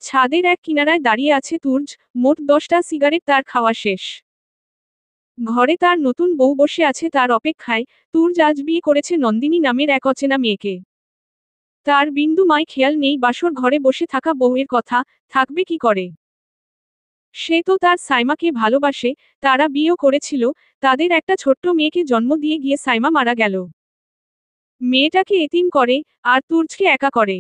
ছাদের এক কিনারায় দাঁড়িয়ে আছে তুর্য, মোট 10টা সিগারেট তার খাওয়া শেষ। ঘরে তার নতুন বউ বসে আছে তার অপেক্ষায়। তুর্য আজ বিয়ে করেছে নন্দিনী নামের এক অচেনা মেয়েকে। তার বিন্দু মায় খেয়াল নেই বাসর ঘরে বসে থাকা বউয়ের কথা, থাকবে কি করে। সে তো তার সাইমাকে ভালোবাসে, তারা বিয়েও করেছিল, তাদের একটা ছোট্ট মেয়েকে জন্ম দিয়ে গিয়ে সাইমা মারা গেল। মেয়েটাকে এতিম করে, আর তুর্যকে একা করে।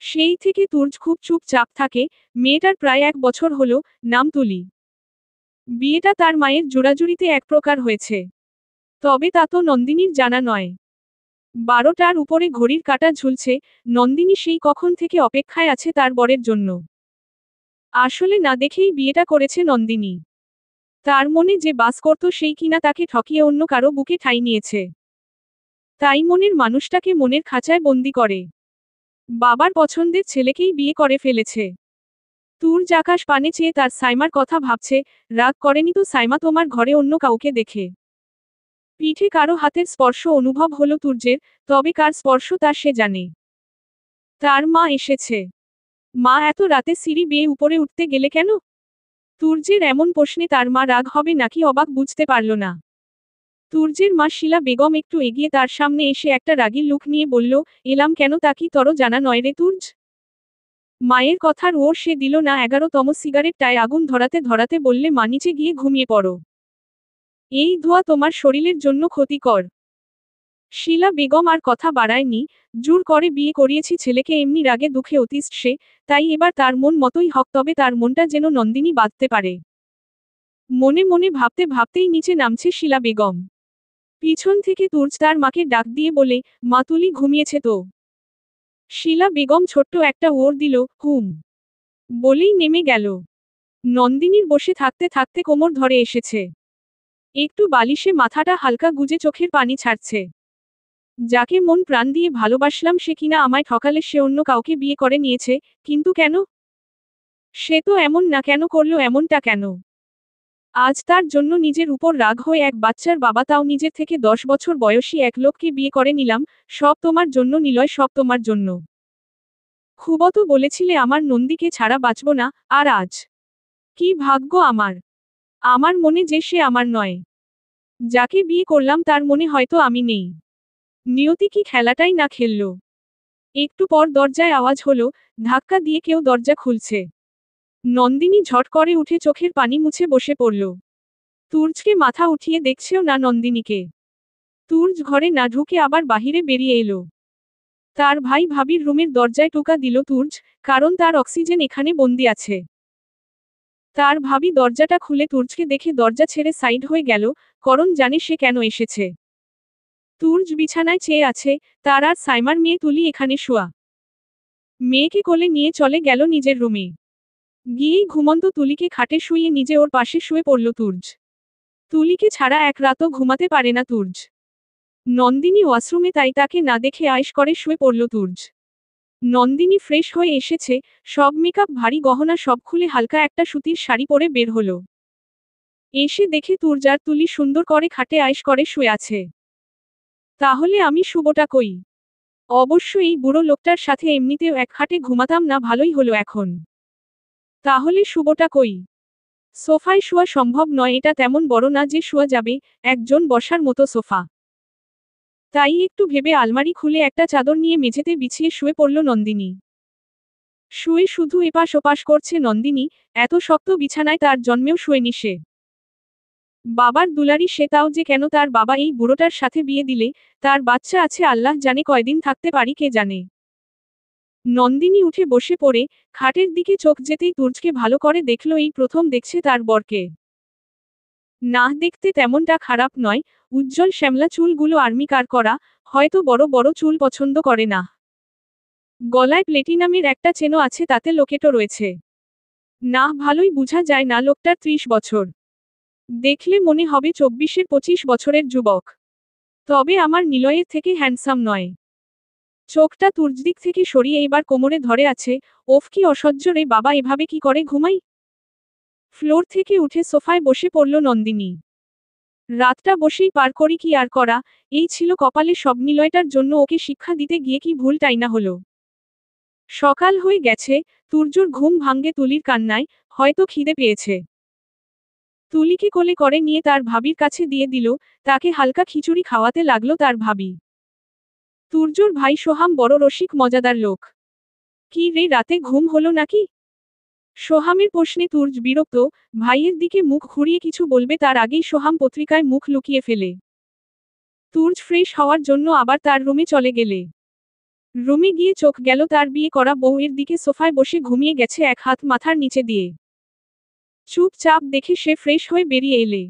সেই থেকে তুর্য খুব চুপচাপ থাকে। মেয়েটার প্রায় 1 বছর হলো, নাম তুলি। বিয়েটা তার মায়ের জোড়াজুড়িতে এক প্রকার হয়েছে। তবে তা তো নন্দিনীর জানা নয়। 12টার উপরে ঘড়ির কাঁটা ঝুলছে, নন্দিনী সেই কখন থেকে অপেক্ষায় আছে তার বরের জন্য। আসলে না দেখেই বিয়েটা করেছে নন্দিনী। তার মনে যে বাস করত সেই কিনা তাকে ঠকিয়ে অন্য কারো বুকে ঠাঁই নিয়েছে। তাই মনের মানুষটাকে মনের খাঁচায় বন্দি করে। বাবার পছন্দের ছেলেকেই বিয়ে করে ফেলেছে। তুর্য আকাশ পানে চেয়ে তার সাইমার কথা ভাবছে, রাগ করেনি তো সাইমা তোমার ঘরে অন্য কাউকে দেখে। পিঠে কারো হাতের স্পর্শ অনুভব হলো তুর্যের, তবে কার স্পর্শ তা সে জানে। তার মা এসেছে। মা এত রাতে সিঁড়ি বেয়ে উপরে উঠতে গেলে কেন? তুর্যের এমন প্রশ্নে তার মা রাগ হবে নাকি অবাক বুঝতে পারল না। তুর্যের মা শিলা বেগম একটু এগিয়ে তার সামনে এসে একটা রাগী লুক নিয়ে বলল, এলাম কেন তা কি তর জানা নয় রে তুর্য? মায়ের কথার ওর সে দিল না। 11তম সিগারেটটায় আগুন ধরাতে ধরাতে বললে, মা নিচে গিয়ে ঘুমিয়ে পড়ো। এই ধোঁয়া তোমার শরীরের জন্য ক্ষতিকর। শিলা বেগম আর কথা বাড়ায়নি। জোর করে বিয়ে করিয়েছি ছেলেকে, এমনি রাগে দুঃখে অতিষ্ঠ সে, তাই এবার তার মন মতোই হক, তবে তার মনটা যেন নন্দিনী বাঁধতে পারে। মনে মনে ভাবতে ভাবতেই নিচে নামছে শিলা বেগম। পিছন থেকে তুর্য তার মাকে ডাক দিয়ে বলে, মা তুলি ঘুমিয়েছে তো। শিলা বেগম ছোট্ট একটা ওড় দিল, হুম বলেই নেমে গেল। নন্দিনীর বসে থাকতে থাকতে কোমর ধরে এসেছে। একটু বালিশে মাথাটা হালকা গুজে চোখের পানি ছাড়ছে। যাকে মন প্রাণ দিয়ে ভালোবাসলাম সে কিনা আমায় ঠকালে, সে অন্য কাউকে বিয়ে করে নিয়েছে, কিন্তু কেন? সে তো এমন না, কেন করলো এমনটা কেন? আজ তার জন্য নিজের উপর রাগ হয়ে এক বাচ্চার বাবা, তাও নিজের থেকে 10 বছর বয়সী এক লোককে বিয়ে করে নিলাম। সব তোমার জন্য নিলয়, সব তোমার জন্য। খুবও তো বলেছিলে আমার নন্দীকে ছাড়া বাঁচব না, আর আজ কি ভাগ্য আমার! আমার মনে যে সে আমার নয়। যাকে বিয়ে করলাম তার মনে হয়তো আমি নেই। নিয়তি কি খেলাটাই না খেলল! একটু পর দরজায় আওয়াজ হলো, ধাক্কা দিয়ে কেউ দরজা খুলছে। নন্দিনী ঝট করে উঠে চোখের পানি মুছে বসে পড়ল। তুর্যকে মাথা উঠিয়ে দেখছেও না নন্দিনীকে। তুর্য ঘরে না ঢুকে আবার বাহিরে বেরিয়ে এলো। তার ভাই ভাবির রুমের দরজায় টোকা দিল তুর্য, কারণ তার অক্সিজেন এখানে বন্দি আছে। তার ভাবি দরজাটা খুলে তুর্যকে দেখে দরজা ছেড়ে সাইড হয়ে গেল, করণ জানে সে কেন এসেছে। তুর্য বিছানায় চেয়ে আছে, তার আর সাইমার মেয়ে তুলি এখানে শোয়া। মেয়েকে কোলে নিয়ে চলে গেল নিজের রুমে। গিয়েই ঘুমন্ত তুলিকে খাটে শুইয়ে নিজে ওর পাশে শুয়ে পড়ল তুর্য। তুলিকে ছাড়া এক রাতও ঘুমাতে পারে না তুর্য। নন্দিনী ওয়াশরুমে, তাই তাকে না দেখে আয়েশ করে শুয়ে পড়ল তুর্য। নন্দিনী ফ্রেশ হয়ে এসেছে, সব মেকআপ ভারী গহনা সব খুলে হালকা একটা সুতির শাড়ি পরে বের হলো। এসে দেখে তুর্য আর তুলি সুন্দর করে খাটে আয়েশ করে শুয়ে আছে। তাহলে আমি শুবোটা কই? অবশ্য এই বুড়ো লোকটার সাথে এমনিতেও এক খাটে ঘুমাতাম না, ভালোই হলো এখন। তাহলে শুবোটা কই? সোফায় শোয়া সম্ভব নয়, এটা তেমন বড় না যে শোয়া যাবে, একজন বসার মতো সোফা। তাই একটু ভেবে আলমারি খুলে একটা চাদর নিয়ে মেঝেতে বিছিয়ে শুয়ে পড়ল নন্দিনী। শুয়ে শুধু এপাশ ওপাশ করছে নন্দিনী, এত শক্ত বিছানায় তার জন্মেও শোয়নি সে। বাবার দুলারি সে, তাও যে কেন তার বাবা এই বুড়োটার সাথে বিয়ে দিলে, তার বাচ্চা আছে আল্লাহ জানে কয়দিন থাকতে পারি কে জানে। নন্দিনী উঠে বসে পড়ে, খাটের দিকে চোখ যেতেই তুর্যকে ভালো করে দেখল, এই প্রথম দেখছে তার বরকে। না, দেখতে তেমনটা খারাপ নয়, উজ্জ্বল শ্যামলা চুলগুলো আর্মি কার করা, হয়তো বড় বড় চুল পছন্দ করে না। গলায় প্লেটিনামের একটা চেনও আছে, তাতে লোকেটও রয়েছে। না, ভালোই বোঝা যায় না লোকটার 30 বছর। দেখলে মনে হবে 24-25 বছরের যুবক। তবে আমার নিলয়ের থেকে হ্যান্ডসাম নয়। চোখটা তুর্যদিক থেকে সরিয়ে এবার কোমরে ধরে আছে, ওফ কি অসহ্য রে বাবা, এভাবে কি করে ঘুমাই? ফ্লোর থেকে উঠে সোফায় বসে পড়ল নন্দিনী। রাতটা বসেই পার করি, কি আর করা, এই ছিল কপালে সব। নিলয়টার জন্য ওকে শিক্ষা দিতে গিয়ে কি ভুলটাই না হলো। সকাল হয়ে গেছে, তুর্যর ঘুম ভাঙ্গে তুলির কান্নায়, হয়তো খিদে পেয়েছে। তুলিকে কোলে করে নিয়ে তার ভাবির কাছে দিয়ে দিল, তাকে হালকা খিচুড়ি খাওয়াতে লাগলো তার ভাবি। তুর্যর ভাই সোহাম বড় রসিক মজাদার লোক। কি রে, রাতে ঘুম হলো নাকি? সোহামের প্রশ্নে তুর্য বিরক্ত, ভাইয়ের দিকে মুখ ঘুরিয়ে কিছু বলবে তার আগেই সোহাম পত্রিকায় মুখ লুকিয়ে ফেলে। তুর্য ফ্রেশ হওয়ার জন্য আবার তার রুমে চলে গেলে। রুমে গিয়ে চোখ গেল তার বিয়ে করা বউয়ের দিকে, সোফায় বসে ঘুমিয়ে গেছে এক হাত মাথার নিচে দিয়ে। চুপচাপ দেখে সে ফ্রেশ হয়ে বেরিয়ে এলে।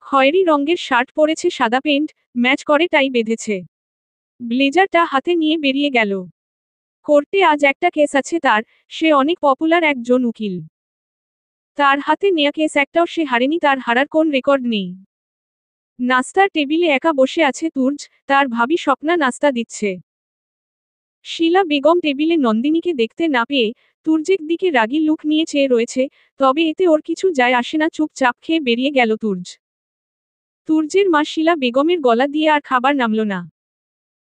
খয়েরি রঙের শার্ট পরেছে, সাদা প্যান্ট, ম্যাচ করে টাই বেঁধেছে। ব্লেজারটা হাতে নিয়ে বেরিয়ে গেল। কোর্টে আজ একটা কেস আছে তার, সে অনেক পপুলার একজন উকিল। তার হাতে নেয়া কেস একটাও সে হারেনি, তার হারার কোন রেকর্ড নেই। নাস্তার টেবিলে একা বসে আছে তুর্য, তার ভাবি স্বপ্না নাস্তা দিচ্ছে। শিলা বেগম টেবিলে নন্দিনীকে দেখতে না পেয়ে তুর্যের দিকে রাগী লুক নিয়ে চেয়ে রয়েছে, তবে এতে ওর কিছু যায় আসে না, চুপচাপ খেয়ে বেরিয়ে গেল তুর্য। তুর্যের মা শিলা বেগমের গলা দিয়ে আর খাবার নামল না।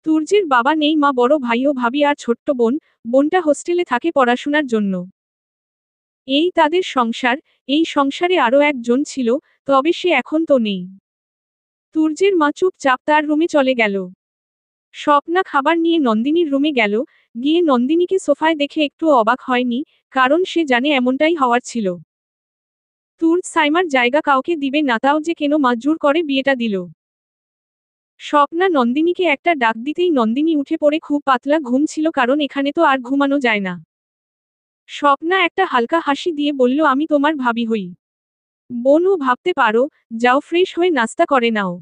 তুর্যের বাবা নেই, মা, বড় ভাই ও ভাবি আর ছোট্ট বোন, বোনটা হোস্টেলে থাকে পড়াশোনার জন্য। এই তাদের সংসার, এই সংসারে আরও একজন ছিল, তবে সে এখন তো নেই। তুর্যের মা চুপচাপ তার রুমে চলে গেল। স্বপ্না খাবার নিয়ে নন্দিনীর রুমে গেল, গিয়ে নন্দিনীকে সোফায় দেখে একটু অবাক হয়নি, কারণ সে জানে এমনটাই হওয়ার ছিল। তুর্য সাইমার জায়গা কাউকে দিবে না, তাও যে কেন মা জোর করে বিয়েটা দিল। স্বপ্না নন্দিনীকে একটা ডাক দিতেই নন্দিনী উঠে পড়ে, খুব পাতলা ঘুম ছিল, কারণ এখানে তো আর ঘুমানো যায় না। স্বপ্না একটা হালকা হাসি দিয়ে বলল, আমি তোমার ভাবি হই। বোনও ভাবতে পারো, যাও ফ্রেশ হয়ে নাস্তা করে নাও।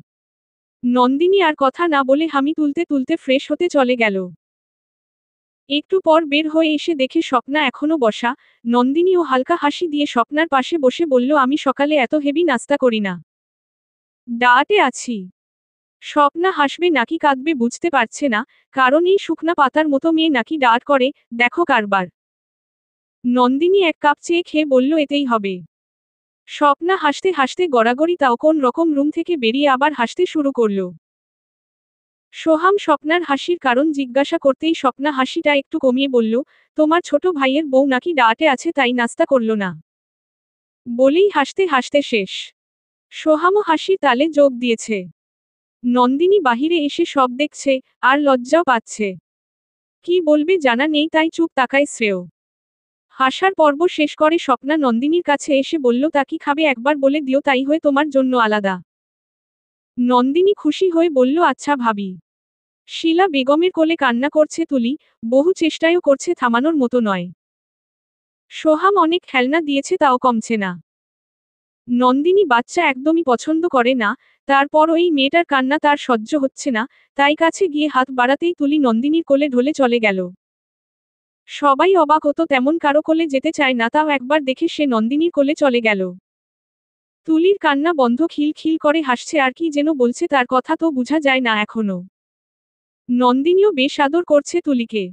নন্দিনী আর কথা না বলে হামি তুলতে তুলতে ফ্রেশ হতে চলে গেল। একটু পর বের হয়ে এসে দেখে স্বপ্না এখনো বসা। নন্দিনীও হালকা হাসি দিয়ে স্বপ্নার পাশে বসে বলল, আমি সকালে এত হেভি নাস্তা করি না। ডায়েটে আছি। স্বপ্না হাসবে নাকি কাঁদবে বুঝতে পারছে না, কারণ এই শুকনা পাতার মতো মেয়ে নাকি ডায়েট করে, দেখো কারবার। নন্দিনী এক কাপ চেয়ে খেয়ে বলল, এতেই হবে। স্বপ্না হাসতে হাসতে গড়াগড়ি তাও কোন রকম রুম থেকে বেরিয়ে আবার হাসতে শুরু করল। সোহাম স্বপ্নার হাসির কারণ জিজ্ঞাসা করতেই স্বপ্না হাসিটা একটু কমিয়ে বলল, তোমার ছোট ভাইয়ের বউ নাকি ডায়েটে আছে তাই নাস্তা করল না। বলেই হাসতে হাসতে শেষ। সোহামও হাসির তালে যোগ দিয়েছে। নন্দিনী বাহিরে এসে সব দেখছে, আর লজ্জাও পাচ্ছে। কি বলবে জানা নেই, তাই চুপ তাকায় শ্রেয়। হাসার পর্ব শেষ করে স্বপ্না নন্দিনীর কাছে এসে বলল, তা কি খাবে একবার বলে দিও, তাই হয়ে তোমার জন্য আলাদা। নন্দিনী খুশি হয়ে বলল, আচ্ছা ভাবি। শিলা বেগমের কোলে কান্না করছে তুলি, বহু চেষ্টায়ও করছে, থামানোর মতো নয়। সোহাম অনেক খেলনা দিয়েছে, তাও কমছে না। নন্দিনী বাচ্চা একদমই পছন্দ করে না, তারপরও এই মেয়েটার কান্না তার সহ্য হচ্ছে না, তাই কাছে গিয়ে হাত বাড়াতেই তুলি নন্দিনীর কোলে ঢলে চলে গেল। সবাই অবাক হতো, তেমন কারো কোলে যেতে চায় না, তাও একবার দেখে সে নন্দিনীর কোলে চলে গেল। তুলির কান্না বন্ধ, খিলখিল করে হাসছে, আর কি যেন বলছে, তার কথা তো বোঝা যায় না এখনো। নন্দিনীও বেশ আদর করছে তুলিকে।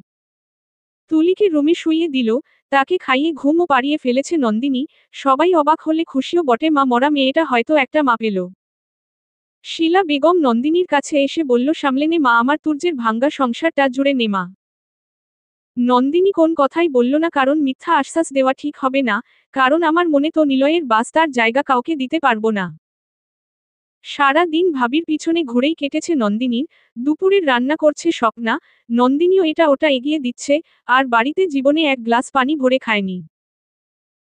তুলিকে রুমে শুইয়ে দিল, তাকে খাইয়ে ঘুমও পাড়িয়ে ফেলেছে নন্দিনী। সবাই অবাক হলে খুশিও বটে, মা মরা মেয়েটা হয়তো একটা মা পেল। শিলা বেগম নন্দিনীর কাছে এসে বলল, সামলে নে মা, আমার তুর্যের ভাঙ্গা সংসারটা জুড়ে নে মা। নন্দিনী কোন কথাই বলল না, কারণ মিথ্যা আশ্বাস দেওয়া ঠিক হবে না, কারণ আমার মনে তো নিলয়ের বাস, তার জায়গা কাউকে দিতে পারবো না। সারা দিন ভাবির পিছনে ঘুরেই কেটেছে নন্দিনীর। দুপুরের রান্না করছে স্বপ্না, নন্দিনীও এটা ওটা এগিয়ে দিচ্ছে, আর বাড়িতে জীবনে এক গ্লাস পানি ভরে খায়নি।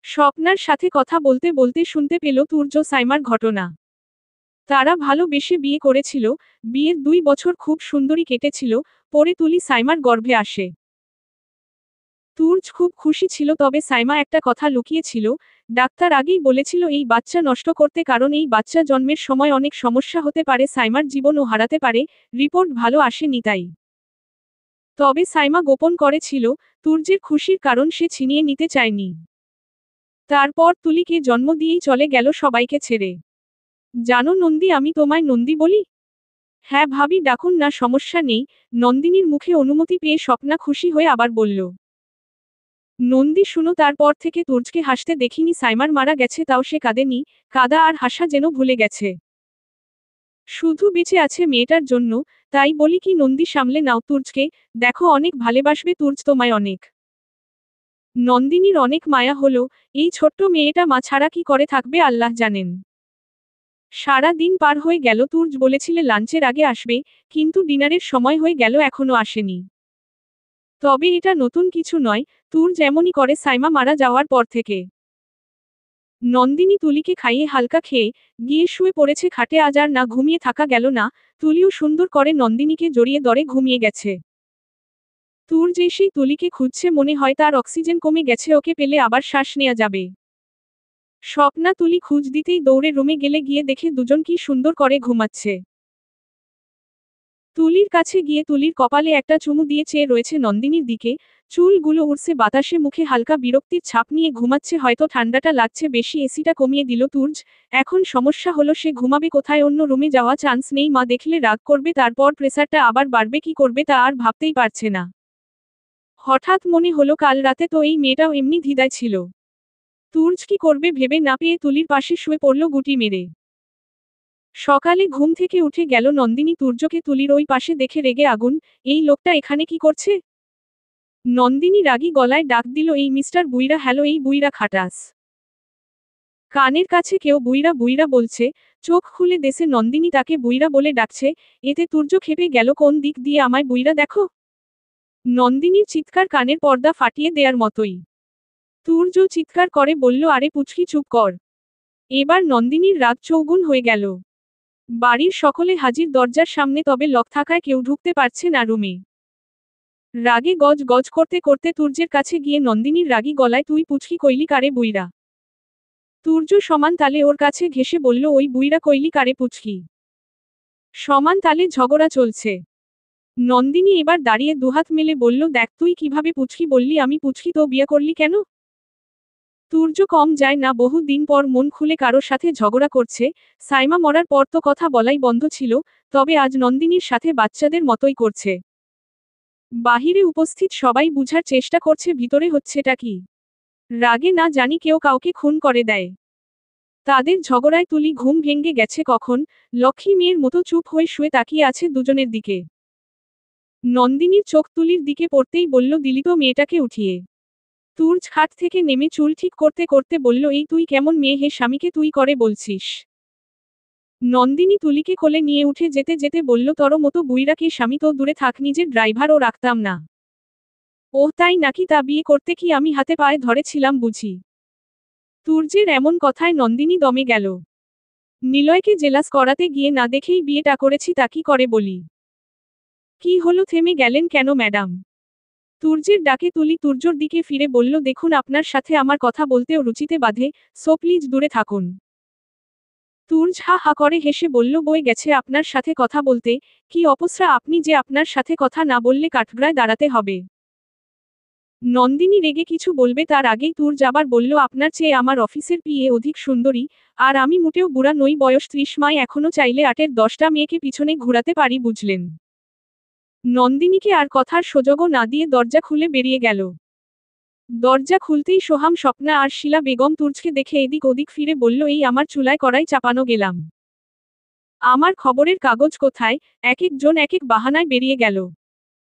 স্বপ্নার সাথে কথা বলতে বলতে শুনতে পেল তুর্য সাইমার ঘটনা। তারা ভালোবেসে বিয়ে করেছিল, বিয়ের 2 বছর খুব সুন্দরী কেটেছিল, পরে তুলি সাইমার গর্ভে আসে। তুর্য খুব খুশি ছিল, তবে সাইমা একটা কথা লুকিয়েছিল। ডাক্তার আগেই বলেছিল এই বাচ্চা নষ্ট করতে, কারণ এই বাচ্চা জন্মের সময় অনেক সমস্যা হতে পারে, সাইমার জীবনও হারাতে পারে। রিপোর্ট ভালো আসেনি তাই। তবে সাইমা গোপন করেছিল, তুর্যের খুশির কারণ সে ছিনিয়ে নিতে চায়নি। তারপর তুলিকে জন্ম দিয়েই চলে গেল সবাইকে ছেড়ে। জানো নন্দী, আমি তোমায় নন্দী বলি? হ্যাঁ ভাবি ডাকুন না, সমস্যা নেই। নন্দিনীর মুখে অনুমতি পেয়ে স্বপ্না খুশি হয়ে আবার বলল। নন্দী শুনো, তারপর থেকে তুর্যকে হাসতে দেখিনি, সাইমার মারা গেছে তাও সে কাঁদেনি, কাঁদা আর হাসা যেন ভুলে গেছে। শুধু বেঁচে আছে মেয়েটার জন্য, তাই বলি কি নন্দী সামলে নাও তুর্যকে, দেখো অনেক ভালোবাসবে তুর্য তোমায় অনেক। নন্দিনীর অনেক মায়া হলো, এই ছোট্ট মেয়েটা মা ছাড়া কি করে থাকবে আল্লাহ জানেন। সারা দিন পার হয়ে গেল, তুর্য বলেছিলে লাঞ্চের আগে আসবে, কিন্তু ডিনারের সময় হয়ে গেল এখনো আসেনি। তবে এটা নতুন কিছু নয়, তুর্য এমনই করে সাইমা মারা যাওয়ার পর থেকে। নন্দিনী তুলিকে খাইয়ে হালকা খেয়ে গিয়ে শুয়ে পড়েছে খাটে, আজ আর না ঘুমিয়ে থাকা গেল না, তুলিও সুন্দর করে নন্দিনীকে জড়িয়ে ধরে ঘুমিয়ে গেছে। তুর্য এসেই তুলিকে খুঁজছে, মনে হয় তার অক্সিজেন কমে গেছে, ওকে পেলে আবার শ্বাস নেওয়া যাবে। স্বপ্না তুলি খুঁজ দিতেই দৌড়ে রুমে গিয়ে দেখে দুজন কি সুন্দর করে ঘুমাচ্ছে। তুলির কাছে গিয়ে তুলির কপালে একটা চুমু দিয়ে চেয়ে রয়েছে নন্দিনীর দিকে, চুলগুলো উড়ছে বাতাসে, মুখে হালকা বিরক্তির ছাপ নিয়ে ঘুমাচ্ছে। হয়তো ঠান্ডাটা লাগছে বেশি, এসিটা কমিয়ে দিল তুর্য। এখন সমস্যা হলো সে ঘুমাবে কোথায়, অন্য রুমে যাওয়া চান্স নেই, মা দেখলে রাগ করবে, তারপর প্রেসারটা আবার বাড়বে, কি করবে তা আর ভাবতেই পারছে না। হঠাৎ মনে হলো কাল রাতে তো এই মেয়েটাও এমনি ধিদায় ছিল। তুর্য কি করবে ভেবে না পেয়ে তুলির পাশে শুয়ে পড়ল গুটি মেরে। সকালে ঘুম থেকে উঠে গেল নন্দিনী, তুর্যকে তুলির ওই পাশে দেখে রেগে আগুন, এই লোকটা এখানে কি করছে। নন্দিনী রাগী গলায় ডাক দিল, এই মিস্টার বুইরা। হ্যালো এই বুইরা খাটাস। কানের কাছে কেউ বুইরা বুইরা বলছে, চোখ খুলে দেশে নন্দিনী তাকে বুইরা বলে ডাকছে। এতে তুর্য খেপে গেল, কোন দিক দিয়ে আমায় বুইরা দেখো। নন্দিনীর চিৎকার কানের পর্দা ফাটিয়ে দেয়ার মতোই। তুর্য চিৎকার করে বলল, আরে পুচকি চুপ কর। এবার নন্দিনীর রাগ চৌগুন হয়ে গেল। বাড়ির সকলে হাজির দরজার সামনে, তবে লক থাকায় কেউ ঢুকতে পারছে না রুমে। রাগে গজ গজ করতে করতে তুর্যের কাছে গিয়ে নন্দিনীর রাগী গলায়, তুই পুচকি কইলি কারে বুইরা। তুর্য সমান তালে ওর কাছে ঘেসে বলল, ওই বুইরা কইলি কারে পুচকি। সমান তালে ঝগড়া চলছে। নন্দিনী এবার দাঁড়িয়ে দুহাত মেলে বলল, দেখ তুই কিভাবে পুচকি বললি, আমি পুচকি, তো বিয়ে করলি কেন। তুর্য কম যায় না, বহু দিন পর মন খুলে কারোর সাথে ঝগড়া করছে। সাইমা মরার পর তো কথা বলাই বন্ধ ছিল, তবে আজ নন্দিনীর সাথে বাচ্চাদের মতোই করছে। বাহিরে উপস্থিত সবাই বুঝার চেষ্টা করছে ভিতরে হচ্ছেটা কি। রাগে না জানি কেউ কাউকে খুন করে দেয়। তাদের ঝগড়ায় তুলি ঘুম ভেঙে গেছে কখন, লক্ষ্মী মেয়ের মতো চুপ হয়ে শুয়ে তাকিয়ে আছে দুজনের দিকে। নন্দিনীর চোখ তুলির দিকে পড়তেই বলল, দিলি তো মেয়েটাকে উঠিয়ে। তুর্য খাট থেকে নেমে চুল ঠিক করতে করতে বলল, এই তুই কেমন মেয়ে হে, স্বামীকে তুই করে বলছিস। নন্দিনী তুলিকে কোলে নিয়ে উঠে যেতে যেতে বলল, তর মতো বুইরাকে স্বামী তো দূরে থাক, নিজের ড্রাইভারও রাখতাম না। ওহ তাই নাকি, তা বিয়ে করতে কি আমি হাতে পায়ে ধরেছিলাম বুঝি। তুর্যের এমন কথায় নন্দিনী দমে গেল। নিলয়কে জেলাস করাতে গিয়ে না দেখেই বিয়েটা করেছি, তা কি করে বলি। কি হলো, থেমে গেলেন কেন ম্যাডাম। তুর্যের ডাকে তুলি তুর্যর দিকে ফিরে বলল, দেখুন আপনার সাথে আমার কথা বলতেও রুচিতে বাধে, সো প্লিজ দূরে থাকুন। তুর্য হা হা করে হেসে বলল, বই গেছে আপনার সাথে কথা বলতে, কি অপসরা আপনি যে, আপনার সাথে কথা না বললে কাঠগড়ায় দাঁড়াতে হবে। নন্দিনী রেগে কিছু বলবে তার আগেই তুর্য আবার বলল, আপনার চেয়ে আমার অফিসের পিএ অধিক সুন্দরী, আর আমি মোটেও বুড়া নই, বয়স 30 মায়, এখনো চাইলে 8-এর 10টা মেয়েকে পিছনে ঘুরাতে পারি বুঝলেন। নন্দিনীকে আর কথার সুযোগও না দিয়ে দরজা খুলে বেরিয়ে গেল। দরজা খুলতেই সোহাম, স্বপ্না আর শিলা বেগম তুর্যকে দেখে এদিক ওদিক ফিরে বলল, এই আমার চুলায় কড়াই চাপানো গেলাম। আমার খবরের কাগজ কোথায়। এক একজন এক এক বাহানায় বেরিয়ে গেল।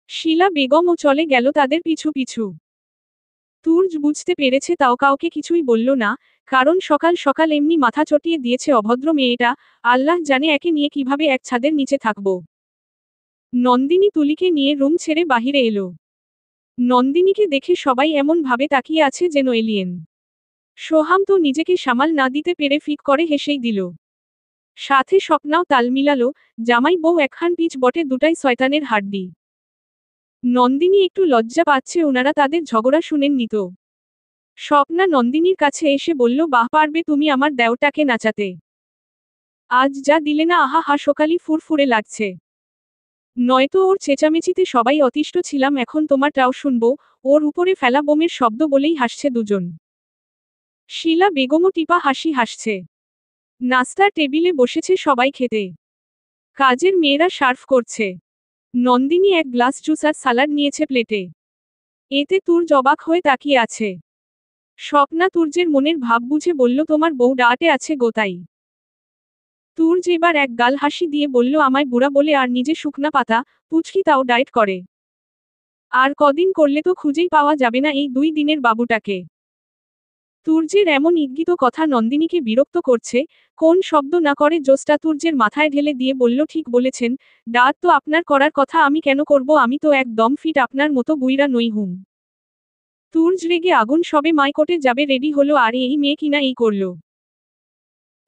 শিলা বেগমও চলে গেল তাদের পিছু পিছু। তুর্য বুঝতে পেরেছে, তাও কাউকে কিছুই বলল না, কারণ সকাল সকাল এমনি মাথা চটিয়ে দিয়েছে অভদ্র মেয়েটা, আল্লাহ জানে একে নিয়ে কিভাবে এক ছাদের নিচে থাকব। নন্দিনী তুলিকে নিয়ে রুম ছেড়ে বাহিরে এলো। নন্দিনীকে দেখে সবাই এমন ভাবে তাকিয়ে আছে যেন এলিয়েন। সোহাম তো নিজেকে সামাল না দিতে পেরে ফিক করে হেসেই দিল। সাথে স্বপ্নাও তাল মিলালো, জামাই বউ একখান পিচ বটে, দুটাই শয়তানের হাড্ডি। নন্দিনী একটু লজ্জা পাচ্ছে, ওনারা তাদের ঝগড়া শুনেননি তো। স্বপ্না নন্দিনীর কাছে এসে বলল, বাহ পারবে তুমি আমার দেওরটাকে নাচাতে। আজ যা দিলে না, আহা হা, সকালই ফুরফুরে লাগছে। নয়তো ওর চেঁচামেচিতে সবাই অতিষ্ঠ ছিলাম, এখন তোমারটাও শুনবো। ওর উপরে ফেলা বোমের শব্দ বলেই হাসছে দুজন। শিলা বেগমও টিপা হাসি হাসছে। নাস্তার টেবিলে বসেছে সবাই খেতে। কাজের মেয়েরা সার্ভ করছে। নন্দিনী এক গ্লাস জুস আর সালাড নিয়েছে প্লেটে। এতে তুর্য অবাক হয়ে তাকিয়ে আছে। স্বপ্না তুর্যের মনের ভাব বুঝে বলল, তোমার বউ ডাটে আছে গোতাই। তুর্য এবার এক গাল হাসি দিয়ে বলল, আমায় বুড়া বলে আর নিজে শুকনা পাতা, পুচকি তাও ডায়েট করে। আর কদিন করলে তো খুঁজেই পাওয়া যাবে না এই 2 দিনের বাবুটাকে। তুর্যের এমন ইঙ্গিত কথা নন্দিনীকে বিরক্ত করছে, কোন শব্দ না করে জোসটা তুর্যের মাথায় ঢেলে দিয়ে বলল ঠিক বলেছেন, ডায়েট তো আপনার করার কথা আমি কেন করব আমি তো একদম ফিট আপনার মতো বুইড়া নই হুম। তুর্য রেগে আগুন সবে মাইকোটে যাবে রেডি হলো আর এই মেয়ে কিনা এই করল।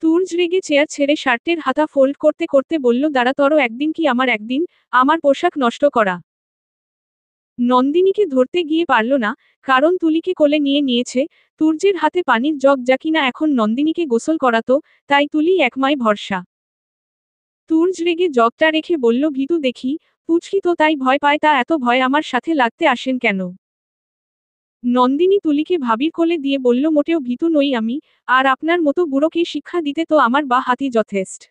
তুর্য রেগে চেয়ার ছেড়ে শার্টের হাতা ফোল্ড করতে করতে বলল দাঁড়া তরো একদিন কি আমার একদিন, আমার পোশাক নষ্ট করা। নন্দিনীকে ধরতে গিয়ে পারল না, কারণ তুলিকে কোলে নিয়ে নিয়েছে, তুর্যের হাতে পানির জগ যা কিনা এখন নন্দিনীকে গোসল করাতো, তাই তুলি একমায় ভরসা। তুর্য রেগে জগটা রেখে বলল ভীতু দেখি, পুচকি তো তাই ভয় পায় তা এত ভয় আমার সাথে লাগতে আসেন কেন? নন্দিনী তুলিকে ভাবির কোলে দিয়ে বলল মোটেও ভীতু নই আমি, আর আপনার মতো বুড়োকে শিক্ষা দিতে তো আমার বা হাতি যথেষ্ট।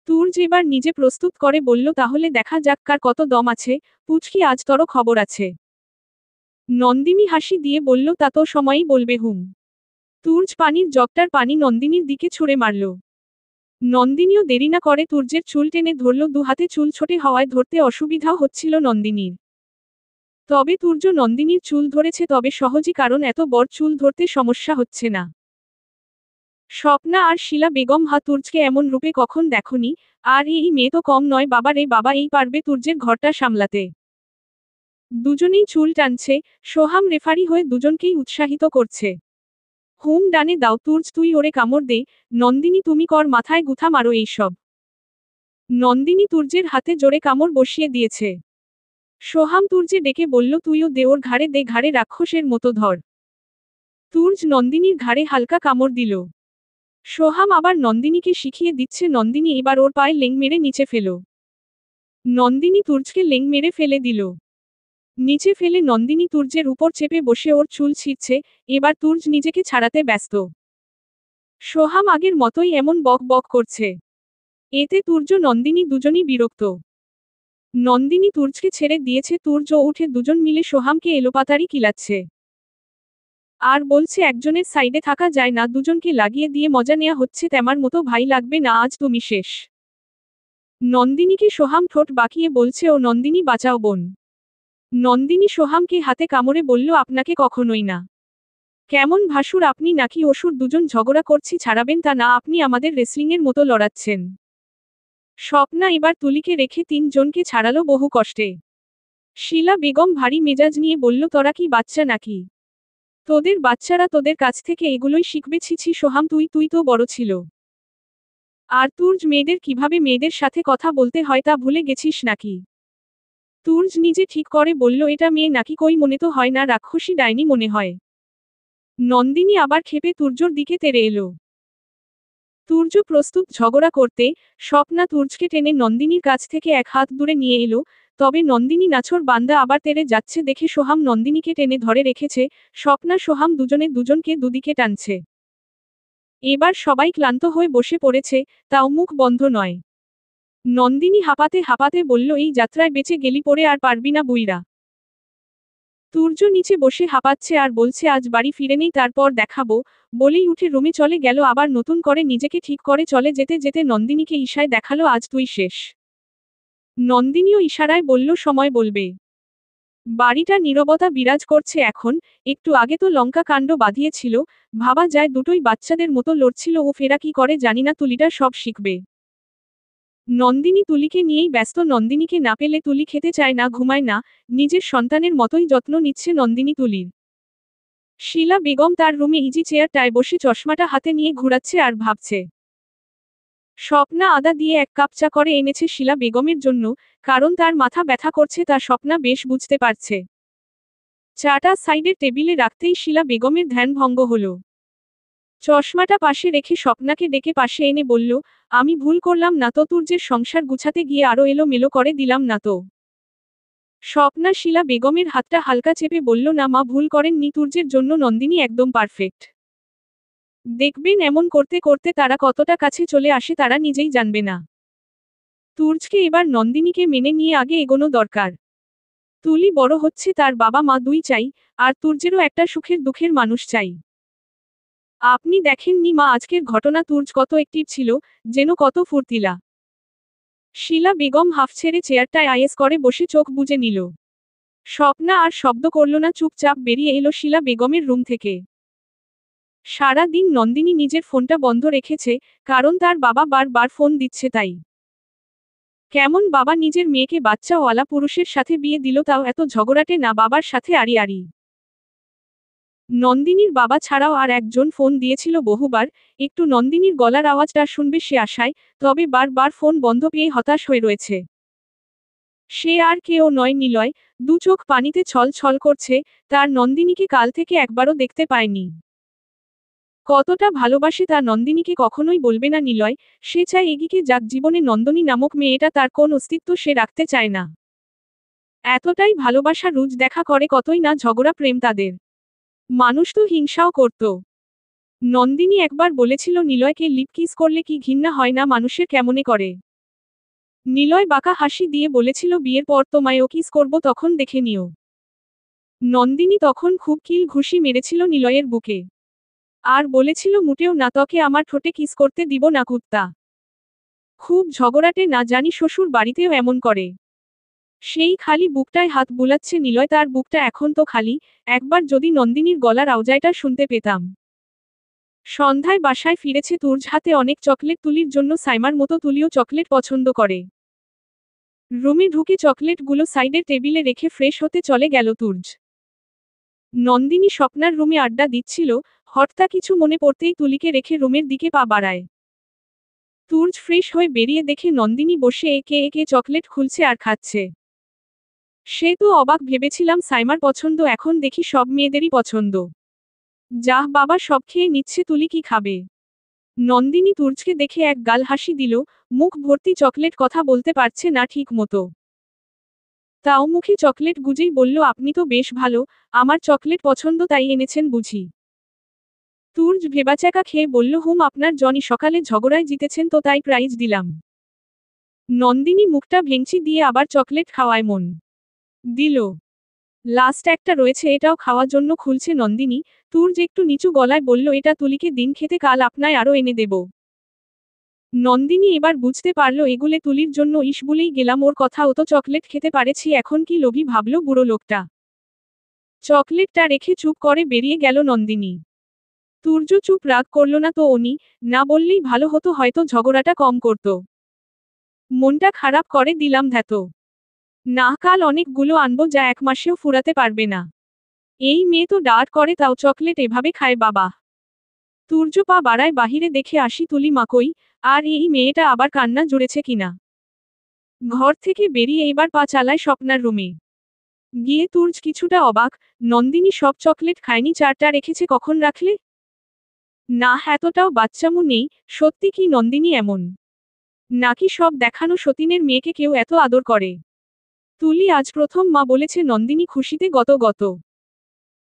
তুর্য এবার নিজে প্রস্তুত করে বলল তাহলে দেখা যাক কার কত দম আছে, পুচকি আজ তোরও খবর আছে। নন্দিনী হাসি দিয়ে বলল তা তো সময়ই বলবে হুম। তুর্য পানির জগটার পানি নন্দিনীর দিকে ছুঁড়ে মারল। নন্দিনীও দেরি না করে তুর্যের চুল টেনে ধরল, দু হাতে চুল ছোটে হওয়ায় ধরতে অসুবিধাও হচ্ছিল নন্দিনীর। তবে তুর্য নন্দিনীর চুল ধরেছে তবে সহজই, কারণ এত বড় চুল ধরতে সমস্যা হচ্ছে না। স্বপ্না আর শিলা বেগম তুর্যকে এমন রূপে কখন দেখনি, আর এই মেয়ে তো কম নয় বাবা রে বাবা, এই পারবে তুর্যের ঘরটা সামলাতে। দুজনেই চুল টানছে, সোহাম রেফারি হয়ে দুজনকেই উৎসাহিত করছে। হুম ডানে দাও তুর্য তুই ওরে কামড় দে, নন্দিনী তুমি কর মাথায় গুথা মারো এইসব। নন্দিনী তুর্যের হাতে জোরে কামড় বসিয়ে দিয়েছে। সোহাম তুর্যে ডেকে বলল তুইও দে ওর ঘাড়ে দে, ঘাড়ে রাক্ষসের মতো ধর। তুর্য নন্দিনীর ঘাড়ে হালকা কামড় দিল। সোহাম আবার নন্দিনীকে শিখিয়ে দিচ্ছে, নন্দিনী এবার ওর পায়ে লেং মেরে নিচে ফেল। নন্দিনী তুর্যকে লেং মেরে ফেলে দিল। নিচে ফেলে নন্দিনী তুর্যের উপর চেপে বসে ওর চুল ছিঁড়ছে, এবার তুর্য নিজেকে ছাড়াতে ব্যস্ত। সোহাম আগের মতোই এমন বক বক করছে। এতে তুর্য নন্দিনী দুজনই বিরক্ত। নন্দিনী তুর্যকে ছেড়ে দিয়েছে, তুর্য উঠে দুজন মিলে সোহামকে এলোপাতাড়ি কিলাচ্ছে। আর বলছে একজনের সাইডে থাকা যায় না, দুজনকে লাগিয়ে দিয়ে মজা নেয়া হচ্ছে, তেমার মতো ভাই লাগবে না আজ তুমি শেষ। নন্দিনীকে সোহাম ঠোঁট বাঁকিয়ে বলছে ও নন্দিনী বাঁচাও বোন। নন্দিনী সোহামকে হাতে কামড়ে বলল আপনাকে কখনোই না। কেমন ভাসুর আপনি নাকি অসুর, দুজন ঝগড়া করছি ছাড়াবেন তা না, আপনি আমাদের রেসলিংয়ের মতো লড়াচ্ছেন। স্বপ্না এবার তুলিকে রেখে 3 জনকে ছাড়ালো বহু কষ্টে। শিলা বেগম ভারী মেজাজ নিয়ে বলল তোরা কি বাচ্চা নাকি? তোদের বাচ্চারা তোদের কাছ থেকে এগুলোই শিখবে, ছিছি সোহাম তুই তো বড় ছিল। আর তুর্য মেয়েদের কিভাবে মেয়েদের সাথে কথা বলতে হয় তা ভুলে গেছিস নাকি? তুর্য নিজে ঠিক করে বলল এটা মেয়ে নাকি, কই মনে তো হয় না, রাক্ষসী ডাইনি মনে হয়। নন্দিনী আবার ক্ষেপে তুর্যর দিকে তেড়ে এলো। তুর্য প্রস্তুত ঝগড়া করতে, স্বপ্না তুর্যকে টেনে নন্দিনীর কাছ থেকে এক হাত দূরে নিয়ে এলো, তবে নন্দিনী নাছোড় বান্দা আবার তেড়ে যাচ্ছে দেখে সোহাম নন্দিনীকে টেনে ধরে রেখেছে, স্বপ্না সোহাম দুজনে দুজনকে দুদিকে টানছে। এবার সবাই ক্লান্ত হয়ে বসে পড়েছে, তাও মুখ বন্ধ নয়। নন্দিনী হাঁপাতে হাঁপাতে বলল এই যাত্রায় বেঁচে গেলি পড়ে আর পারবি না বুইড়া। তুর্য নিচে বসে হাঁপাচ্ছে আর বলছে আজ বাড়ি ফিরে নেই তারপর দেখাবো, বলেই উঠে রুমে চলে গেল, আবার নতুন করে নিজেকে ঠিক করে চলে যেতে যেতে নন্দিনীকে ইশারায় দেখালো আজ তুই শেষ। নন্দিনীও ইশারায় বলল সময় বলবে। বাড়িটা নীরবতা বিরাজ করছে এখন, একটু আগে তো লঙ্কা কাণ্ড বাঁধিয়েছিল, ভাবা যায় দুটোই বাচ্চাদের মতো লড়ছিল, ও ফেরা কি করে জানি না, তুলিটা সব শিখবে। নন্দিনী তুলিকে নিয়েই ব্যস্ত, নন্দিনীকে না পেলে তুলি খেতে চায় না, ঘুমায় না, নিজের সন্তানের মতোই যত্ন নিচ্ছে নন্দিনী তুলির। শিলা বেগম তার রুমে ইজি চেয়ারটায় বসে চশমাটা হাতে নিয়ে ঘুরাচ্ছে আর ভাবছে। স্বপ্না আদা দিয়ে 1 কাপ চা করে এনেছে শিলা বেগমের জন্য, কারণ তার মাথা ব্যথা করছে তা স্বপ্না বেশ বুঝতে পারছে। চাটা সাইডের টেবিলে রাখতেই শিলা বেগমের ধ্যান ভঙ্গ হলো। চশমাটা পাশে রেখে স্বপ্নাকে ডেকে পাশে এনে বলল, আমি ভুল করলাম না তো, তুর্যের সংসার গুছাতে গিয়ে আরো এলোমেলো করে দিলাম না তো? স্বপ্না শিলা বেগমের হাতটা হালকা চেপে বলল না মা, ভুল করেননি, তুর্যের জন্য নন্দিনী একদম পারফেক্ট। দেখবেন এমন করতে করতে তারা কতটা কাছে চলে আসে তারা নিজেই জানবে না। তুর্যকে এবার নন্দিনীকে মেনে নিয়ে আগে এগোনো দরকার। তুলি বড় হচ্ছে, তার বাবা মা দুই চাই, আর তুর্যেরও একটা সুখের দুঃখের মানুষ চাই। আপনি দেখেননি মা আজকের ঘটনা, তুর্য কত অ্যাক্টিভ ছিল, যেন কত ফুর্তিলা। শিলা বেগম হাফ ছেড়ে চেয়ারটায় আয়েস করে বসে চোখ বুজে নিল। স্বপ্না আর শব্দ করল না, চুপচাপ বেরিয়ে এলো শিলা বেগমের রুম থেকে। সারা দিন নন্দিনী নিজের ফোনটা বন্ধ রেখেছে, কারণ তার বাবা বারবার ফোন দিচ্ছে তাই। কেমন বাবা নিজের মেয়েকে বাচ্চাওয়ালা পুরুষের সাথে বিয়ে দিল, তাও এত ঝগড়াটে না বাবার সাথে আড়ি আড়ি। নন্দিনীর বাবা ছাড়াও আর একজন ফোন দিয়েছিল বহুবার, একটু নন্দিনীর গলার আওয়াজটা শুনবে সে আশায়, তবে বারবার ফোন বন্ধ পেয়ে হতাশ হয়ে রয়েছে। সে আর কেউ নয়, নিলয়। দু চোখ পানিতে ছল ছল করছে, তার নন্দিনীকে কাল থেকে একবারও দেখতে পায়নি। কতটা ভালোবাসে তা নন্দিনীকে কখনোই বলবে না নিলয়, সে চায় এগিয়ে যাক জীবনে, নন্দিনী নামক মেয়েটা তার কোন অস্তিত্ব সে রাখতে চায় না। এতটাই ভালোবাসা রোজ দেখা করে, কতই না ঝগড়া প্রেম তাদের। মানুষ তো হিংসাও করত। নন্দিনী একবার বলেছিল নিলয়কে লিপ কিস করলে কি ঘৃণা হয় না মানুষের, কেমনে করে। নিলয় বাঁকা হাসি দিয়ে বলেছিল বিয়ের পর তোমায়ও কিস করব, তখন দেখে নিও। নন্দিনী তখন খুব কিল ঘুষি মেরেছিল নিলয়ের বুকে। আর বলেছিল মোটেও না, তোকে আমার ঠোঁটে কিস করতে দিব না কুত্তা। খুব ঝগড়াটে, না জানি শ্বশুর বাড়িতেও এমন করে। সেই খালি বুকটায় হাত বুলাচ্ছে নিলয়, তার বুকটা এখন তো খালি। একবার যদি নন্দিনীর গলার আওয়াজটা শুনতে পেতাম। সন্ধ্যায় বাসায় ফিরেছে তুর্য, হাতে অনেক চকলেট। তুলির জন্য সাইমার মতো তুলিও চকলেট পছন্দ করে। রুমে ঢুকে চকলেটগুলো সাইডের টেবিলে রেখে ফ্রেশ হতে চলে গেল তুর্য। নন্দিনী স্বপ্নার রুমে আড্ডা দিচ্ছিল, হঠাৎ কিছু মনে পড়তেই তুলিকে রেখে রুমের দিকে পা বাড়ায়। তুর্য ফ্রেশ হয়ে বেরিয়ে দেখে নন্দিনী বসে একে একে চকলেট খুলছে আর খাচ্ছে। সে তো অবাক, ভেবেছিলাম সাইমার পছন্দ, এখন দেখি সব মেয়েদেরই পছন্দ। যাহ বাবা, সব খেয়ে নিচ্ছে, তুলি কি খাবে। নন্দিনী তুর্যকে দেখে এক গাল হাসি দিল, মুখ ভর্তি চকলেট, কথা বলতে পারছে না ঠিক মতো। তাও মুখে চকলেট গুজেই বলল, আপনি তো বেশ ভালো, আমার চকলেট পছন্দ তাই এনেছেন বুঝি। তুর্য ভেবাচাকা খেয়ে বলল, হুম, আপনার জনি সকালে ঝগড়ায় জিতেছেন তো তাই প্রাইজ দিলাম। নন্দিনী মুখটা ভেঙচি দিয়ে আবার চকলেট খাওয়ায় মন দিল। লাস্ট একটা রয়েছে, এটাও খাওয়ার জন্য খুলছে নন্দিনী। তুর্য একটু নিচু গলায় বলল, এটা তুলিকে দিন খেতে, কাল আপনায় আরও এনে দেব। নন্দিনী এবার বুঝতে পারল এগুলে তুলির জন্য, ইস বলেই গেলাম ওর কথা, ও তো চকলেট খেতে পারেছি, এখন কি লোভী ভাবল বুড়ো লোকটা। চকলেটটা রেখে চুপ করে বেরিয়ে গেল নন্দিনী। তুর্য চুপ, রাগ করল না তো উনি, না বললেই ভালো হতো, হয়তো ঝগড়াটা কম করত। মনটা খারাপ করে দিলাম ধ্যাত। না, কাল অনেকগুলো আনবো যা এক মাসেও ফুরাতে পারবে না। এই মেয়ে তো ডাট করে, তাও চকলেট এভাবে খায় বাবা। তুর্য পা বাড়ায় বাহিরে, দেখে আসি তুলি মাকই, আর এই মেয়েটা আবার কান্না জুড়েছে কিনা। ঘর থেকে বেরিয়ে এবার পা চালায় স্বপ্নার রুমে। গিয়ে তুর্য কিছুটা অবাক, নন্দিনী সব চকলেট খায়নি, চারটা রেখেছে, কখন রাখলে। না, এতটাও বাচ্চামু নেই। সত্যি কি নন্দিনী এমন? নাকি সব দেখানো সতীনের মেয়েকে কেউ এত আদর করে? তুলি আজ প্রথম মা বলেছে, নন্দিনী খুশিতে গত গত।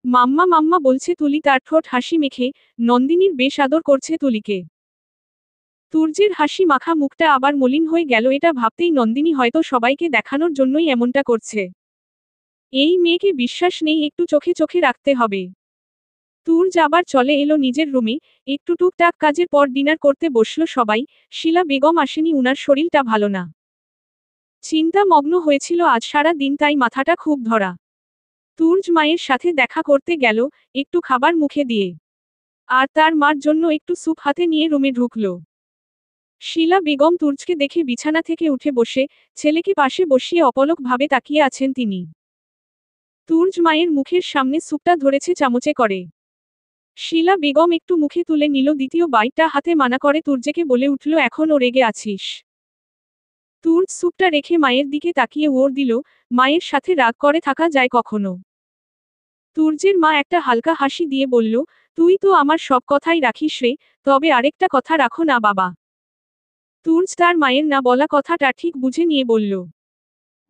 মাম্মা মাম্মা বলছে তুলি, তার ঠোঁট হাসি মেখে। নন্দিনীর বেশ আদর করছে তুলিকে। তুর্যের হাসি মাখা মুখটা আবার মলিন হয়ে গেল, এটা ভাবতেই নন্দিনী হয়তো সবাইকে দেখানোর জন্যই এমনটা করছে। এই মেয়েকে বিশ্বাস নেই, একটু চোখে চোখে রাখতে হবে। তুর্য আবার চলে এলো নিজের রুমে। একটু টুকটাক কাজের পর ডিনার করতে বসল সবাই। শিলা বেগম আসেনি, উনার শরীরটা ভালো না। চিন্তা মগ্ন হয়েছিল আজ সারা দিন, তাই মাথাটা খুব ধরা। তুর্য মায়ের সাথে দেখা করতে গেল, একটু খাবার মুখে দিয়ে। আর তার মার জন্য একটু স্যুপ হাতে নিয়ে রুমে ঢুকল। শিলা বেগম তুর্যকে দেখে বিছানা থেকে উঠে বসে, ছেলেকে পাশে বসিয়ে অপলক ভাবে তাকিয়ে আছেন তিনি। তুর্য মায়ের মুখের সামনে স্যুপটা ধরেছে চামচে করে। শিলা বেগম একটু মুখে তুলে নিল, দ্বিতীয় বাইটটা হাতে মানা করে তুর্যকে বলে উঠল, এখন ও রেগে আছিস। তুর্য স্যুপটা রেখে মায়ের দিকে তাকিয়ে ওর দিল, মায়ের সাথে রাগ করে থাকা যায় কখনো। তুর্যের মা একটা হালকা হাসি দিয়ে বলল, তুই তো আমার সব কথাই রাখিস রে, তবে আরেকটা কথা রাখো না বাবা। তুর্য তার মায়ের না বলা কথাটা ঠিক বুঝে নিয়ে বলল,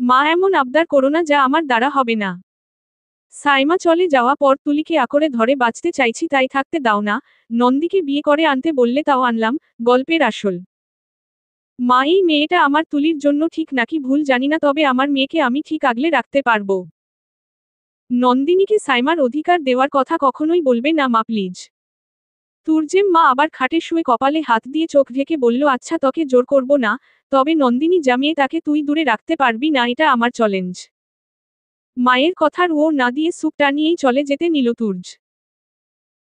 মা এমন আবদার করো না, যা আমার দ্বারা হবে না। সাইমা চলে যাওয়া পর তুলিকে আকরে ধরে বাঁচতে চাইছি, তাই থাকতে দাও না। নন্দীকে বিয়ে করে আনতে বললে তাও আনলাম, গল্পের আসল। মা, এই মেয়েটা আমার তুলির জন্য ঠিক নাকি ভুল জানি না, তবে আমার মেয়েকে আমি ঠিক আগলে রাখতে পারবো। নন্দিনীকে সাইমার অধিকার দেওয়ার কথা কখনোই বলবে না মা, প্লিজ। তুর্যের মা আবার খাটে শুয়ে কপালে হাত দিয়ে চোখ ঢেকে বলল, আচ্ছা তোকে জোর করব না, তবে নন্দিনী জামিয়ে তাকে তুই দূরে রাখতে পারবি না, এটা আমার চ্যালেঞ্জ। মায়ের কথার ওর না দিয়ে সুপটা নিয়েই চলে যেতে নিল তুর্য।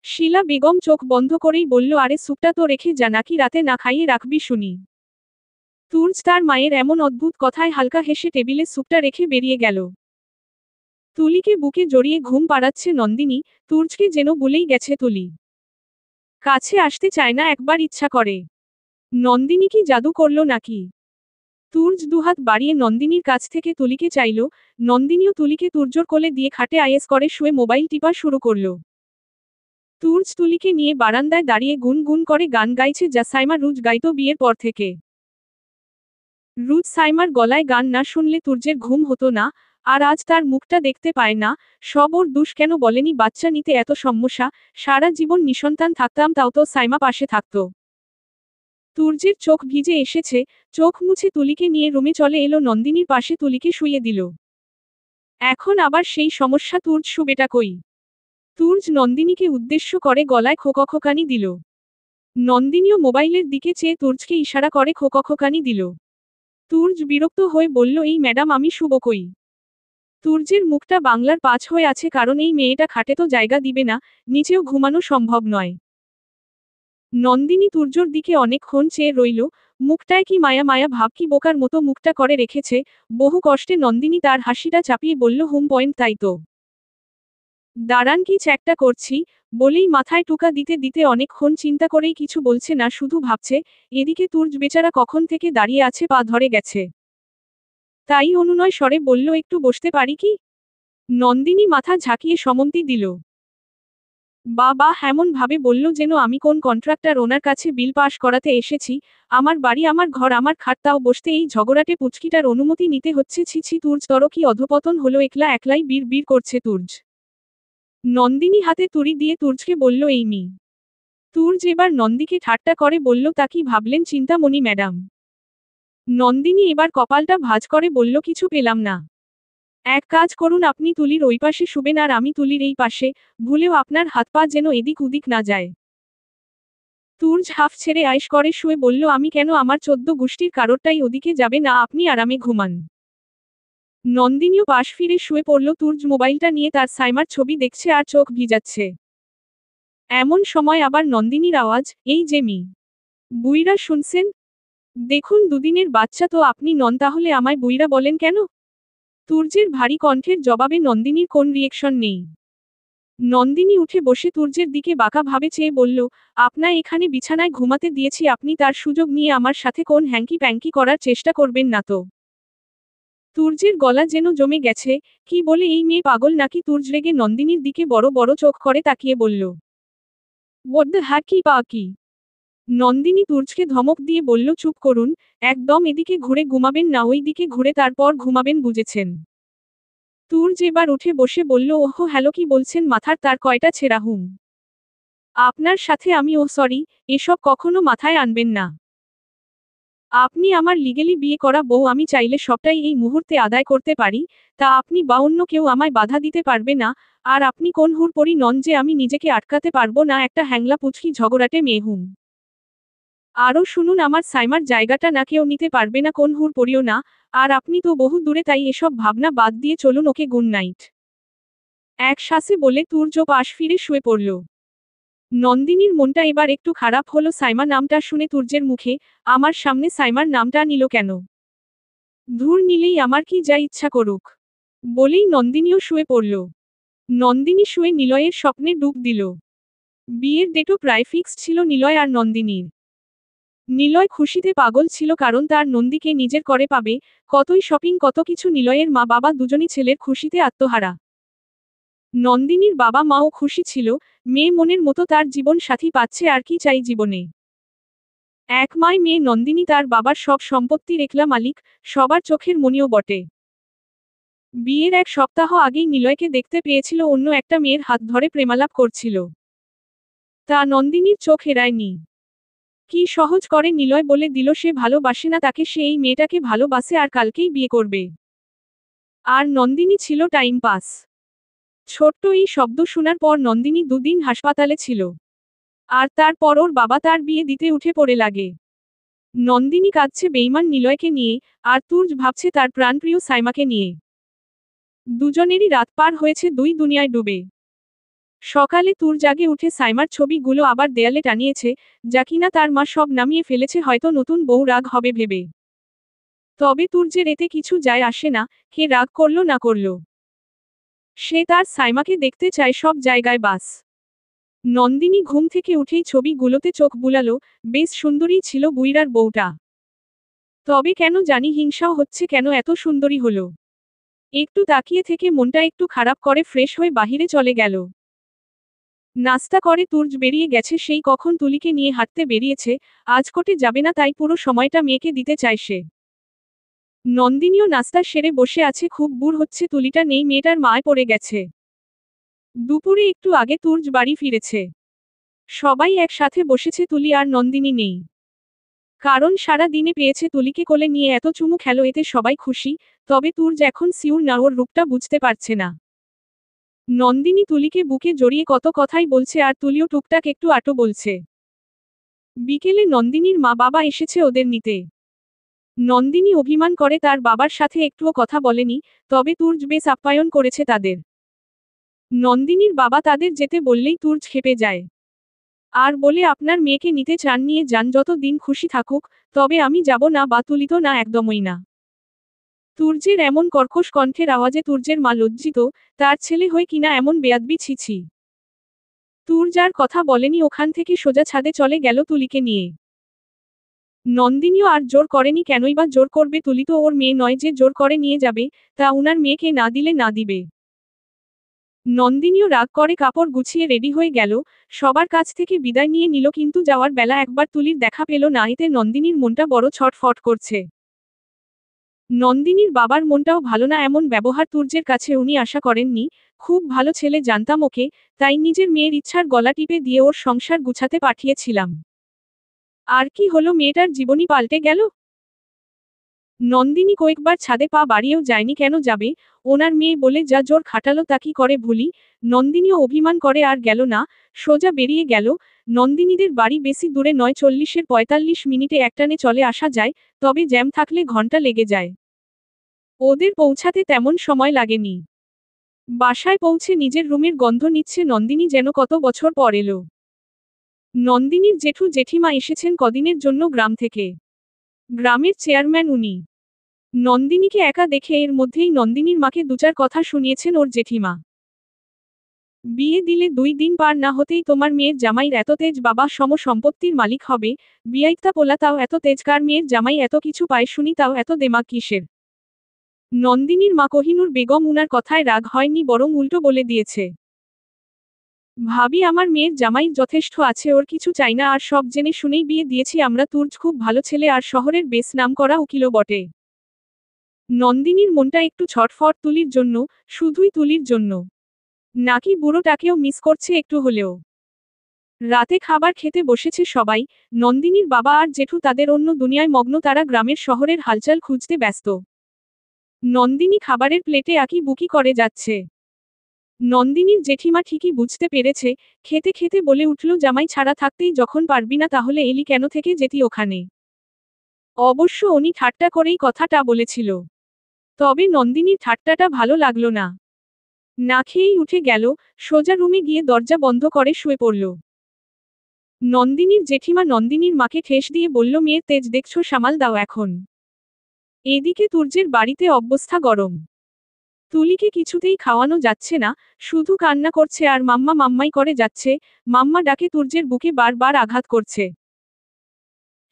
শিলা বেগম চোখ বন্ধ করেই বলল, আরে সুপটা তো রেখে যা, নাকি রাতে না খাইয়ে রাখবি শুনি। তুর্য তার মায়ের এমন অদ্ভুত কথায় হালকা হেসে টেবিলে সুপটা রেখে বেরিয়ে গেল। তুলিকে বুকে জড়িয়ে ঘুম পাড়াচ্ছে নন্দিনী, তুর্যকে যেন ভুলেই গেছে তুলি। কাছে আসতে চায় না, একবার ইচ্ছা করে। নন্দিনী কি জাদু করল নাকি? তুর্য দুহাত বাড়িয়ে নন্দিনীর কাছ থেকে তুলিকে চাইল, নন্দিনীও তুলিকে তুর্যর কোলে দিয়ে খাটে আয়েস করে শুয়ে মোবাইল টিপা শুরু করল। তুর্য তুলিকে নিয়ে বারান্দায় দাঁড়িয়ে গুনগুন করে গান গাইছে, যা সাইমা রোজ গাইতো বিয়ের পর থেকে। রোজ সাইমার গলায় গান না শুনলে তুর্যের ঘুম হতো না, আর আজ তার মুখটা দেখতে পায় না। সব ওর দোষ কেন বলেনি, বাচ্চা নিতে এত সমস্যা, সারা জীবন নিঃসন্তান থাকতাম তাও তো সাইমা পাশে থাকতো। তুর্যের চোখ ভিজে এসেছে, চোখ মুছে তুলিকে নিয়ে রুমে চলে এলো, নন্দিনীর পাশে তুলিকে শুইয়ে দিল। এখন আবার সেই সমস্যা, তুর্য শুবেটা কই? তুর্য নন্দিনীকে উদ্দেশ্য করে গলায় খোকখোকানি দিল। নন্দিনীও মোবাইলের দিকে চেয়ে তুর্যকে ইশারা করে খোকখোকানি দিল। তুর্য বিরক্ত হয়ে বলল, এই ম্যাডাম আমি শুব কই? তুর্যের মুখটা বাংলার পাঁচ হয়ে আছে, কারণ এই মেয়েটা খাটে তো জায়গা দিবে না, নিচেও ঘুমানো সম্ভব নয়। নন্দিনী তুর্যর দিকে অনেকক্ষণ চেয়ে রইল, মুখটায় কি মায়া মায়া ভাব, কি বোকার মতো মুখটা করে রেখেছে। বহু কষ্টে নন্দিনী তার হাসিটা চাপিয়ে বলল, হোম পয়েন্ট তাই তো। দাঁড়ান, কি চ্যাকটা করছি, বলেই মাথায় টুকা দিতে দিতে অনেকক্ষণ চিন্তা করেই কিছু বলছে না, শুধু ভাবছে। এদিকে তুর্য বেচারা কখন থেকে দাঁড়িয়ে আছে, পা ধরে গেছে। তাই অনুনয় স্বরে বলল, একটু বসতে পারি কি? নন্দিনী মাথা ঝাঁকিয়ে সম্মতি দিল। বাবা এমন ভাবে বলল যেন আমি কোন কন্ট্রাক্টর, ওনার কাছে বিল পাশ করাতে এসেছি। আমার বাড়ি, আমার ঘর, আমার খাট, তাও বসতে এই ঝগড়াটে পুচকিটার অনুমতি নিতে হচ্ছে। ছি ছি, তুর্য তর কি অধপতন হলো, একলা একলাই বীর বীর করছে তুর্য। নন্দিনী হাতে তুড়ি দিয়ে তুর্যকে বলল, এই মি। তুর্য এবার নন্দিকে ঠাট্টা করে বলল, তা কি ভাবলেন চিন্তামণি ম্যাডাম? নন্দিনী এবার কপালটা ভাঁজ করে বলল, কিছু পেলাম না। এক কাজ করুন, আপনি তুলির ওই পাশে শুবেন আর আমি তুলির এই পাশে, ভুলেও আপনার হাত পা যেন এদিক উদিক না যায়। তুর্য হাফ ছেড়ে আয়েশ করে শুয়ে বলল, আমি কেন, আমার 14 গোষ্ঠীর কারোরটাই ওদিকে যাবে না, আপনি আরামে ঘুমান। নন্দিনীও পাশ ফিরে শুয়ে পড়ল। তুর্য মোবাইলটা নিয়ে তার সাইমার ছবি দেখছে আর চোখ ভিজাচ্ছে। এমন সময় আবার নন্দিনীর আওয়াজ, এই যে মি। বুইরা শুনছেন? দেখুন, দুদিনের বাচ্চা তো আপনি নন, তাহলে আমায় বুইরা বলেন কেন? তুর্যের ভারী কণ্ঠের জবাবে নন্দিনীর কোন রিয়েকশন নেই। নন্দিনী উঠে বসে তুর্যের দিকে বাঁকা ভাবে চেয়ে বলল, আপনা এখানে বিছানায় ঘুমাতে দিয়েছি, আপনি তার সুযোগ নিয়ে আমার সাথে কোন হ্যাঙ্কি প্যাঙ্কি করার চেষ্টা করবেন না তো। তুর্যের গলা যেন জমে গেছে, কি বলে এই মেয়ে পাগল নাকি? তুর্য রেগে নন্দিনীর দিকে বড় বড় চোখ করে তাকিয়ে বলল, বড্ড হ্যাকি পা কি? নন্দিনী তুর্যকে ধমক দিয়ে বলল, চুপ করুন, একদম এদিকে ঘুরে ঘুমাবেন না, ওই দিকে ঘুরে তারপর ঘুমাবেন, বুঝেছেন? তুর্য এবার উঠে বসে বলল, ওহো হ্যালো, কি বলছেন, মাথার তার কয়টা ছেঁড়া হুম? আপনার সাথে আমি, ও সরি, এসব কখনো মাথায় আনবেন না। আপনি আমার লিগেলি বিয়ে করা বউ, আমি চাইলে সবটাই এই মুহূর্তে আদায় করতে পারি, তা আপনি বা অন্য কেউ আমায় বাধা দিতে পারবে না। আর আপনি কোন হুড়পড়ি নন যে আমি নিজেকে আটকাতে পারবো না, একটা হ্যাংলা পুচকি ঝগড়াটে মেয়ে হুম। আরও শুনুন, আমার সাইমার জায়গাটা না কেউ নিতে পারবে না, কোন হুড়পড়িও না। আর আপনি তো বহু দূরে, তাই এসব ভাবনা বাদ দিয়ে চলুন, ওকে গুড নাইট। এক শ্বাসে বলে তুর্য পাশ ফিরে শুয়ে পড়ল। নন্দিনীর মনটা এবার একটু খারাপ হলো সাইমা নামটা শুনে তুর্যের মুখে। আমার সামনে সাইমার নামটা নিল কেন? ধুর, নিলেই আমার কি যা ইচ্ছা করুক, বলেই নন্দিনীও শুয়ে পড়ল। নন্দিনী শুয়ে নিলয়ের স্বপ্নে ডুব দিল। বিয়ের ডেটও প্রায় ফিক্সড ছিল নিলয় আর নন্দিনীর। নিলয় খুশিতে পাগল ছিল, কারণ তার নন্দীকে নিজের করে পাবে। কতই শপিং, কত কিছু। নিলয়ের মা বাবা দুজনই ছেলের খুশিতে আত্মহারা। নন্দিনীর বাবা মাও খুশি ছিল, মেয়ে মনের মতো তার জীবন সাথী পাচ্ছে, আর কি চাই জীবনে। এক মায় মেয়ে নন্দিনী, তার বাবার সব সম্পত্তির একলা মালিক, সবার চোখের মনিও বটে। বিয়ের এক সপ্তাহ আগেই নিলয়কে দেখতে পেয়েছিল অন্য একটা মেয়ের হাত ধরে প্রেমালাপ করছিল। তা নন্দিনীর চোখ এড়ায়নি। কি সহজ করে নিলয় বলে দিল সে ভালোবাসে না তাকে, সে এই মেয়েটাকে ভালোবাসে আর কালকেই বিয়ে করবে। আর নন্দিনী ছিল টাইম পাস। ছোট্ট এই শব্দ শোনার পর নন্দিনী দুদিন হাসপাতালে ছিল। আর তারপর ওর বাবা তার বিয়ে দিতে উঠে পড়ে লাগে। নন্দিনী কাঁদছে বেইমান নিলয়কে নিয়ে, আর তুর্য ভাবছে তার প্রাণপ্রিয় সাইমাকে নিয়ে। দুজনেরই রাত পার হয়েছে দুই দুনিয়ায় ডুবে। সকালে তুর জাগে উঠে সাইমার ছবিগুলো আবার দেয়ালে টানিয়েছে, যা কিনা তার মা সব নামিয়ে ফেলেছে হয়তো নতুন বউ রাগ হবে ভেবে। তবে তুর্যের এতে কিছু যায় আসে না, কে রাগ করল না করল। সে তার সাইমাকে দেখতে চায় সব জায়গায় বাস। নন্দিনী ঘুম থেকে উঠেই ছবিগুলোতে চোখ বুলালো, বেশ সুন্দরী ছিল বুইড়ার বউটা। তবে কেন জানি হিংসাও হচ্ছে কেন এত সুন্দরী হলো। একটু তাকিয়ে থেকে মনটা একটু খারাপ করে ফ্রেশ হয়ে বাহিরে চলে গেল। নাস্তা করে তুর্য বেরিয়ে গেছে সেই কখন তুলিকে নিয়ে হাঁটতে বেরিয়েছে, আজ কোর্টে যাবে না তাই পুরো সময়টা মেয়েকে দিতে চায় সে। নন্দিনীও নাস্তা সেরে বসে আছে খুব বুড় হচ্ছে তুলিটা নেই মেয়েটার মায় পড়ে গেছে। দুপুরে একটু আগে তুর্য বাড়ি ফিরেছে। সবাই একসাথে বসেছে তুলি আর নন্দিনী নেই। কারণ সারা দিনে পেয়েছে তুলিকে কোলে নিয়ে এত চুমু খেলো এতে সবাই খুশি, তবে তুর্য এখন সিউর না ওর রূপটা বুঝতে পারছে না। নন্দিনী তুলিকে বুকে জড়িয়ে কত কথাই বলছে আর তুলিও টুকটাক একটু আটো বলছে। বিকেলে নন্দিনীর মা বাবা এসেছে ওদের নিতে। নন্দিনী অভিমান করে তার বাবার সাথে একটুও কথা বলেনি, তবে তুর্য বেশ আপ্যায়ন করেছে তাদের। নন্দিনীর বাবা তাদের যেতে বললেই তুর্য খেপে যায়। আর বলে আপনার মেয়েকে নিতে চান নিয়ে যান যত দিন খুশি থাকুক, তবে আমি যাব না বা তুলি তো না একদমই না। তুর্যের এমন কর্কশ কণ্ঠের আওয়াজে তুর্যের মা লজ্জিত, তার ছেলে হয়ে কিনা এমন বেয়াদবি ছিছি। তুর্য আর কথা বলেনি ওখান থেকে সোজা ছাদে চলে গেল তুলিকে নিয়ে। নন্দিনীও আর জোর করেনি কেনই বা জোর করবে তুলি তো ওর মেয়ে নয় যে জোর করে নিয়ে যাবে, তা উনার মেয়েকে না দিলে না দিবে। নন্দিনীও রাগ করে কাপড় গুছিয়ে রেডি হয়ে গেল, সবার কাছ থেকে বিদায় নিয়ে নিল কিন্তু যাওয়ার বেলা একবার তুলির দেখা পেল না এতে নন্দিনীর মনটা বড় ছটফট করছে। নন্দিনীর বাবার মনটাও ভালো না এমন ব্যবহার তুর্যের কাছে উনি আশা করেননি, খুব ভালো ছেলে জানতাম ওকে, তাই নিজের মেয়ের ইচ্ছার গলা টিপে দিয়ে ওর সংসার গুছাতে পাঠিয়েছিলাম। আর কি হলো মেয়েটার জীবনই পাল্টে গেল। নন্দিনী কয়েকবার ছাদে পা বাড়িয়েও যায়নি কেন যাবে, ওনার মেয়ে বলে যা জোর খাটালো তা কি করে ভুলি। নন্দিনীও অভিমান করে আর গেল না, সোজা বেরিয়ে গেল। নন্দিনীদের বাড়ি বেশি দূরে নয় 40-45 মিনিটে একটানে চলে আসা যায়, তবে জ্যাম থাকলে ঘন্টা লেগে যায়। ওদের পৌঁছাতে তেমন সময় লাগেনি। বাসায় পৌঁছে নিজের রুমের গন্ধ নিচ্ছে নন্দিনী যেন কত বছর পর এলো। নন্দিনীর জেঠু জেঠিমা এসেছেন কদিনের জন্য গ্রাম থেকে। গ্রামের চেয়ারম্যান উনি। নন্দিনীকে একা দেখে এর মধ্যেই নন্দিনীর মাকে দুচার কথা শুনিয়েছেন ওর জেঠিমা। বিয়ে দিলে 2 দিন পার না হতেই তোমার মেয়ের জামাইর এত তেজ বাবা সম সম্পত্তির মালিক হবে, বিয়াইত্তা পোলা তাও এত তেজকার মেয়ের জামাই এত কিছু পায় শুনি তাও এত দেমাগ কিসের। নন্দিনীর মা কোহিনূর বেগম উনার কথায় রাগ হয়নি বরং উল্টো বলে দিয়েছে। ভাবি আমার মেয়ের জামাই যথেষ্ট আছে ওর কিছু চাই না আর সব জেনে শুনেই বিয়ে দিয়েছি আমরা তুর্য খুব ভালো ছেলে আর শহরের বেশ নামকরা উকিলও বটে। নন্দিনীর মনটা একটু ছটফট তুলির জন্য, শুধুই তুলির জন্য। নাকি বুড়োটাকেও মিস করছে একটু হলেও। রাতে খাবার খেতে বসেছে সবাই, নন্দিনীর বাবা আর জেঠু তাদের অন্য দুনিয়ায় মগ্ন তারা গ্রামের শহরের হালচাল খুঁজতে ব্যস্ত। নন্দিনী খাবারের প্লেটে আঁকি বুকি করে যাচ্ছে। নন্দিনীর জেঠিমা ঠিকই বুঝতে পেরেছে, খেতে খেতে বলে উঠল জামাই ছাড়া থাকতেই যখন পারবি না তাহলে এলি কেন থেকে যেতি ওখানে। অবশ্য উনি ঠাট্টা করেই কথাটা বলেছিল। তবে নন্দিনীর ঠাট্টাটা ভালো লাগলো না। না খেয়েই উঠে গেল, সোজা রুমে গিয়ে দরজা বন্ধ করে শুয়ে পড়ল। নন্দিনীর জেঠিমা নন্দিনীর মাকে ঠেস দিয়ে বলল মেয়ের তেজ দেখছো সামাল দাও এখন। এদিকে তুর্যের বাড়িতে অবস্থা গরম। তুলিকে কিছুতেই খাওয়ানো যাচ্ছে না, শুধু কান্না করছে আর মাম্মা মাম্মাই করে যাচ্ছে, মাম্মা ডাকে তুর্যের বুকে বারবার আঘাত করছে।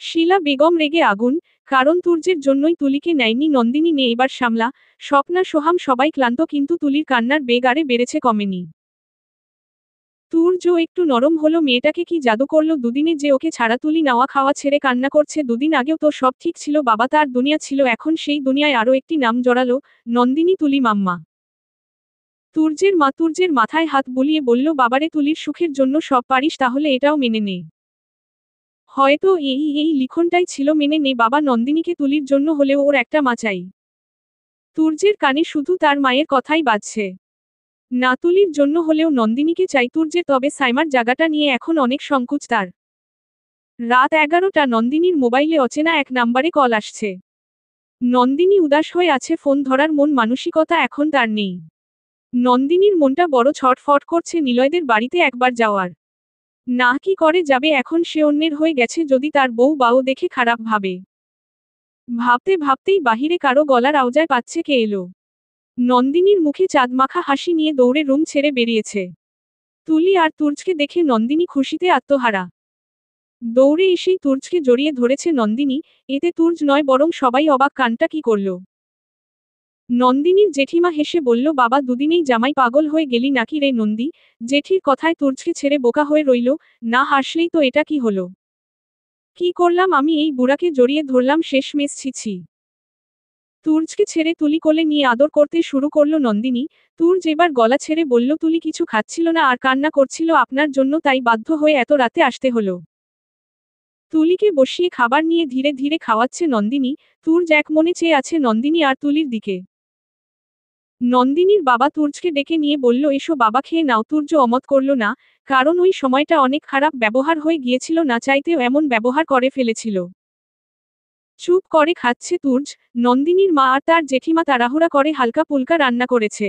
শিলা বেগম রেগে আগুন, কারণ তুর্যের জন্যই তুলিকে নেয়নি নন্দিনী নে এবার সামলা। স্বপ্না সোহাম সবাই ক্লান্ত কিন্তু তুলির কান্নার বেগ আরে বেড়েছে কমেনি। তুর্য একটু নরম হলো মেয়েটাকে কি জাদু করলো দুদিনে যে ওকে ছাড়া তুলি নাওয়া খাওয়া ছেড়ে কান্না করছে দুদিন আগেও তো সব ঠিক ছিল বাবা তার দুনিয়া ছিল এখন সেই দুনিয়ায় আরও একটি নাম জড়ালো, নন্দিনী তুলি মাম্মা। তুর্যের মা তুর্যের মাথায় হাত বুলিয়ে বলল বাবারে তুলির সুখের জন্য সব পারিস তাহলে এটাও মেনে নে। হয়তো এই লিখনটাই ছিল মেনে নে বাবা নন্দিনীকে তুলির জন্য হলেও ওর একটা মা চাই। তুর্যের কানে শুধু তার মায়ের কথাই বাজছে। না তুলির জন্য হলেও নন্দিনীকে চাই তুর্যের তবে সাইমার জায়গাটা নিয়ে এখন অনেক সংকোচ তার। রাত 11টা নন্দিনীর মোবাইলে অচেনা এক নাম্বারে কল আসছে। নন্দিনী উদাস হয়ে আছে ফোন ধরার মন মানসিকতা এখন তার নেই। নন্দিনীর মনটা বড় ছটফট করছে নিলয়দের বাড়িতে একবার যাওয়ার। না কি করে যাবে এখন, সে অন্যের হয়ে গেছে, যদি তার বউ বাও দেখে খারাপ ভাবে। ভাবতে ভাবতেই বাহিরে কারো গলার আওয়াজ পাচ্ছে, কে এলো। নন্দিনীর মুখে চাঁদমাখা হাসি নিয়ে দৌড়ে রুম ছেড়ে বেরিয়েছে। তুলি আর তুর্জকে দেখে নন্দিনী খুশিতে আত্মহারা। দৌড়ে এসেই তুর্জকে জড়িয়ে ধরেছে নন্দিনী। এতে তুর্জ নয় বরং সবাই অবাক, কানটা কি করল। নন্দিনীর জেঠিমা হেসে বলল, বাবা দুদিনেই জামাই পাগল হয়ে গেলি নাকি রে নন্দী। জেঠির কথায় তুর্জকে ছেড়ে বোকা হয়ে রইল। না হাসলেই তো, এটা কি হলো। কি করলাম আমি, এই বুড়াকে জড়িয়ে ধরলাম শেষমেশ, ছিছি। তুর্জকে ছেড়ে তুলি কোলে নিয়ে আদর করতে শুরু করল নন্দিনী। তুর্জ এবার গলা ছেড়ে বলল, তুলি কিছু খাচ্ছিল না আর কান্না করছিল আপনার জন্য, তাই বাধ্য হয়ে এত রাতে আসতে হলো। তুলিকে বসিয়ে খাবার নিয়ে ধীরে ধীরে খাওয়াচ্ছে নন্দিনী। তুর্জ এক মনে চেয়ে আছে নন্দিনী আর তুলির দিকে। নন্দিনীর বাবা তুর্জকে ডেকে নিয়ে বলল, এসো বাবা, খেয়ে নাও। তুর্জ অমত করল না, কারণ ওই সময়টা অনেক খারাপ ব্যবহার হয়ে গিয়েছিল, না চাইতেও এমন ব্যবহার করে ফেলেছিল। চুপ করে খাচ্ছে তুর্জ। নন্দিনীর মা আর তার জেঠিমা তাড়াহুড়া করে হালকা পুলকা রান্না করেছে,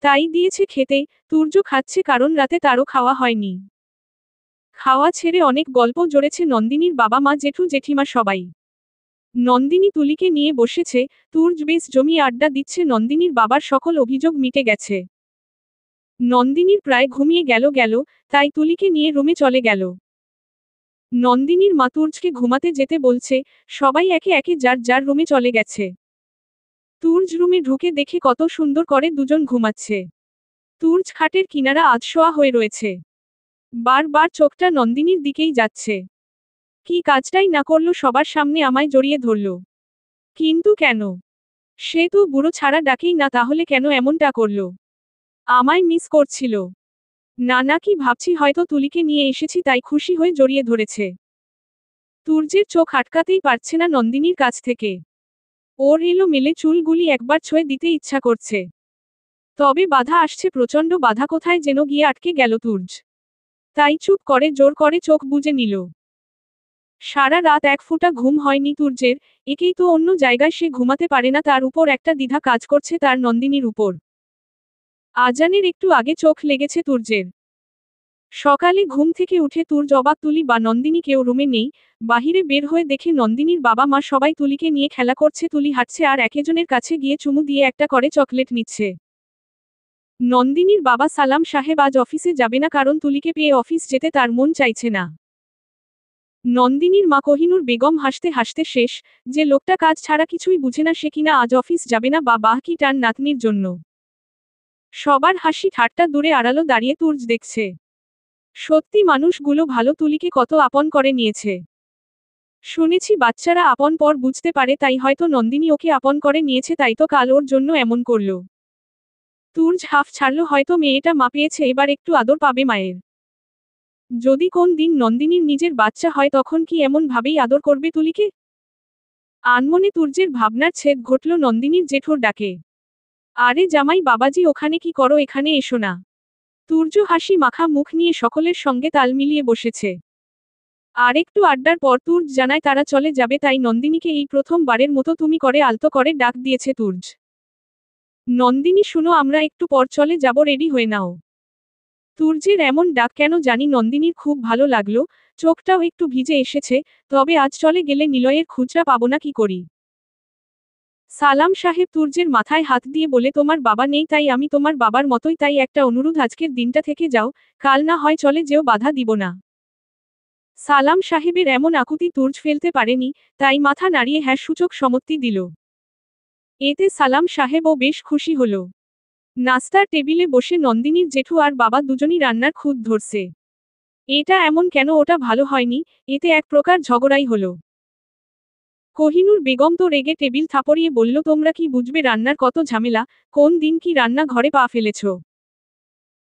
তাই দিয়েছে খেতে। তুর্য খাচ্ছে কারণ রাতে তারও খাওয়া হয়নি। খাওয়া ছেড়ে অনেক গল্প জড়েছে নন্দিনীর বাবা মা জেঠু জেঠিমা সবাই। নন্দিনী তুলিকে নিয়ে বসেছে। তুর্জ বেশ জমিয়ে আড্ডা দিচ্ছে। নন্দিনীর বাবার সকল অভিযোগ মিটে গেছে। নন্দিনীর প্রায় ঘুমিয়ে গেল, তাই তুলিকে নিয়ে রুমে চলে গেল। নন্দিনীর মা তুর্জকে ঘুমাতে যেতে বলছে। সবাই একে একে যার যার রুমে চলে গেছে। তুর্জ রুমে ঢুকে দেখে কত সুন্দর করে দুজন ঘুমাচ্ছে। তুর্জ খাটের কিনারা আধশোয়া হয়ে রয়েছে। বারবার চোখটা নন্দিনীর দিকেই যাচ্ছে। কি কাজটাই না করলো, সবার সামনে আমায় জড়িয়ে ধরল। কিন্তু কেন? সে তো বুড়ো ছাড়া ডাকেই না, তাহলে কেন এমনটা করল? আমায় মিস করছিল? না কি ভাবছি, হয়তো তুলিকে নিয়ে এসেছি তাই খুশি হয়ে জড়িয়ে ধরেছে। তুর্যের চোখ আটকাতেই পারছে না নন্দিনীর কাছ থেকে। ওর এলোমেলে চুলগুলি একবার ছুঁয়ে দিতে ইচ্ছা করছে। তবে বাধা আসছে, প্রচণ্ড বাধা, কোথায় যেন গিয়ে আটকে গেল তুর্য। তাই চুপ করে জোর করে চোখ বুজে নিল। সারা রাত এক ফোঁটা ঘুম হয়নি তুর্যের। একেই তো অন্য জায়গায় সে ঘুমাতে পারে না, তার উপর একটা দ্বিধা কাজ করছে তার নন্দিনীর উপর। আজানের একটু আগে চোখ লেগেছে তুর্যের। সকালে ঘুম থেকে উঠে তুর্য অবাক, তুলি বা নন্দিনী কেউ রুমে নেই। বাহিরে বের হয়ে দেখে নন্দিনীর বাবা মা সবাই তুলিকে নিয়ে খেলা করছে। তুলি হাঁটছে আর একেজনের কাছে গিয়ে চুমু দিয়ে একটা করে চকলেট নিচ্ছে। নন্দিনীর বাবা সালাম সাহেব আজ অফিসে যাবে না, কারণ তুলিকে পেয়ে অফিস যেতে তার মন চাইছে না। নন্দিনীর মা কোহিনুর বেগম হাসতে হাসতে শেষ। যে লোকটা কাজ ছাড়া কিছুই বুঝে না, সে কিনা আজ অফিস যাবে না, বা বাহ কি টান নাতনির জন্য। সবার হাসি ঠাট্টা দূরে আড়ালো দাঁড়িয়ে তুর্য দেখছে। সত্যি মানুষগুলো ভালো, তুলিকে কত আপন করে নিয়েছে। শুনেছি বাচ্চারা আপন পর বুঝতে পারে, তাই হয়তো নন্দিনী ওকে আপন করে নিয়েছে, তাই তো কাল ওর জন্য এমন করল। তুর্য হাফ ছাড়ল, হয়তো মেয়েটা মা পেয়েছে, এবার একটু আদর পাবে মায়ের। যদি কোন দিন নন্দিনীর নিজের বাচ্চা হয়, তখন কি এমন ভাবেই আদর করবে তুলিকে? আনমনে তুর্যের ভাবনার ছেদ ঘটল নন্দিনীর জেঠুর ডাকে। আরে জামাই বাবাজি, ওখানে কি করো, এখানে এসো না। তুর্য হাসি মাখা মুখ নিয়ে সকলের সঙ্গে তাল মিলিয়ে বসেছে। আর একটু আড্ডার পর তুর্য জানায় তারা চলে যাবে, তাই নন্দিনীকে এই প্রথমবারের মতো তুমি করে আলতো করে ডাক দিয়েছে তুর্য। নন্দিনী, শুনো, আমরা একটু পর চলে যাব, রেডি হয়ে নাও। তুর্যের এমন ডাক কেন জানি নন্দিনীর খুব ভালো লাগলো। চোখটাও একটু ভিজে এসেছে। তবে আজ চলে গেলে নিলয়ের খুচরা পাবো না, কি করি। সালাম সাহেব তুর্যের মাথায় হাত দিয়ে বলে, তোমার বাবা নেই তাই আমি তোমার বাবার মতোই, তাই একটা অনুরোধ, আজকের দিনটা থেকে যাও, কাল না হয় চলে যেও, বাধা দিব না। সালাম সাহেবের এমন আকুতি তুর্য ফেলতে পারেনি, তাই মাথা নাড়িয়ে হ্যাঁ সূচক সম্মতি দিল। এতে সালাম সাহেবও বেশ খুশি হল। নাস্তার টেবিলে বসে নন্দিনীর জেঠু আর বাবা দুজনই রান্নার খুঁত ধরছে। এটা এমন কেন, ওটা ভালো হয়নি, এতে এক প্রকার ঝগড়াই হলো। কোহিনুর বেগম তো রেগে টেবিল থাপড়িয়ে বলল, তোমরা কি বুঝবে রান্নার কত ঝামেলা, কোন দিন কি রান্না ঘরে পা ফেলেছ।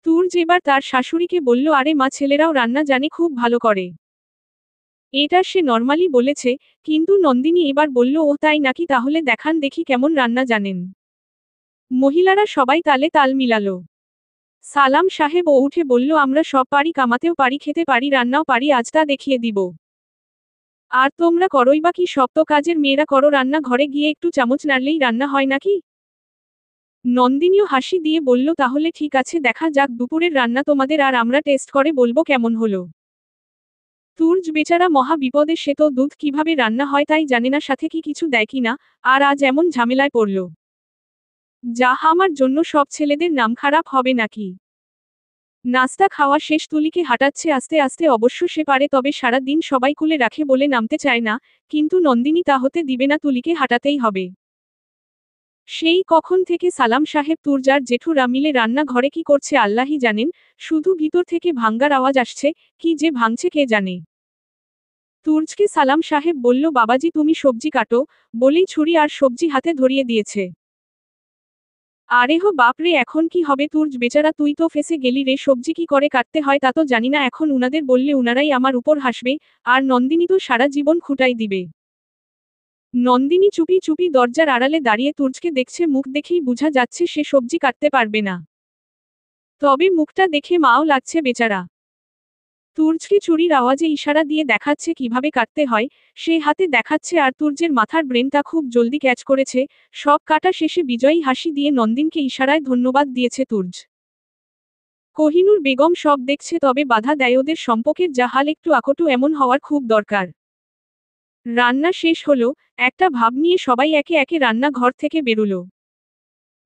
তুর্য এবার তার শাশুড়িকে বলল, আরে মা, ছেলেরাও রান্না জানে, খুব ভালো করে। এটা সে নর্মালি বলেছে, কিন্তু নন্দিনী এবার বলল, ও তাই নাকি, তাহলে দেখান দেখি কেমন রান্না জানেন। মহিলারা সবাই তালে তাল মিলালো। সালাম সাহেব ও উঠে বলল, আমরা সব পারি, কামাতেও পারি, খেতে পারি, রান্নাও পারি, আজ তা দেখিয়ে দিব। আর তোমরা করোই বা কি, সব তো কাজের মেয়েরা করো, রান্না ঘরে গিয়ে একটু চামচ নাড়লেই রান্না হয় নাকি। নন্দিনীও হাসি দিয়ে বলল তাহলে ঠিক আছে, দেখা যাক দুপুরের রান্না তোমাদের, আর আমরা টেস্ট করে বলবো কেমন হলো। তুর্য বেচারা মহা বিপদে, সে তো দুধ কিভাবে রান্না হয় তাই জানে না, সাথে কি কিছু দেয় কিনা, আর আজ এমন ঝামেলায় পড়ল। যা, আমার জন্য সব ছেলেদের নাম খারাপ হবে নাকি। নাস্তা খাওয়া শেষ, তুলিকে হাঁটাচ্ছে আস্তে আস্তে, অবশ্য সে পারে, তবে সারা দিন সবাই কুলে রাখে বলে নামতে চায় না, কিন্তু নন্দিনী তা হতে দিবে না, তুলিকে হাঁটাতেই হবে। সেই কখন থেকে সালাম সাহেব তুর্যার জেঠুরা মিলে রান্না ঘরে কি করছে আল্লাহই জানেন, শুধু ভিতর থেকে ভাঙ্গার আওয়াজ আসছে, কি যে ভাঙছে কে জানে। তুর্জকে সালাম সাহেব বলল বাবাজি তুমি সবজি কাটো, বলেই ছুরি আর সবজি হাতে ধরিয়ে দিয়েছে। আরে হো বাপরে, এখন কি হবে তুর্জ বেচারা, তুই তো ফেসে গেলি রে, সবজি কি করে কাটতে হয় তা তো জানি না, এখন উনাদের বললে উনারাই আমার উপর হাসবে, আর নন্দিনী তো সারা জীবন খুঁটাই দিবে। নন্দিনী চুপি চুপি দরজার আড়ালে দাঁড়িয়ে তুর্জকে দেখছে, মুখ দেখেই বোঝা যাচ্ছে সে সবজি কাটতে পারবে না। তবে মুখটা দেখে মাও লাগছে বেচারা। তুর্জকে চুরির আওয়াজে ইশারা দিয়ে দেখাচ্ছে কিভাবে কাটতে হয়, সে হাতে দেখাচ্ছে, আর তুর্জের মাথার ব্রেনটা খুব জলদি ক্যাচ করেছে। সব কাটা শেষে বিজয়ী হাসি দিয়ে নন্দিনকে ইশারায় ধন্যবাদ দিয়েছে তুর্জ। কোহিনূর বেগম সব দেখছে, তবে বাধা দেয়, ওদের সম্পর্কের যা হাল একটু আকটু এমন হওয়ার খুব দরকার। রান্না শেষ হলো, একটা ভাব নিয়ে সবাই একে একে রান্না ঘর থেকে বেরুলো।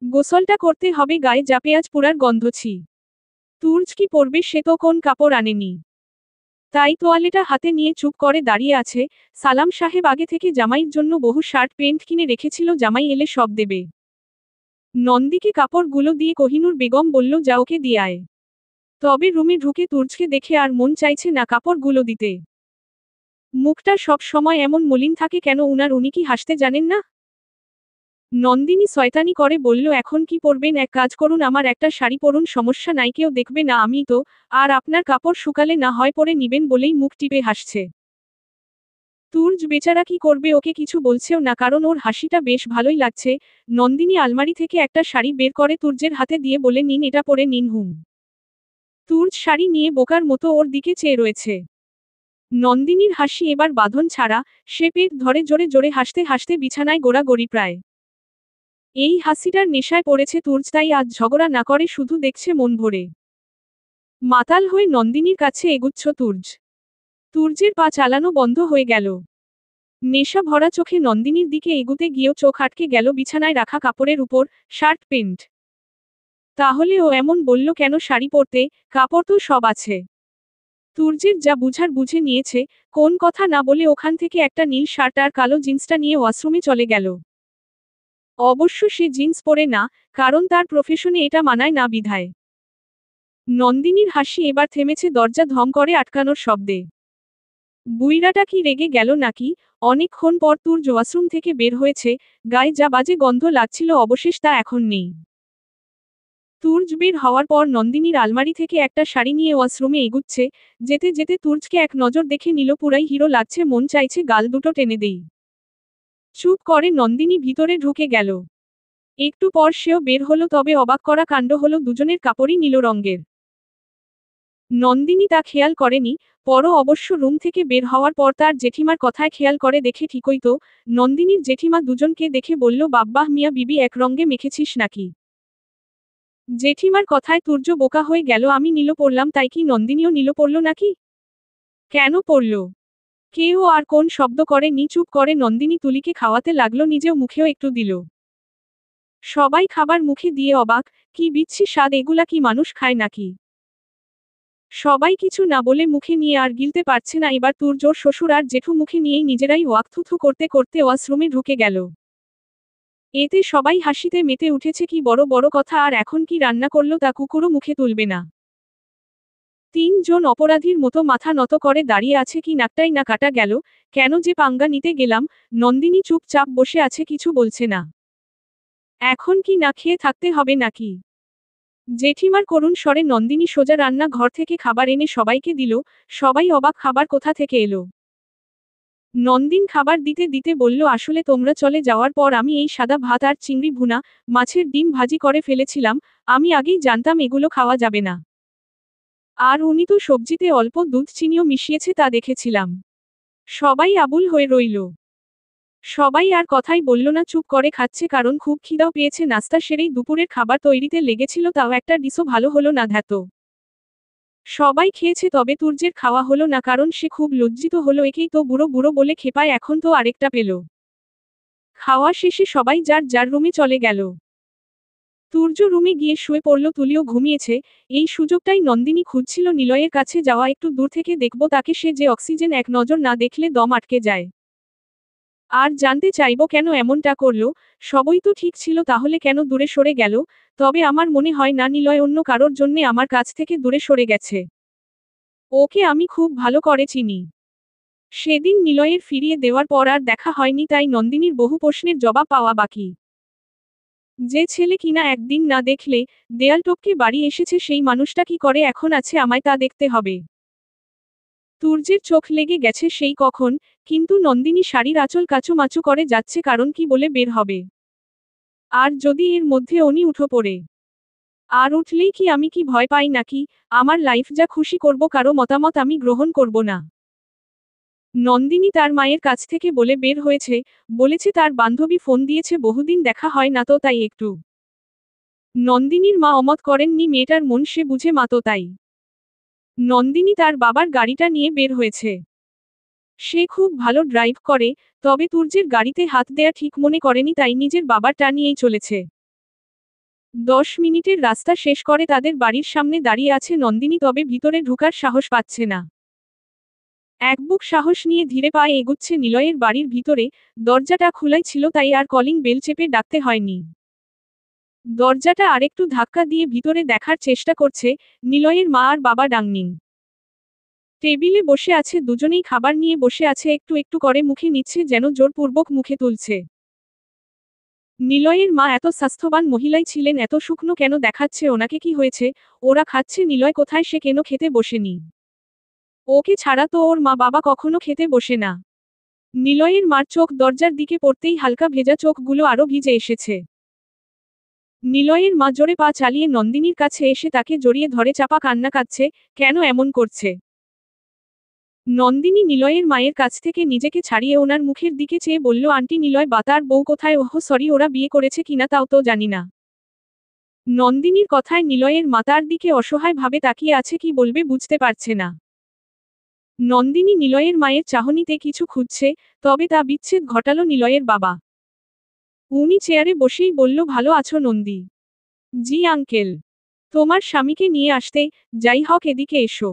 গোসলটা করতে হবে, গায়ে যা পেঁয়াজ পোড়ার গন্ধ ছি। তুর্জ কি পরবে, সে তো কোন কাপড় আনেনি, তাই তোয়ালেটা হাতে নিয়ে চুপ করে দাঁড়িয়ে আছে। সালাম সাহেব আগে থেকে জামাইয়ের জন্য বহু শার্ট প্যান্ট কিনে রেখেছিল, জামাই এলে সব দেবে। নন্দিকে কাপড়গুলো দিয়ে কোহিনূর বেগম বলল যা ওকে দিয়ে আয়। তবে রুমে ঢুকে তুর্জকে দেখে আর মন চাইছে না কাপড়গুলো দিতে। মুখটা সব সময় এমন মলিন থাকে কেন, উনি কি হাসতে জানেন না? নন্দিনী শয়তানি করে বলল এখন কি পরবেন, এক কাজ করুন আমার একটা শাড়ি পরুন, সমস্যা নাই, কেউ দেখবে না আমি তো, আর আপনার কাপড় শুকালে না হয় পরে নিবেন, বলেই মুখ টিপে হাসছে। তুর্জ বেচারা কি করবে, ওকে কিছু বলছেও না, কারণ ওর হাসিটা বেশ ভালোই লাগছে। নন্দিনী আলমারি থেকে একটা শাড়ি বের করে তুর্জের হাতে দিয়ে বলে নিন, এটা পরে নিন। হুম। তুর্জ শাড়ি নিয়ে বোকার মতো ওর দিকে চেয়ে রয়েছে। নন্দিনীর হাসি এবার বাঁধন ছাড়া, সে পেট ধরে জোরে জোরে হাসতে হাসতে বিছানায় গোড়াগড়ি প্রায়। এই হাসিটার নেশায় পড়েছে তুর্জ, তাই আজ ঝগড়া না করে শুধু দেখছে মন ভরে। মাতাল হয়ে নন্দিনীর কাছে এগুচ্ছ তুর্জ। তুর্জের পা চালানো বন্ধ হয়ে গেল। নেশা ভরা চোখে নন্দিনীর দিকে এগুতে গিয়েও চোখ আটকে গেল বিছানায় রাখা কাপড়ের উপর, শার্ট প্যান্ট। তাহলে ও এমন বলল কেন শাড়ি পরতে, কাপড় তো সব আছে। তুর্যের যা বুঝার বুঝে নিয়েছে, কোন কথা না বলে ওখান থেকে একটা নীল শার্ট আর কালো জিন্সটা নিয়ে ওয়াশরুমে চলে গেল। অবশ্য সে জিন্স পরে না, কারণ তার প্রফেশনে এটা মানায় না বিধায়। নন্দিনীর হাসি এবার থেমেছে দরজা ধম করে আটকানোর শব্দে। বুইড়াটা কি রেগে গেল নাকি? অনেকক্ষণ পর তুর্য ওয়াশরুম থেকে বের হয়েছে, গায়ে যা বাজে গন্ধ লাগছিল অবশেষ তা এখন নেই। তুর্য বের হওয়ার পর নন্দিনীর আলমারি থেকে একটা শাড়ি নিয়ে ওয়াশরুমে এগুচ্ছে, যেতে যেতে তুর্জকে এক নজর দেখে নিল, পুরাই হিরো লাগছে, মন চাইছে গাল দুটো টেনে দেই। চুপ করে নন্দিনী ভিতরে ঢুকে গেল। একটু পর সেও বের হলো, তবে অবাক করা কাণ্ড হলো দুজনের কাপড়ই নীল রঙের। নন্দিনী তা খেয়াল করেনি, অবশ্য রুম থেকে বের হওয়ার পর তার জেঠিমার কথায় খেয়াল করে দেখে ঠিকই তো। নন্দিনীর জেঠিমা দুজনকে দেখে বলল বাব্বাহ মিয়া বিবি এক রঙে মেখেছিস নাকি? জেঠিমার কথায় তুর্য বোকা হয়ে গেল, আমি নীল পরলাম তাই কি নন্দিনীও নীল পরল নাকি? কেন পরল? কেউ আর কোন শব্দ করে নি, চুপ করে নন্দিনী তুলিকে খাওয়াতে লাগলো, নিজেও মুখেও একটু দিল। সবাই খাবার মুখে দিয়ে অবাক, কি বিচ্ছি স্বাদ, এগুলা কি মানুষ খায় নাকি? সবাই কিছু না বলে মুখে নিয়ে আর গিলতে পারছে না, এবার তুর্যর শ্বশুর আর জেঠু মুখে নিয়েই নিজেরাই ওয়াকথুথু করতে করতে ওয়াশরুমে ঢুকে গেল। এতে সবাই হাসিতে মেতে উঠেছে, কি বড় বড় কথা, আর এখন কি রান্না করলো তা কুকুরও মুখে তুলবে না। তিনজন অপরাধীর মতো মাথা নত করে দাঁড়িয়ে আছে, কি নাকটাই না কাটা গেল, কেন যে পাঙ্গা নিতে গেলাম। নন্দিনী চুপচাপ বসে আছে, কিছু বলছে না। এখন কি না খেয়ে থাকতে হবে নাকি? জেঠিমার করুণ স্বরে নন্দিনী সোজা রান্না ঘর থেকে খাবার এনে সবাইকে দিল। সবাই অবাক, খাবার কোথা থেকে এলো। নন্দিন খাবার দিতে দিতে বলল আসলে তোমরা চলে যাওয়ার পর আমি এই সাদা ভাত আর চিংড়ি ভুনা, মাছের ডিম ভাজি করে ফেলেছিলাম, আমি আগেই জানতাম এগুলো খাওয়া যাবে না। আর উনি তো সবজিতে অল্প দুধ চিনিও মিশিয়েছে তা দেখেছিলাম। সবাই আবুল হয়ে রইল। সবাই আর কথাই বলল না, চুপ করে খাচ্ছে, কারণ খুব খিদাও পেয়েছে। নাস্তা সেরেই দুপুরের খাবার তৈরিতে লেগেছিল, তাও একটা ডিশও ভালো হলো না ধ্যাতো। সবাই খেয়েছে, তবে তুর্যের খাওয়া হলো না, কারণ সে খুব লজ্জিত হলো। একেই তো বুড়ো বুড়ো বলে খেপায়, এখন তো আরেকটা পেল। খাওয়া শেষে সবাই যার যার রুমে চলে গেল। তুর্য রুমে গিয়ে শুয়ে পড়ল, তুলিও ঘুমিয়েছে। এই সুযোগটাই নন্দিনী খুঁজছিল নিলয়ের কাছে যাওয়া, একটু দূর থেকে দেখব তাকে, সে যে অক্সিজেন, এক নজর না দেখলে দম আটকে যায়। আর জানতে চাইব কেন এমনটা করল। সবই তো ঠিক ছিল, তাহলে কেন দূরে সরে গেল? তবে আমার মনে হয় না নিলয় অন্য কারোর জন্যে আমার কাছ থেকে দূরে সরে গেছে। ওকে আমি খুব ভালো করে চিনি। সেদিন নিলয়ের ফিরিয়ে দেওয়ার পর আর দেখা হয়নি, তাই নন্দিনীর বহু প্রশ্নের জবাব পাওয়া বাকি। যে ছেলে কিনা একদিন না দেখলে দেয়াল টপকে বাড়ি এসেছে, সেই মানুষটা কি করে এখন আছে, আমায় তা দেখতে হবে। তুর্যের চোখ লেগে গেছে সেই কখন, কিন্তু নন্দিনী শাড়ির আঁচল কাচুমাচু করে যাচ্ছে, কারণ কি বলে বের হবে। আর যদি এর মধ্যে উনি উঠো পড়ে, আর উঠলেই কি আমি কি ভয় পাই নাকি? আমার লাইফ যা খুশি করব, কারো মতামত আমি গ্রহণ করব না। নন্দিনী তার মায়ের কাছ থেকে বলে বের হয়েছে, বলেছে তার বান্ধবী ফোন দিয়েছে, বহুদিন দেখা হয় না তো, তাই একটু। নন্দিনীর মা অমত করেননি, মেয়েটার মন সে বুঝে, মা তো তাই। নন্দিনী তার বাবার গাড়িটা নিয়ে বের হয়েছে। সে খুব ভালো ড্রাইভ করে, তবে তুর্যের গাড়িতে হাত দেয়া ঠিক মনে করেনি, তাই নিজের বাবারটা নিয়েই চলেছে। 10 মিনিটের রাস্তা শেষ করে তাদের বাড়ির সামনে দাঁড়িয়ে আছে নন্দিনী, তবে ভিতরে ঢুকার সাহস পাচ্ছে না। এক বুক সাহস নিয়ে ধীরে পায়ে এগুচ্ছে নিলয়ের বাড়ির ভিতরে। দরজাটা খোলাই ছিল, তাই আর কলিং বেল চেপে ডাকতে হয়নি। দরজাটা আরেকটু ধাক্কা দিয়ে ভিতরে দেখার চেষ্টা করছে। নিলয়ের মা আর বাবা ডাংনিং টেবিলে বসে আছে, দুজনেই খাবার নিয়ে বসে আছে, একটু একটু করে মুখে নিচ্ছে, যেন জোরপূর্বক মুখে তুলছে। নিলয়ের মা এত স্বাস্থ্যবান মহিলাই ছিলেন, এত শুকনো কেন দেখাচ্ছে, ওনাকে কি হয়েছে? ওরা খাচ্ছে, নিলয় কোথায়, সে কেন খেতে বসেনি? ওকে ছাড়া তো ওর মা বাবা কখনো খেতে বসে না। নিলয়ের মার চোখ দরজার দিকে পড়তেই হালকা ভেজা চোখগুলো আরো ভিজে এসেছে। নিলয়ের মা জোরে পা চালিয়ে নন্দিনীর কাছে এসে তাকে জড়িয়ে ধরে চাপা কান্না কাঁদছে। কেন এমন করছে? নন্দিনী নিলয়ের মায়ের কাছ থেকে নিজেকে ছাড়িয়ে ওনার মুখের দিকে চেয়ে বলল, আন্টি, নিলয় বা তার বউ কোথায়? ওহ সরি, ওরা বিয়ে করেছে কিনা তাও তো জানি না। নন্দিনীর কথায় নিলয়ের মা তার দিকে অসহায়ভাবে তাকিয়ে আছে, কি বলবে বুঝতে পারছে না। নন্দিনী নিলয়ের মায়ের চাহনিতে কিছু খুঁজছে, তবে তা বিচ্ছেদ ঘটালো নিলয়ের বাবা। উনি চেয়ারে বসেই বলল, ভালো আছো নন্দী? জি আঙ্কেল। তোমার স্বামীকে নিয়ে আসতে। যাই হোক, এদিকে এসো।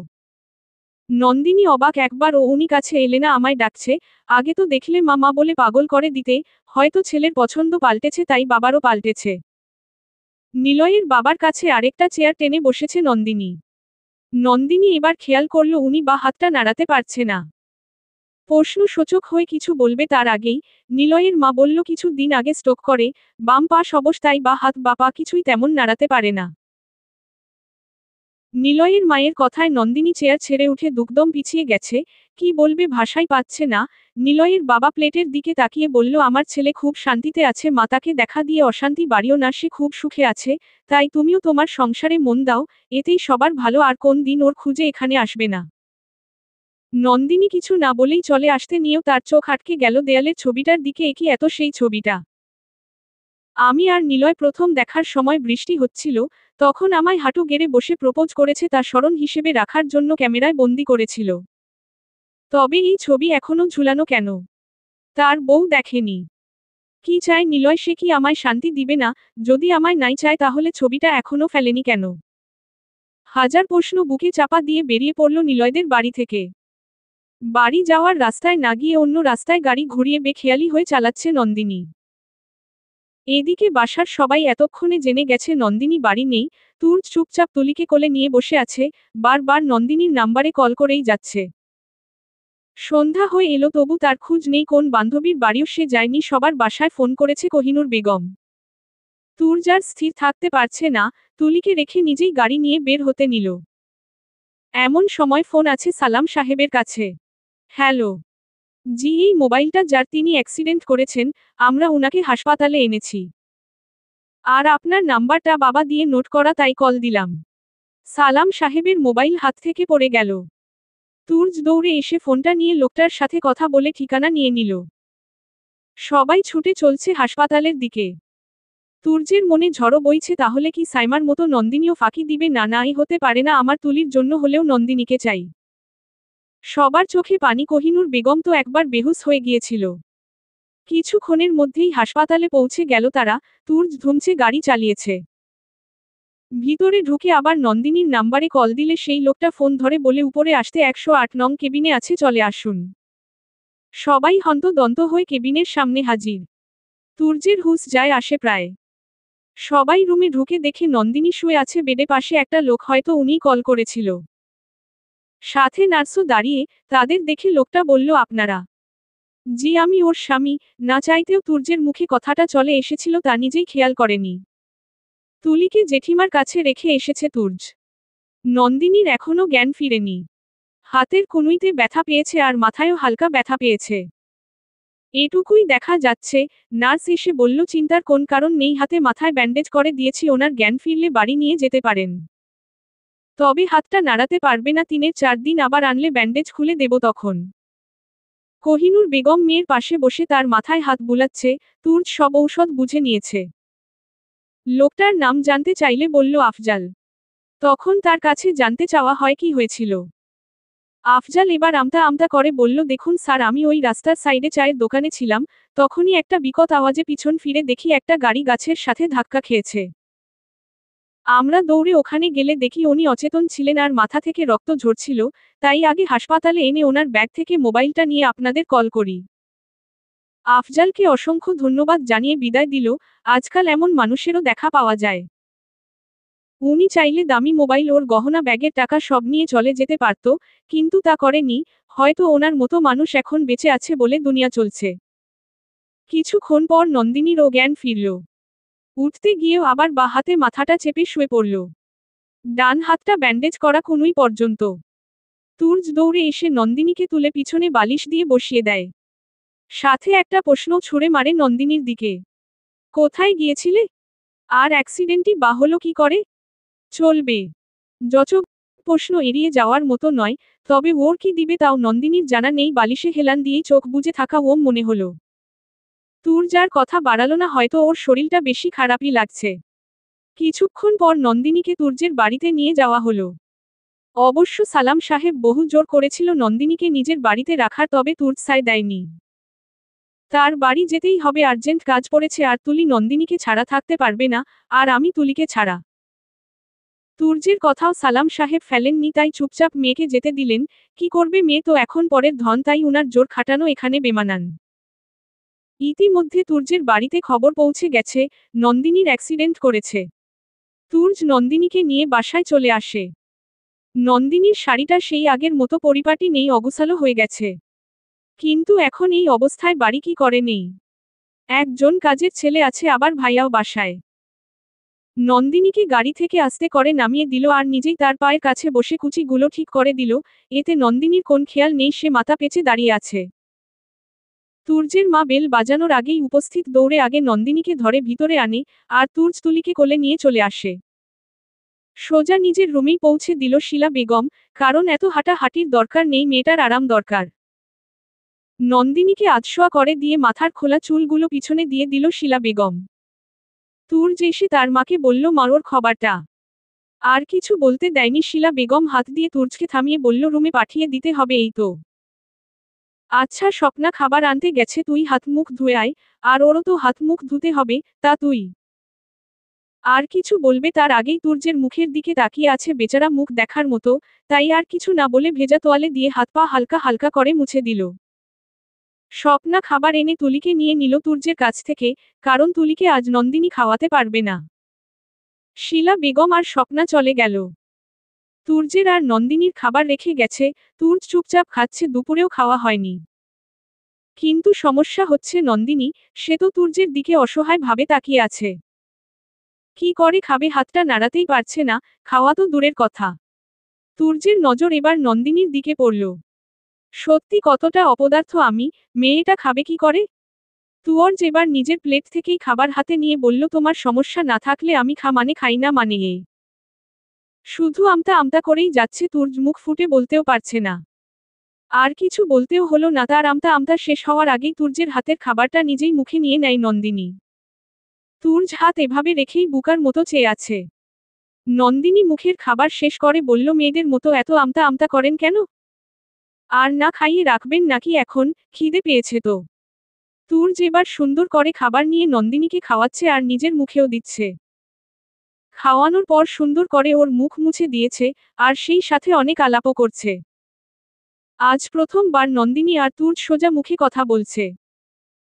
নন্দিনী অবাক, একবার ও উনি কাছে এলে না, আমায় ডাকছে? আগে তো দেখলে মা মা বলে পাগল করে দিতে। হয়তো ছেলের পছন্দ পাল্টেছে, তাই বাবারও পাল্টেছে। নিলয়ের বাবার কাছে আরেকটা চেয়ার টেনে বসেছে নন্দিনী। নন্দিনী এবার খেয়াল করল উনি বা হাতটা নাড়াতে পারছে না। প্রশ্নসূচক হয়ে কিছু বলবে তার আগেই নিলয়ের মা বলল, কিছু দিন আগে স্ট্রোক করে, বাম পাশ অবস্থায় বা হাত বা পা কিছুই তেমন নাড়াতে পারে না। নিলয়ের মায়ের কথায় নন্দিনী চেয়ার ছেড়ে উঠে দুকদম পিছিয়ে গেছে। কি বলবে ভাষাই পাচ্ছে না। নিলয়ের বাবা প্লেটের দিকে তাকিয়ে বলল, আমার ছেলে খুব শান্তিতে আছে, মা তাকে দেখা দিয়ে অশান্তি বাড়িও না, সে খুব সুখে আছে। তাই তুমিও তোমার সংসারে মন দাও, এতেই সবার ভালো, আর কোন দিন ওর খুঁজে এখানে আসবে না। নন্দিনী কিছু না বলেই চলে আসতে নিয়েও তার চোখ আটকে গেল দেয়ালের ছবিটার দিকে। একি এত সেই ছবিটা? আমি আর নিলয় প্রথম দেখার সময় বৃষ্টি হচ্ছিল, তখন আমায় হাঁটু গেড়ে বসে প্রপোজ করেছে, তার স্মরণ হিসেবে রাখার জন্য ক্যামেরায় বন্দি করেছিল। তবে এই ছবি এখনো ঝুলানো কেন? তার বউ দেখেনি? কি চায় নিলয়? সে কি আমায় শান্তি দিবে না? যদি আমায় নাই চায়, তাহলে ছবিটা এখনো ফেলেনি কেন? হাজার প্রশ্ন বুকে চাপা দিয়ে বেরিয়ে পড়ল নিলয়দের বাড়ি থেকে। বাড়ি যাওয়ার রাস্তায় না গিয়ে অন্য রাস্তায় গাড়ি ঘুরিয়ে বেখেয়ালি হয়ে চালাচ্ছে নন্দিনী। এদিকে বাসার সবাই এতক্ষণে জেনে গেছে নন্দিনী বাড়ি নেই। তুর্য চুপচাপ তুলিকে কোলে নিয়ে বসে আছে, বারবার নন্দিনীর নাম্বারে কল করেই যাচ্ছে। সন্ধ্যা হয়ে এলো, তবু তার খোঁজ নেই। কোন বান্ধবীর বাড়িও সে যায়নি, সবার বাসায় ফোন করেছে কোহিনূর বেগম। তুর্য আর স্থির থাকতে পারছে না, তুলিকে রেখে নিজেই গাড়ি নিয়ে বের হতে নিল। এমন সময় ফোন আছে সালাম সাহেবের কাছে। হ্যালো। জি, এই মোবাইলটা যার, তিনি অ্যাক্সিডেন্ট করেছেন, আমরা উনাকে হাসপাতালে এনেছি। আর আপনার নাম্বারটা বাবা দিয়ে নোট করা, তাই কল দিলাম। সালাম সাহেবের মোবাইল হাত থেকে পড়ে গেল। তুর্য দৌড়ে এসে ফোনটা নিয়ে লোকটার সাথে কথা বলে ঠিকানা নিয়ে নিল। সবাই ছুটে চলছে হাসপাতালের দিকে। তুর্যের মনে ঝড় বইছে, তাহলে কি সাইমার মতো নন্দিনীও ফাঁকি দিবে? না না, এই হতে পারে না, আমার তুলির জন্য হলেও নন্দিনীকে চাই। সবার চোখে পানি। কোহিনূর বেগম তো একবার বেহুশ হয়ে গিয়েছিল। কিছুক্ষণের মধ্যেই হাসপাতালে পৌঁছে গেল তারা। তুর্য ধুমছে গাড়ি চালিয়েছে। ভিতরে ঢুকে আবার নন্দিনীর নাম্বারে কল দিলে সেই লোকটা ফোন ধরে বলে উপরে আসতে 108 নং কেবিনে আছে, চলে আসুন। সবাই হন্তদন্ত হয়ে কেবিনের সামনে হাজির। তুর্যের হুঁশ যায় আসে প্রায়। সবাই রুমে ঢুকে দেখে নন্দিনী শুয়ে আছে বেডে, পাশে একটা লোক, হয়তো উনিই কল করেছিল। সাথে নার্সও দাঁড়িয়ে। তাদের দেখে লোকটা বলল, আপনারা? জি, আমি ওর স্বামী। না চাইতেও তুর্যের মুখে কথাটা চলে এসেছিল, তা নিজেই খেয়াল করেনি। তুলিকে জেঠিমার কাছে রেখে এসেছে তুর্য। নন্দিনীর এখনো জ্ঞান ফিরেনি। হাতের কনুইতে ব্যথা পেয়েছে আর মাথায়ও হালকা ব্যথা পেয়েছে। এটুকুই দেখা যাচ্ছে। নার্স এসে বলল, চিন্তার কোন কারণ নেই, হাতে মাথায় ব্যান্ডেজ করে দিয়েছি, ওনার জ্ঞান ফিরলে বাড়ি নিয়ে যেতে পারেন। তবে হাতটা নাড়াতে পারবে না, 3-4 দিন, আবার আনলে ব্যান্ডেজ খুলে দেব তখন। কোহিনূর বেগম মেয়ের পাশে বসে তার মাথায় হাত বুলাচ্ছে। তুর্য সব ঔষধ বুঝে নিয়েছে। লোকটার নাম জানতে চাইলে বলল, আফজাল। তখন তার কাছে জানতে চাওয়া হয় কি হয়েছিল। আফজাল এবার আমতা আমতা করে বলল, দেখুন স্যার, আমি ওই রাস্তার সাইডে চায়ের দোকানে ছিলাম, তখনই একটা বিকট আওয়াজে পিছন ফিরে দেখি একটা গাড়ি গাছের সাথে ধাক্কা খেয়েছে। আমরা দৌড়ে ওখানে গেলে দেখি উনি অচেতন ছিলেন আর মাথা থেকে রক্ত ঝরছিল, তাই আগে হাসপাতালে এনে ওনার ব্যাগ থেকে মোবাইলটা নিয়ে আপনাদের কল করি। আফজালকে অসংখ্য ধন্যবাদ জানিয়ে বিদায় দিল। আজকাল এমন মানুষেরও দেখা পাওয়া যায়। উনি চাইলে দামি মোবাইল, ওর গহনা, ব্যাগের টাকা সব নিয়ে চলে যেতে পারত, কিন্তু তা করেনি। হয়তো ওনার মতো মানুষ এখন বেঁচে আছে বলে দুনিয়া চলছে। কিছুক্ষণ পর নন্দিনীরও জ্ঞান ফিরল। উঠতে গিয়েও আবার বাঁ হাতে মাথাটা চেপে শুয়ে পড়ল। ডান হাতটা ব্যান্ডেজ করা কনুই পর্যন্ত। তুর্য দৌড়ে এসে নন্দিনীকে তুলে পিছনে বালিশ দিয়ে বসিয়ে দেয়। সাথে একটা প্রশ্নও ছুড়ে মারে নন্দিনীর দিকে। কোথায় গিয়েছিলে? আর অ্যাক্সিডেন্টই বা হলো কি করে? চলবে। যচক প্রশ্ন এড়িয়ে যাওয়ার মতো নয়, তবে ওর কি দিবে তাও নন্দিনীর জানা নেই। বালিশে হেলান দিয়েই চোখ বুজে থাকা ওম মনে হলো। তুর্য আর কথা বাড়ালো না, হয়তো ওর শরীরটা বেশি খারাপই লাগছে। কিছুক্ষণ পর নন্দিনীকে তুর্যের বাড়িতে নিয়ে যাওয়া হলো। অবশ্য সালাম সাহেব বহু জোর করেছিল নন্দিনীকে নিজের বাড়িতে রাখার, তবে তুর্য সায় দেয়নি। তার বাড়ি যেতেই হবে, আর্জেন্ট কাজ পড়েছে, আর তুলি নন্দিনীকে ছাড়া থাকতে পারবে না, আর আমি তুলিকে ছাড়া। তুর্যের কথাও সালাম সাহেব ফেলেননি, তাই চুপচাপ মেয়েকে যেতে দিলেন। কি করবে, মেয়ে তো এখন পরের ধন, তাই উনার জোর খাটানো এখানে বেমানান। ইতিমধ্যে তুর্যের বাড়িতে খবর পৌঁছে গেছে, নন্দিনীর অ্যাক্সিডেন্ট করেছে। তুর্য নন্দিনীকে নিয়ে বাসায় চলে আসে। নন্দিনীর শাড়িটা সেই আগের মতো পরিপাটি নেই, অগোছালো হয়ে গেছে। কিন্তু এখন এই অবস্থায় বাড়ি কি করে নেই। একজন কাজের ছেলে আছে, আবার ভাইয়াও বাসায়। নন্দিনীকে গাড়ি থেকে আস্তে করে নামিয়ে দিল আর নিজেই তার পায়ের কাছে বসে কুচিগুলো ঠিক করে দিল। এতে নন্দিনীর কোন খেয়াল নেই, সে মাথা পেঁচে দাঁড়িয়ে আছে। তুর্যের মা বেল বাজানোর আগেই উপস্থিত, দৌড়ে আগে নন্দিনীকে ধরে ভিতরে আনে, আর তুর্য তুলিকে কোলে নিয়ে চলে আসে। সোজা নিজের রুমেই পৌঁছে দিল শিলা বেগম, কারণ এত হাঁটাহাঁটির দরকার নেই, মেয়েটার আরাম দরকার। নন্দিনীকে আধশোয়া করে দিয়ে মাথার খোলা চুলগুলো পিছনে দিয়ে দিল শিলা বেগম। তুর্য এসে তার মাকে বলল, মা, ওর খবরটা। আর কিছু বলতে দেয়নি শিলা বেগম, হাত দিয়ে তুর্যকে থামিয়ে বলল, রুমে পাঠিয়ে দিতে হবে এই তো। আচ্ছা স্বপ্না, খাবার আনতে গেছে, তুই হাত মুখ ধুয়ে আয়। আর ওরও তো হাত মুখ ধুতে হবে, তা তুই। আর কিছু বলবে তার আগেই তুর্যের মুখের দিকে তাকিয়ে আছে বেচারা, মুখ দেখার মতো, তাই আর কিছু না বলে ভেজা তোয়ালে দিয়ে হাত পা হালকা হালকা করে মুছে দিল। স্বপ্না খাবার এনে তুলিকে নিয়ে নিল তুর্যের কাছ থেকে, কারণ তুলিকে আজ নন্দিনী খাওয়াতে পারবে না। শিলা বেগম আর স্বপ্না চলে গেল। তুর্যের আর নন্দিনীর খাবার রেখে গেছে। তুর্য চুপচাপ খাচ্ছে, দুপুরেও খাওয়া হয়নি। কিন্তু সমস্যা হচ্ছে নন্দিনী, সে তো তুর্যের দিকে অসহায় ভাবে তাকিয়ে আছে। কি করে খাবে, হাতটা নাড়াতেই পারছে না, খাওয়া তো দূরের কথা। তুর্যের নজর এবার নন্দিনীর দিকে পড়ল। সত্যি কতটা অপদার্থ আমি, মেয়েটা খাবে কি করে? তুর্য এবার নিজের প্লেট থেকেই খাবার হাতে নিয়ে বলল, তোমার সমস্যা না থাকলে আমি খাই না মানে এ। শুধু আমতা আমতা করেই যাচ্ছে, তুর্য মুখ ফুটে বলতেও পারছে না। আর কিছু বলতেও হলো না, তার আমতা আমতা শেষ হওয়ার আগেই তুর্যের হাতের খাবারটা নিজেই মুখে নিয়ে নেয় নন্দিনী। তুর্য হাত এভাবে রেখেই বুকার মতো চেয়ে আছে। নন্দিনী মুখের খাবার শেষ করে বলল, মেয়েদের মতো এত আমতা আমতা করেন কেন? আর না খাইয়ে রাখবেন নাকি এখন? খিদে পেয়েছে তো। তুর্য এবার সুন্দর করে খাবার নিয়ে নন্দিনীকে খাওয়াচ্ছে আর নিজের মুখেও দিচ্ছে। খাওয়ানোর পর সুন্দর করে ওর মুখ মুছে দিয়েছে, আর সেই সাথে অনেক আলাপও করছে। আজ প্রথমবার নন্দিনী আর তুর্য সোজা মুখে কথা বলছে।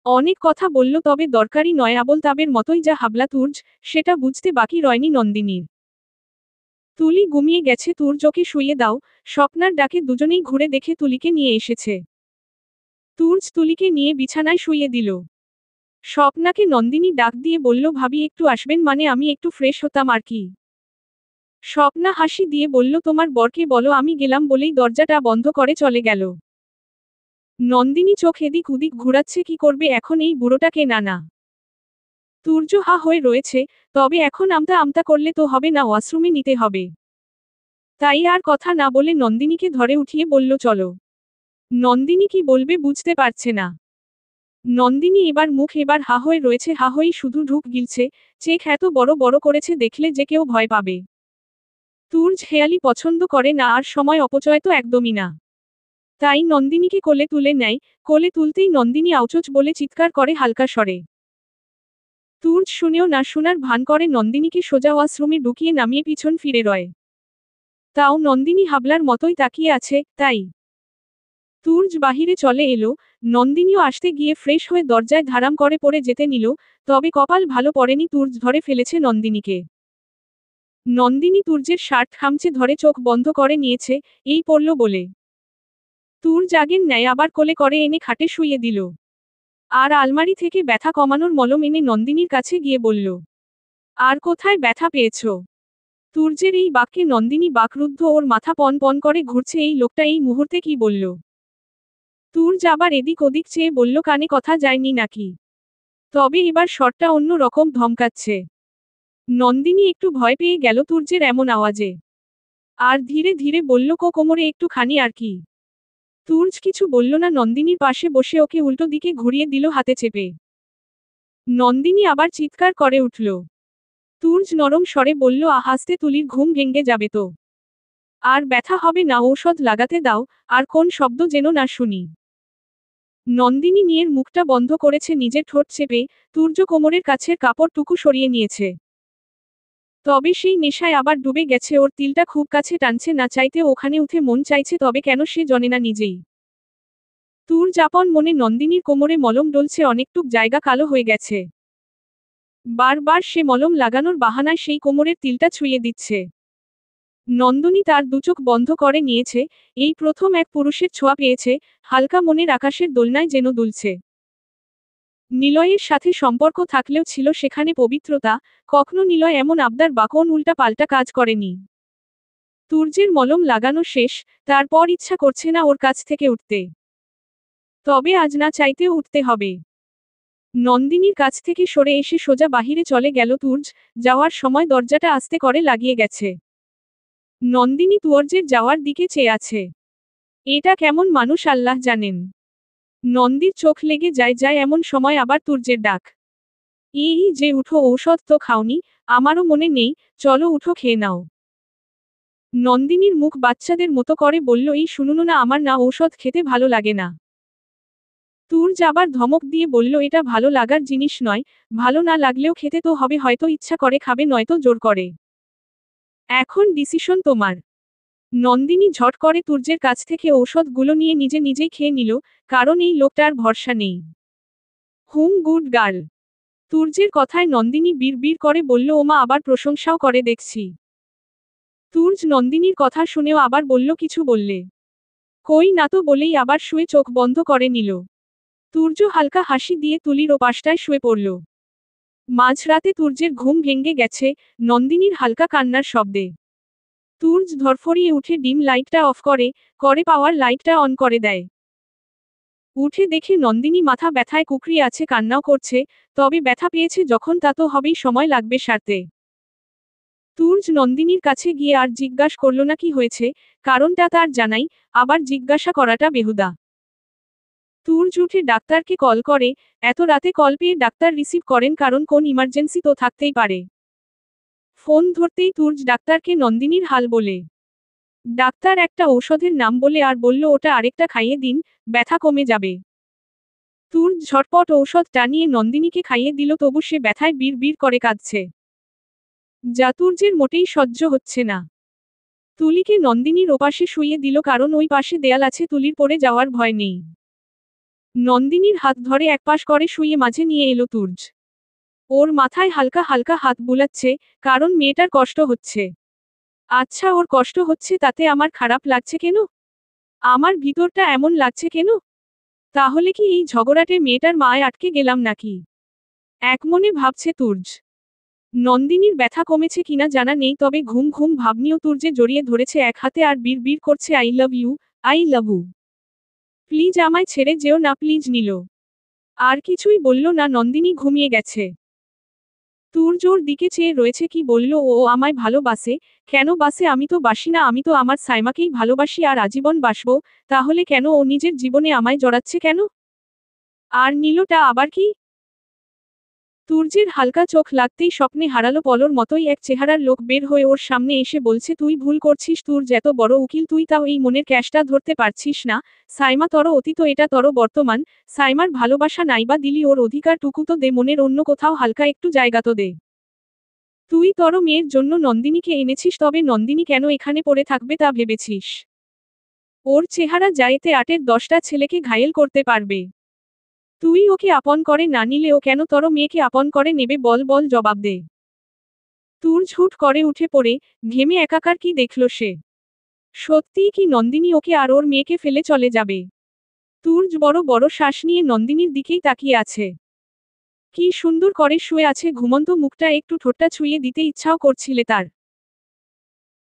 অনেক কথা বলল, তবে দরকারি নয়, আবোল তাবের মতোই যা হাবলা তুর্য, সেটা বুঝতে বাকি রয়নি নন্দিনীর। তুলি ঘুমিয়ে গেছে, তুর্যকে শুইয়ে দাও। স্বপ্নার ডাকে দুজনেই ঘুরে দেখে তুলিকে নিয়ে এসেছে। তুর্য তুলিকে নিয়ে বিছানায় শুইয়ে দিল। স্বপ্নাকে নন্দিনী ডাক দিয়ে বলল, ভাবি একটু আসবেন, মানে আমি একটু ফ্রেশ হতাম আর কি। স্বপ্না হাসি দিয়ে বলল, তোমার বরকে বলো আমি গেলাম বলেই দরজাটা বন্ধ করে চলে গেল। নন্দিনী চোখ এদিক ওদিক ঘুরাচ্ছে, কি করবে এখন এই বুড়োটাকে? না। তুর্য হা হয়ে রয়েছে, তবে এখন আমতা আমতা করলে তো হবে না, ওয়াশরুমে নিতে হবে। তাই আর কথা না বলে নন্দিনীকে ধরে উঠিয়ে বলল, চলো। নন্দিনী কি বলবে বুঝতে পারছে না। নন্দিনী এবার মুখ এবার হা হয়ে রয়েছে, হা হয়েই শুধু ঢুক গিলছে। চেক এত বড় বড় করেছে, দেখলে যে কেউ ভয় পাবে। তুর্য হেয়ালি পছন্দ করে না, আর সময় অপচয় তো একদমই না। তাই নন্দিনীকে কোলে তুলে নেয়। কোলে তুলতেই নন্দিনী আউচোচ বলে চিৎকার করে হালকা স্বরে। তুর্য শুনেও না শোনার ভান করে নন্দিনীকে সোজা ওয়াশরুমে ঢুকিয়ে নামিয়ে পিছন ফিরে রয়। তাও নন্দিনী হাবলার মতোই তাকিয়ে আছে, তাই তুর্য বাহিরে চলে এলো। নন্দিনীও আসতে গিয়ে ফ্রেশ হয়ে দরজায় ধারাম করে পড়ে যেতে নিল, তবে কপাল ভালো পড়েনি, তুর্য ধরে ফেলেছে নন্দিনীকে। নন্দিনী তুর্যের শার্ট খামচে ধরে চোখ বন্ধ করে নিয়েছে, এই পড়ল বলে। তুর্য আগের ন্যায় আবার কোলে করে এনে খাটে শুইয়ে দিল। আর আলমারি থেকে ব্যথা কমানোর মলম এনে নন্দিনীর কাছে গিয়ে বলল, আর কোথায় ব্যথা পেয়েছ? তুর্যের এই বাক্যে নন্দিনী বাকরুদ্ধ, ওর মাথা পন পন করে ঘুরছে, এই লোকটা এই মুহূর্তে কি বলল। তুর্য আবার এদিক ওদিক চেয়ে বলল, কানে কথা যায়নি নাকি? তবে এবার স্বরটা অন্য রকম ধমকাচ্ছে। নন্দিনী একটু ভয় পেয়ে গেল তুর্যের এমন আওয়াজে। আর ধীরে ধীরে বলল, কোমরে একটু খানি আর কি। তুর্য কিছু বলল না, নন্দিনীর পাশে বসে ওকে উল্টো দিকে ঘুরিয়ে দিল হাতে চেপে। নন্দিনী আবার চিৎকার করে উঠল। তুর্য নরম স্বরে বলল, আহাস্তে, তুলির ঘুম ভেঙে যাবে তো। আর ব্যথা হবে না, ঔষধ লাগাতে দাও। আর কোন শব্দ যেন না শুনি। নন্দিনী নিয়ের মুখটা বন্ধ করেছে নিজের ঠোঁট চেপে। তুর্য কোমরের কাছের কাপড়টুকু সরিয়ে নিয়েছে। তবে সেই নেশায় আবার ডুবে গেছে, ওর তিলটা খুব কাছে টানছে, না চাইতেও ওখানে উঠে মন চাইছে, তবে কেন সে জানে না নিজেই। তুর্য আপন মনে নন্দিনীর কোমরে মলম ডলছে, অনেকটুক জায়গা কালো হয়ে গেছে। বারবার সে মলম লাগানোর বাহানায় সেই কোমরের তিলটা ছুঁয়ে দিচ্ছে। নন্দিনী তার দুচোখ বন্ধ করে নিয়েছে, এই প্রথম এক পুরুষের ছোঁয়া পেয়েছে, হালকা মনের আকাশের দোলনায় যেন দুলছে। নিলয়ের সাথে সম্পর্ক থাকলেও ছিল সেখানে পবিত্রতা, কখনো নিলয় এমন আবদার বা কোন উল্টা পাল্টা কাজ করেনি। তুর্যের মলম লাগানো শেষ, তারপর ইচ্ছা করছে না ওর কাছ থেকে উঠতে। তবে আজ না চাইতেও উঠতে হবে। নন্দিনীর কাছ থেকে সরে এসে সোজা বাহিরে চলে গেল তুর্য, যাওয়ার সময় দরজাটা আস্তে করে লাগিয়ে গেছে। নন্দিনী তুর্যের যাওয়ার দিকে চেয়ে আছে। এটা কেমন মানুষ আল্লাহ জানেন। নন্দীর চোখ লেগে যায় এমন সময় আবার তুর্যের ডাক। এই যে, উঠো, ঔষধ তো খাওনি? আমারও মনে নেই, চলো উঠো, খেয়ে নাও। নন্দিনীর মুখ বাচ্চাদের মতো করে বলল, এই শুনুন না, আমার না ঔষধ খেতে ভালো লাগে না। তুর্য আবার ধমক দিয়ে বলল, এটা ভালো লাগার জিনিস নয়, ভালো না লাগলেও খেতে তো হবে, হয়তো ইচ্ছা করে খাবে, নয়তো জোর করে। এখন ডিসিশন তোমার। নন্দিনী ঝট করে তুর্যের কাছ থেকে ঔষধগুলো নিয়ে নিজে নিজেই খেয়ে নিল, কারণ এই লোকটার ভরসা নেই। Good girl. তুর্যের কথায় নন্দিনী বিড়বিড় করে বলল, ওমা, আবার প্রশংসাও করে দেখছি। তুর্য নন্দিনীর কথা শুনেও আবার বলল, কিছু বললে? কই না তো বলেই আবার শুয়ে চোখ বন্ধ করে নিল। তুর্য হালকা হাসি দিয়ে তুলির ওপাশটায় শুয়ে পড়ল। মাঝরাতে তুর্যের ঘুম ভেঙে গেছে, নন্দিনীর হালকা কান্নার শব্দে। তুর্য ধরফরিয়ে উঠে ডিম লাইটটা অফ করে পাওয়ার লাইটটা অন করে দেয়। উঠে দেখে নন্দিনী মাথা ব্যথায় কুকড়িয়ে আছে, কান্নাও করছে, তবে ব্যথা পেয়েছে যখন তা তো হবেই, সময় লাগবে সারতে। তুর্য নন্দিনীর কাছে গিয়ে আর জিজ্ঞাসা করল না কি হয়েছে, কারণটা তার জানাই, আবার জিজ্ঞাসা করাটা বেহুদা। তুর্য উঠে ডাক্তারকে কল করে, এত রাতে কল পেয়ে ডাক্তার রিসিভ করেন কারণ কোন ইমার্জেন্সি তো থাকতেই পারে। ফোন ধরতেই তুর্য ডাক্তারকে নন্দিনীর হাল বলে। ডাক্তার একটা ঔষধের নাম বলে আর বলল ওটা আরেকটা খাইয়ে দিন, ব্যথা কমে যাবে। তুর্য ঝটপট ঔষধটা নিয়ে নন্দিনীকে খাইয়ে দিল, তবু সে ব্যথায় বিড় বিড় করে কাঁদছে। যা তুর্যের মোটেই সহ্য হচ্ছে না। তুলিকে নন্দিনীর ওপাশে শুইয়ে দিল কারণ ওই পাশে দেয়াল আছে, তুলির পড়ে যাওয়ার ভয় নেই। নন্দিনীর হাত ধরে একপাশ করে শুইয়ে মাঝে নিয়ে এলো তুর্য। ওর মাথায় হালকা হালকা হাত বুলাচ্ছে, কারণ মেয়েটার কষ্ট হচ্ছে। আচ্ছা, ওর কষ্ট হচ্ছে তাতে আমার খারাপ লাগছে কেন? আমার ভিতরটা এমন লাগছে কেন? তাহলে কি এই ঝগড়াটে মেয়েটার মায় আটকে গেলাম নাকি? একমনে ভাবছে তুর্য। নন্দিনীর ব্যথা কমেছে কিনা জানা নেই, তবে ঘুম ঘুম ভাব নিয়ে তুর্যে জড়িয়ে ধরেছে এক হাতে আর বিড় বিড় করছে I love you, I love you. Please আমায় ছেড়ে যেও না প্লিজ। নিল। আর কিছুই বলল না, নন্দিনী ঘুমিয়ে গেছে। তুর্য ওর দিকে চেয়ে রয়েছে, কি বলল ও আমায় ভালোবাসে? কেন বাসে? আমি তো বাসি না, আমি তো আমার সাইমাকেই ভালোবাসি আর আজীবন বাসবো। তাহলে কেন ও নিজের জীবনে আমায় জড়াচ্ছে কেন? আর নীলটা আবার কি? তুর্যের হালকা চোখ লাগতেই স্বপ্নে হারালো পলর মতোই এক চেহারার লোক বের হয়ে ওর সামনে এসে বলছে, তুই ভুল করছিস তুর্য, এত বড় উকিল তুই, তাও এই মনের ক্যাশটা ধরতে পারছিস না। সাইমা তর অতীত, এটা তর বর্তমান। সাইমার ভালোবাসা নাইবা দিলি, ওর অধিকারটুকু তো দে, মনের অন্য কোথাও হালকা একটু জায়গা তো দে। তুই তর মেয়ের জন্য নন্দিনীকে এনেছিস, তবে নন্দিনী কেন এখানে পড়ে থাকবে তা ভেবেছিস? ওর চেহারা যাইতে 8-10টা ছেলেকে ঘায়েল করতে পারবে। তুই ওকে আপন করে না নিলে ও কেন তর মেয়েকে আপন করে নেবে? বল বল, জবাব দে। তুর্য হুট করে উঠে পড়ে, ঘেমে একাকার কি দেখল সে? সত্যিই কি নন্দিনী ওকে আর ওর মেয়েকে ফেলে চলে যাবে? তুর্য বড় বড় শ্বাস নিয়ে নন্দিনীর দিকেই তাকিয়ে আছে। কি সুন্দর করে শুয়ে আছে, ঘুমন্ত মুখটা একটু ঠোঁটটা ছুঁয়ে দিতে ইচ্ছাও করছিলে তার।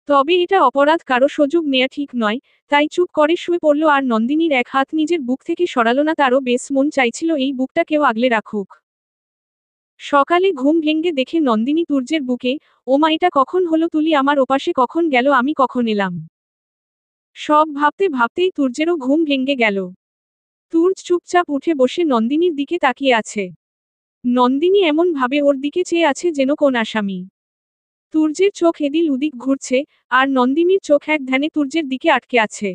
তবে এটা অপরাধ, কারো সুযোগ নেয়া ঠিক নয়, তাই চুপ করে শুয়ে পড়ল আর নন্দিনীর এক হাত নিজের বুক থেকে সরালো না। তারও বেশ মন চাইছিল এই বুকটা কেউ আগলে রাখুক। সকালে ঘুম ভেঙ্গে দেখে নন্দিনী তুর্যের বুকে। ওমা, এটা কখন হলো? তুলি আমার ওপাশে কখন গেল? আমি কখন এলাম? সব ভাবতে ভাবতেই তুর্যেরও ঘুম ভেঙ্গে গেল। তুর্য চুপচাপ উঠে বসে নন্দিনীর দিকে তাকিয়ে আছে। নন্দিনী এমন ভাবে ওর দিকে চেয়ে আছে যেন কোন আসামি। তুর্যের চোখ এদিল উদিক ঘুরছে, আর নন্দিনীর চোখ এক ধ্যানে তুর্যের দিকে আটকে আছে।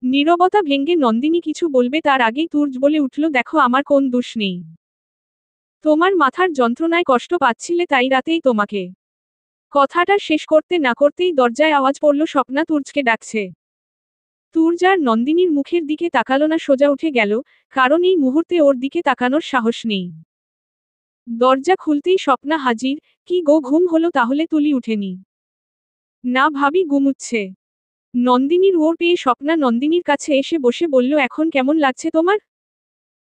নীরবতা ভেঙ্গে নন্দিনী কিছু বলবে তার আগেই তুর্য বলে উঠল, দেখো আমার কোন দোষ নেই। তোমার মাথার যন্ত্রণায় কষ্ট পাচ্ছিলে তাই রাতেই তোমাকে। কথাটা শেষ করতে না করতেই দরজায় আওয়াজ পড়ল, স্বপ্না তুর্যকে ডাকছে। তুর্য আর নন্দিনীর মুখের দিকে তাকালো না, সোজা উঠে গেল, কারণ এই মুহূর্তে ওর দিকে তাকানোর সাহস নেই। দরজা খুলতেই স্বপ্না হাজির। কি গো, ঘুম হলো তাহলে? তুলি উঠেনি? না ভাবি, ঘুমুচ্ছে। নন্দিনীর ওর পেয়ে স্বপ্না নন্দিনীর কাছে এসে বসে বলল, এখন কেমন লাগছে তোমার?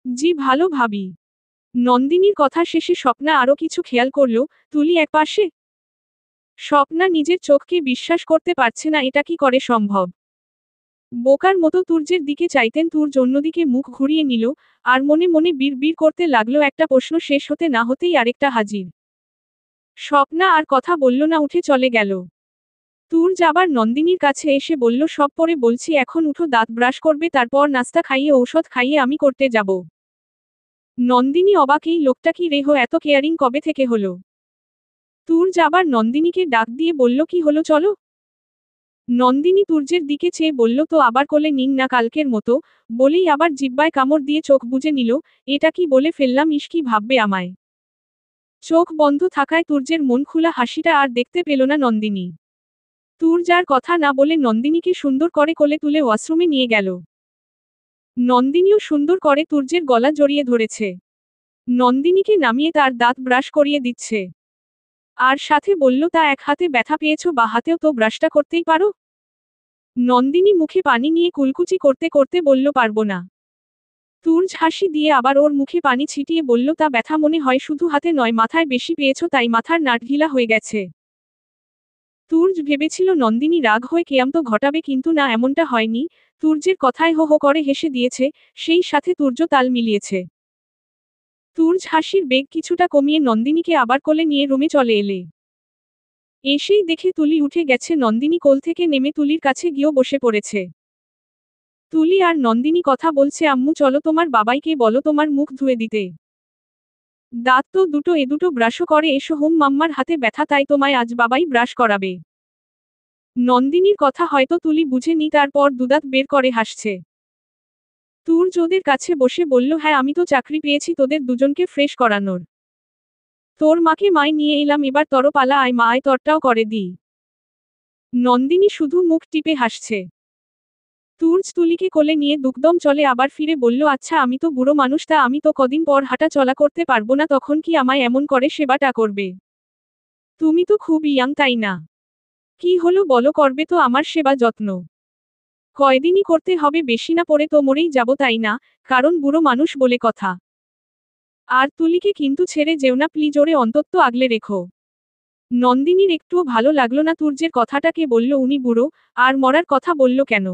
জি ভালো ভাবি। নন্দিনীর কথা শেষে স্বপ্না আরো কিছু খেয়াল করল, তুলি একপাশে। স্বপ্না নিজের চোখকে বিশ্বাস করতে পারছে না, এটা কি করে সম্ভব? বোকার মতো তুর্যের দিকে চাইতেন তুর্য অন্যদিকে মুখ ঘুরিয়ে নিল, আর মনে মনে বিড় বিড় করতে লাগলো, একটা প্রশ্ন শেষ হতে না হতেই আরেকটা হাজির। স্বপ্না আর কথা বলল না, উঠে চলে গেল। তুর্য আবার নন্দিনীর কাছে এসে বলল, সব পরে বলছি, এখন উঠো, দাঁত ব্রাশ করবে, তারপর নাস্তা খাইয়ে ঔষধ খাইয়ে আমি করতে যাব। নন্দিনী অবাক, এই লোকটা কি রেহো, এত কেয়ারিং কবে থেকে হলো? তুর্য আবার নন্দিনীকে ডাক দিয়ে বলল, কি হলো চলো। নন্দিনী তুর্যের দিকে চেয়ে বলল, তো আবার কোলে নিন না কালকের মতো, বলেই আবার জিহ্বায় কামড় দিয়ে চোখ বুজে নিল। এটা কি বলে ফেললাম, ইস কি ভাববে আমায়। চোখ বন্ধ থাকায় তুর্যের মন খোলা হাসিটা আর দেখতে পেল না নন্দিনী। তুর্য আর কথা না বলে নন্দিনীকে সুন্দর করে কোলে তুলে ওয়াশরুমে নিয়ে গেল। নন্দিনীও সুন্দর করে তুর্যের গলা জড়িয়ে ধরেছে। নন্দিনীকে নামিয়ে তার দাঁত ব্রাশ করিয়ে দিচ্ছে। আর সাথে বলল, তা এক হাতে ব্যথা পেয়েছো, বা হাতেও তো ব্রাশটা করতেই পারো। নন্দিনী মুখে পানি নিয়ে কুলকুচি করতে করতে বলল, পারবো না। তুর্য হাসি দিয়ে আবার ওর মুখে পানি ছিটিয়ে বলল, তা ব্যথা মনে হয় শুধু হাতে নয়, মাথায় বেশি পেয়েছো, তাই মাথার নাট ঢিলা হয়ে গেছে। তুর্য ভেবেছিল নন্দিনী রাগ হয়ে কেয়ামত ঘটাবে, কিন্তু না, এমনটা হয়নি। তুর্যের কথায় হো হো করে হেসে দিয়েছে, সেই সাথে তুর্য তাল মিলিয়েছে। তুর্য হাসির বেগ কিছুটা কমিয়ে নন্দিনীকে আবার কোলে নিয়ে রুমে চলে এলে। এসেই দেখে তুলি উঠে গেছে। নন্দিনী কোল থেকে নেমে তুলির কাছে গিয়েও বসে পড়েছে। তুলি আর নন্দিনী কথা বলছে, আম্মু চলো তোমার বাবাইকে বলো তোমার মুখ ধুয়ে দিতে। দাঁত তো দুটো এদুটো ব্রাশও করে এসো, হোম মাম্মার হাতে ব্যথা তাই তোমায় আজ বাবাই ব্রাশ করাবে। নন্দিনীর কথা হয়তো তুলি বুঝেনি, তারপর দুদাঁত বের করে হাসছে। তুর্য ওদের কাছে বসে বলল, হ্যাঁ আমি তো চাকরি পেয়েছি তোদের দুজনকে ফ্রেশ করানোর। তোর মাকে মায় নিয়ে এলাম, এবার তর পালা, আয় মা আয় তরটাও করে দিই। নন্দিনী শুধু মুখ টিপে হাসছে। তুর্য তুলিকে কোলে নিয়ে দুকদম চলে আবার ফিরে বলল, আচ্ছা আমি তো বুড়ো মানুষ, তা আমি তো কদিন পর হাঁটা চলা করতে পারবো না, তখন কি আমায় এমন করে সেবাটা করবে? তুমি তো খুব ইয়াং তাই না? কি হলো বলো, করবে তো আমার সেবা যত্ন। কয়দিনই করতে হবে, বেশি না পড়ে তো মরেই যাব তাই না, কারণ বুড়ো মানুষ বলে কথা। আর তুলিকে কিন্তু ছেড়ে যেও না প্লিজ, ওরে অন্তত আগলে রেখো। নন্দিনীর একটুও ভালো লাগলো না তুর্যের কথাটাকে, বলল উনি বুড়ো, আর মরার কথা বলল কেন?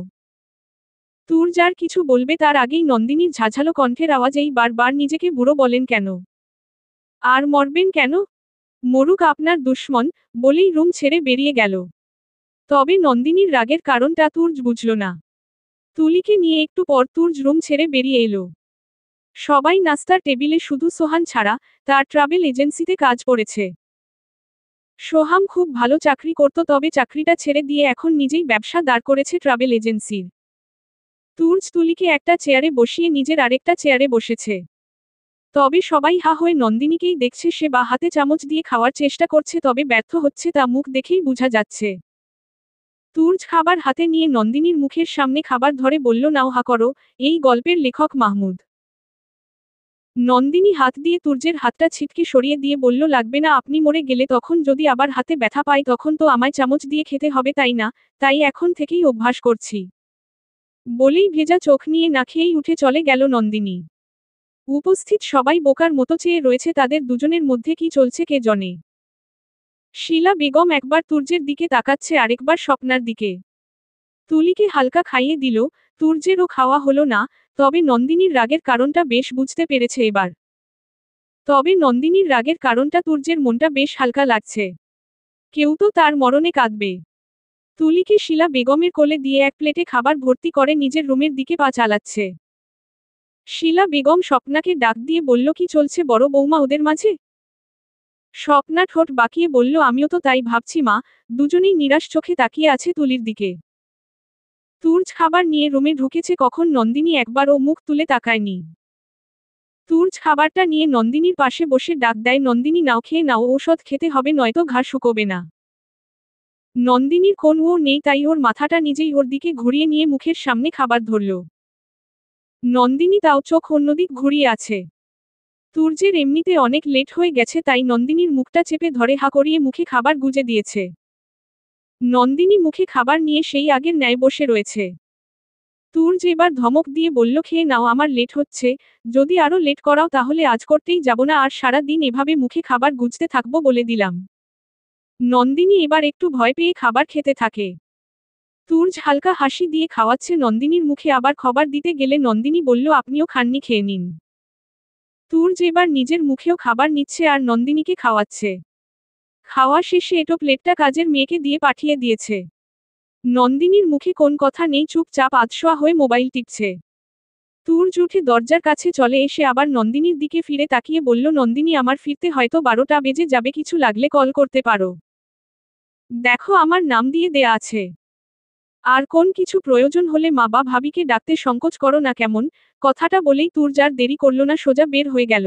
তুর্য আর কিছু বলবে তার আগেই নন্দিনীর ঝাঝালো কণ্ঠের আওয়াজেই বারবার নিজেকে বুড়ো বলেন কেন? আর মরবেন কেন? মরুক আপনার দুশ্মন, বলেই রুম ছেড়ে বেরিয়ে গেল। তবে নন্দিনীর রাগের কারণটা তুর্য বুঝল না। তুলিকে নিয়ে একটু পর তুর্য রুম ছেড়ে বেরিয়ে এলো। সবাই নাস্তার টেবিলে, শুধু সোহান ছাড়া, তার ট্রাভেল এজেন্সিতে কাজ করেছে। সোহাম খুব ভালো চাকরি করত, তবে চাকরিটা ছেড়ে দিয়ে এখন নিজেই ব্যবসা দাঁড় করেছে ট্রাভেল এজেন্সির। তুর্য তুলিকে একটা চেয়ারে বসিয়ে নিজের আরেকটা চেয়ারে বসেছে। তবে সবাই হা হয়ে নন্দিনীকেই দেখছে, সে বা হাতে চামচ দিয়ে খাওয়ার চেষ্টা করছে তবে ব্যর্থ হচ্ছে, তা মুখ দেখেই বোঝা যাচ্ছে। তুর্য খাবার হাতে নিয়ে নন্দিনীর মুখের সামনে খাবার ধরে বলল, নাও হা করো, এই গল্পের লেখক মাহমুদ। নন্দিনী হাত দিয়ে তুর্যের হাতটা ছিটকে সরিয়ে দিয়ে বলল, লাগবে না, আপনি মরে গেলে তখন যদি আবার হাতে ব্যথা পাই তখন তো আমায় চামচ দিয়ে খেতে হবে তাই না, তাই এখন থেকেই অভ্যাস করছি। বলেই ভেজা চোখ নিয়ে না খেয়েই উঠে চলে গেল নন্দিনী। উপস্থিত সবাই বোকার মতো চেয়ে রয়েছে, তাদের দুজনের মধ্যে কি চলছে কে জানে। শীলা বেগম একবার তুর্যের দিকে তাকাচ্ছে, আরেকবার স্বপ্নার দিকে। তুলিকে হালকা খাইয়ে দিল, তুর্যেরও খাওয়া হলো না, তবে নন্দিনীর রাগের কারণটা বেশ বুঝতে পেরেছে এবার। তবে নন্দিনীর রাগের কারণটা তুর্যের মনটা বেশ হালকা লাগছে। কেউ তো তার মরণে কাঁদবে। তুলিকে শীলা বেগমের কোলে দিয়ে এক প্লেটে খাবার ভর্তি করে নিজের রুমের দিকে পা চালাচ্ছে। শীলা বেগম স্বপ্নাকে ডাক দিয়ে বলল, কি চলছে বড় বৌমা ওদের মাঝে? স্বপ্না ঠোঁট বাঁকিয়ে বলল, আমিও তো তাই ভাবছি মা। দুজনেই নিরাশ চোখে তাকিয়ে আছে তুলির দিকে। তুর্য খাবার নিয়ে রুমে ঢুকেছে কখন নন্দিনী একবারও মুখ তুলে তাকায়নি। তুর্য খাবারটা নিয়ে নন্দিনীর পাশে বসে ডাক দেয়, নন্দিনী নাও, খেয়ে নাও, ঔষধ খেতে হবে নয়তো ঘাড় শুকোবে না। নন্দিনীর কোনও নেই, তাই ওর মাথাটা নিজেই ওর দিকে ঘুরিয়ে নিয়ে মুখের সামনে খাবার ধরল। নন্দিনী তাও চোখ অন্যদিক ঘুরিয়ে আছে। তুর্যের এমনিতে অনেক লেট হয়ে গেছে, তাই নন্দিনীর মুখটা চেপে ধরে হা করিয়ে মুখে খাবার গুজে দিয়েছে। নন্দিনী মুখে খাবার নিয়ে সেই আগের ন্যায় বসে রয়েছে। তুর্য এবার ধমক দিয়ে বলল, খেয়ে নাও, আমার লেট হচ্ছে, যদি আরো লেট করাও তাহলে আজ করতেই যাব না, আর সারা দিন এভাবে মুখে খাবার গুজতে থাকবো বলে দিলাম। নন্দিনী এবার একটু ভয় পেয়ে খাবার খেতে থাকে। তুর্য হালকা হাসি দিয়ে খাওয়াচ্ছে নন্দিনীর মুখে, আবার খাবার দিতে গেলে নন্দিনী বলল, আপনিও খাননি, খেয়ে নিন। তুর্য এবার নিজের মুখেও খাবার নিচ্ছে আর নন্দিনীকে খাওয়াচ্ছে। খাওয়া শেষে এটো প্লেটটা কাজের মেয়েকে দিয়ে পাঠিয়ে দিয়েছে। নন্দিনীর মুখে কোন কথা নেই, চুপচাপ আধশোয়া হয়ে মোবাইল টিপছে। তুর্য উঠে দরজার কাছে চলে এসে আবার নন্দিনীর দিকে ফিরে তাকিয়ে বলল, নন্দিনী আমার ফিরতে হয়তো 12টা বেজে যাবে, কিছু লাগলে কল করতে পারো। দেখো আমার নাম দিয়ে দেয়া আছে। আর কোন কিছু প্রয়োজন হলে মা বা ভাবিকে ডাকতে সংকোচ করো না কেমন। কথাটা বলেই তুর্য আর দেরি করল না, সোজা বের হয়ে গেল।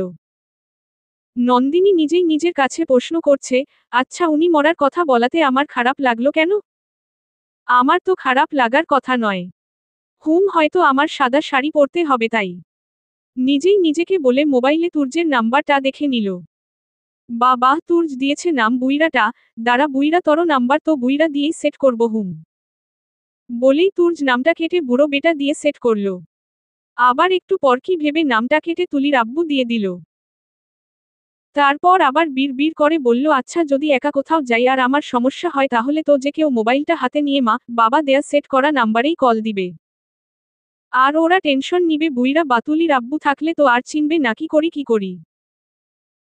নন্দিনী নিজেই নিজের কাছে প্রশ্ন করছে, আচ্ছা উনি মরার কথা বলাতে আমার খারাপ লাগলো কেন? আমার তো খারাপ লাগার কথা নয়। হয়তো আমার সাদা শাড়ি পরতে হবে তাই। নিজেই নিজেকে বলে মোবাইলে তুর্যের নাম্বারটা দেখে নিল। বাহ, তুর্য দিয়েছে নাম বুইরাটা, দাঁড়া বুইরা, তর নাম্বার তো বুইরা দিয়েই সেট করব বলেই তুর্য নামটা কেটে বুড়ো বেটা দিয়ে সেট করল। আবার একটু পর কি ভেবে নামটা কেটে তুলির আব্বু দিয়ে দিল। তারপর আবার বিড় করে বলল, আচ্ছা যদি একা কোথাও যাই আর আমার সমস্যা হয় তাহলে তো যে কেউ মোবাইলটা হাতে নিয়ে মা বাবা দেয়া সেট করা নাম্বারেই কল দিবে। আর ওরা টেনশন নিবে, বুইরা বাতুলির আব্বু থাকলে তো আর চিনবে না, কি করি।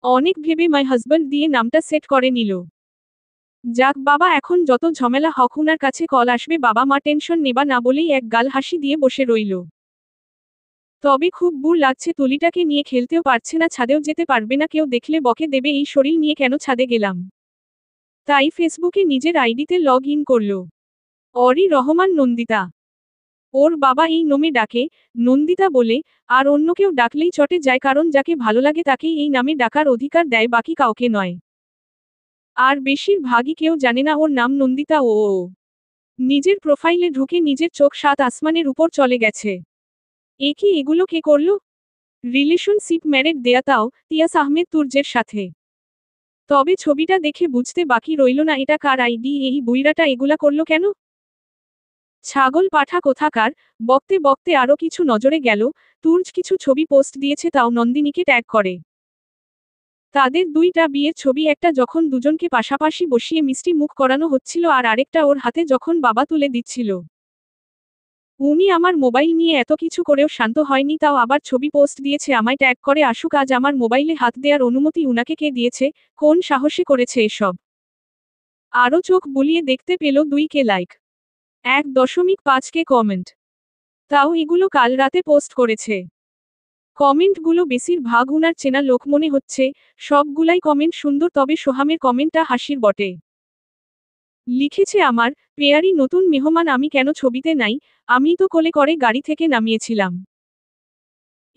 অনেক ভেবে মাই হাজব্যান্ড দিয়ে নামটা সেট করে নিল। যাক বাবা, এখন যত ঝমেলা হক উনার কাছে কল আসবে, বাবা মা টেনশন নেবা না বলেই এক গাল হাসি দিয়ে বসে রইল। তবে খুব বুর লাগছে, তুলিটাকে নিয়ে খেলতেও পারছে না, ছাদেও যেতে পারবে না, কেউ দেখলে বকে দেবে এই শরীর নিয়ে কেন ছাদে গেলাম। তাই ফেসবুকে নিজের আইডিতে লগ ইন করল। অরি রহমান নন্দিতা। ওর বাবা এই নামে ডাকে, নন্দিতা বলে, আর অন্য কেউ ডাকলেই চটে যায়, কারণ যাকে ভালো লাগে তাকেই এই নামে ডাকার অধিকার দেয়, বাকি কাউকে নয়। আর বেশিরভাগই কেউ জানে না ওর নাম নন্দিতা। ও নিজের প্রোফাইলে ঢুকে নিজের চোখ সাত আসমানের উপর চলে গেছে। এ কি, এগুলো কে করল? রিলেশনশিপ ম্যারেড দেয়া, তাও তিয়াস আহমেদ তুর্যের সাথে। তবে ছবিটা দেখে বুঝতে বাকি রইল না এটা কার আইডি, এই বুইড়াটা এগুলা করল কেন? ছাগল পাঠা কোথাকার। বকতে বকতে আরো কিছু নজরে গেল, তুর্য কিছু ছবি পোস্ট দিয়েছে, তাও নন্দিনীকে ট্যাগ করে। তাদের দুইটা বিয়ের ছবি, একটা যখন দুজনকে পাশাপাশি বসিয়ে মিষ্টি মুখ করানো হচ্ছিল, আর আরেকটা ওর হাতে যখন বাবা তুলে দিচ্ছিল। উনি আমার মোবাইল নিয়ে এত কিছু করেও শান্ত হয়নি, তাও আবার ছবি পোস্ট দিয়েছে, আমায় ট্যাগ করে আসুক, আজ আমার মোবাইলে হাত দেওয়ার অনুমতি উনাকে কে দিয়েছে, কোন সাহসে করেছে এসব? আরও চোখ বুলিয়ে দেখতে পেল 2K লাইক, 1.5K কমেন্ট। তাও এগুলো কাল রাতে পোস্ট করেছে। কমেন্টগুলো বেশিরভাগ উনার চেনা লোক মনে হচ্ছে, সবগুলাই কমেন্ট সুন্দর, তবে সোহামের কমেন্টটা হাসির বটে। লিখেছে, আমার পেয়ারি নতুন মেহমান, আমি কেন ছবিতে নাই, আমি তো কোলে করে গাড়ি থেকে নামিয়েছিলাম।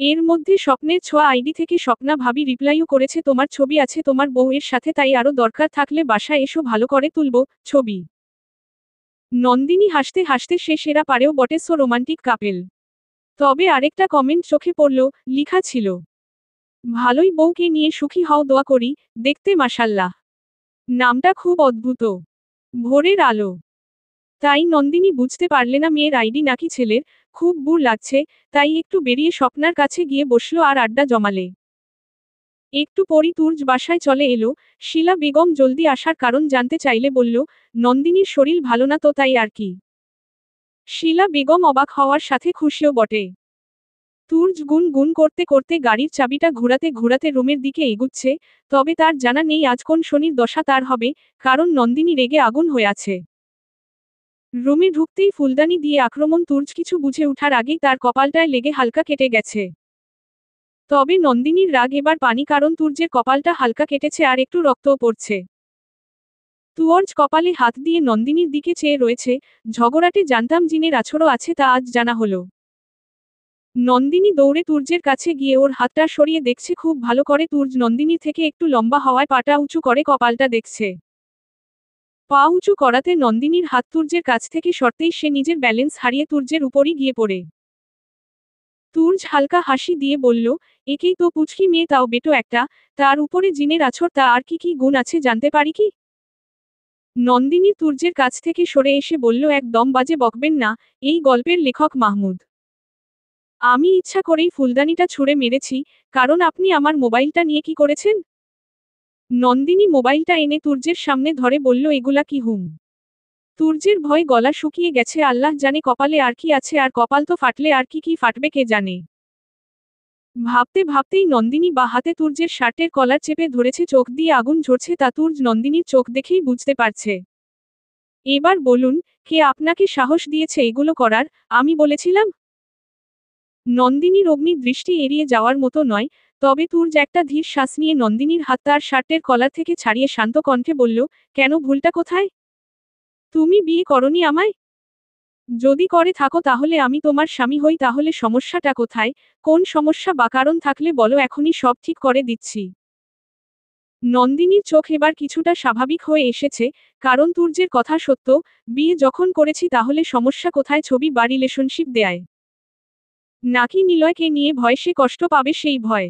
এর মধ্যে স্বপ্নের ছোঁয়া আইডি থেকে স্বপ্না ভাবি রিপ্লাইও করেছে, তোমার ছবি আছে তোমার বউয়ের সাথে, তাই আরও দরকার থাকলে বাসায় এসো, ভালো করে তুলব ছবি। নন্দিনী হাসতে হাসতে সে সেরা পারেও বটে, সো রোমান্টিক কাপেল। তবে আরেকটা কমেন্ট চোখে পড়ল, লিখা ছিল, ভালোই বউকে নিয়ে সুখী হও, দোয়া করি, দেখতে মাশাল্লাহ। নামটা খুব অদ্ভুত। ভোরের আলো। তাই নন্দিনী বুঝতে পারলে না মেয়ের আইডি নাকি ছেলের, খুব বুর লাগছে, তাই একটু বেরিয়ে স্বপ্নার কাছে গিয়ে বসলো আর আড্ডা জমালে। একটু পরই তুর্য বাসায় চলে এলো। শিলা বেগম জলদি আসার কারণ জানতে চাইলে বলল, নন্দিনীর শরীর ভালো না তো, তাই আর কি। শিলা বেগম অবাক হওয়ার সাথে খুশিও বটে। তুর্য গুন গুন করতে করতে গাড়ির চাবিটা ঘুরাতে ঘুরাতে রুমের দিকে এগুচ্ছে, তবে তার জানা নেই আজ কোন শনির দশা তার হবে, কারণ নন্দিনী রেগে আগুন হয়ে আছে। রুমে ঢুকতেই ফুলদানি দিয়ে আক্রমণ, তুর্য কিছু বুঝে ওঠার আগেই তার কপালটায় লেগে হালকা কেটে গেছে। তবে নন্দিনীর রাগ এবার পানি, কারণ তুর্যের কপালটা হালকা কেটেছে আর একটু রক্তও পড়ছে। তুর্য কপালে হাত দিয়ে নন্দিনীর দিকে চেয়ে রয়েছে। ঝগড়াটে জানতাম জিনের আছড়ও আছে, তা আজ জানা হলো। নন্দিনী দৌড়ে তুর্যের কাছে গিয়ে ওর হাতটা সরিয়ে দেখছে খুব ভালো করে। তুর্য নন্দিনীর থেকে একটু লম্বা হওয়ায় পাটা উঁচু করে কপালটা দেখছে। পা উঁচু করাতে নন্দিনীর হাত তুর্যের কাছ থেকে সরতেই সে নিজের ব্যালেন্স হারিয়ে তুর্যের উপরই গিয়ে পড়ে। তুর্য হালকা হাসি দিয়ে বলল, একেই তো পুচকি মেয়ে, তাও বেটো একটা, তার উপরে জিনের আছর, তা আর কি কি গুণ আছে জানতে পারি কি? নন্দিনী তুর্যের কাছ থেকে সরে এসে বলল, একদম বাজে বকবেন না, এই গল্পের লেখক মাহমুদ। আমি ইচ্ছা করেই ফুলদানিটা ছুঁড়ে মেরেছি, কারণ আপনি আমার মোবাইলটা নিয়ে কি করেছেন? নন্দিনী মোবাইলটা এনে তুর্যের সামনে ধরে বলল, এগুলা কি হুম? তুর্যের ভয় গলা শুকিয়ে গেছে, আল্লাহ জানে কপালে আর কি আছে, আর কপাল তো ফাটলে আর কি কি ফাটবে কে জানে। ভাবতে ভাবতেই নন্দিনী বা হাতে তুর্যের শার্টের কলার চেপে ধরেছে, চোখ দিয়ে আগুন ঝরছে, তা তুর্য নন্দিনীর চোখ দেখেই বুঝতে পারছে। এবার বলুন, কে আপনাকে সাহস দিয়েছে এগুলো করার? আমি বলেছিলাম। নন্দিনীর অগ্নি দৃষ্টি এড়িয়ে যাওয়ার মতো নয়, তবে তুর্য একটা ধীর শ্বাস নিয়ে নন্দিনীর হাত তার শার্টের কলার থেকে ছাড়িয়ে শান্ত কণ্ঠে বলল, কেন, ভুলটা কোথায়? তুমি বিয়ে করনি আমায়? যদি করে থাকো তাহলে আমি তোমার স্বামী হই, তাহলে সমস্যাটা কোথায়? কোন সমস্যা বা কারণ থাকলে বলো, এখনই সব ঠিক করে দিচ্ছি। নন্দিনীর চোখ এবার কিছুটা স্বাভাবিক হয়ে এসেছে, কারণ তুর্যের কথা সত্য, বিয়ে যখন করেছি তাহলে সমস্যা কোথায়, ছবি বা রিলেশনশিপ দেয় নাকি নিলয়কে নিয়ে ভয়, সে কষ্ট পাবে সেই ভয়।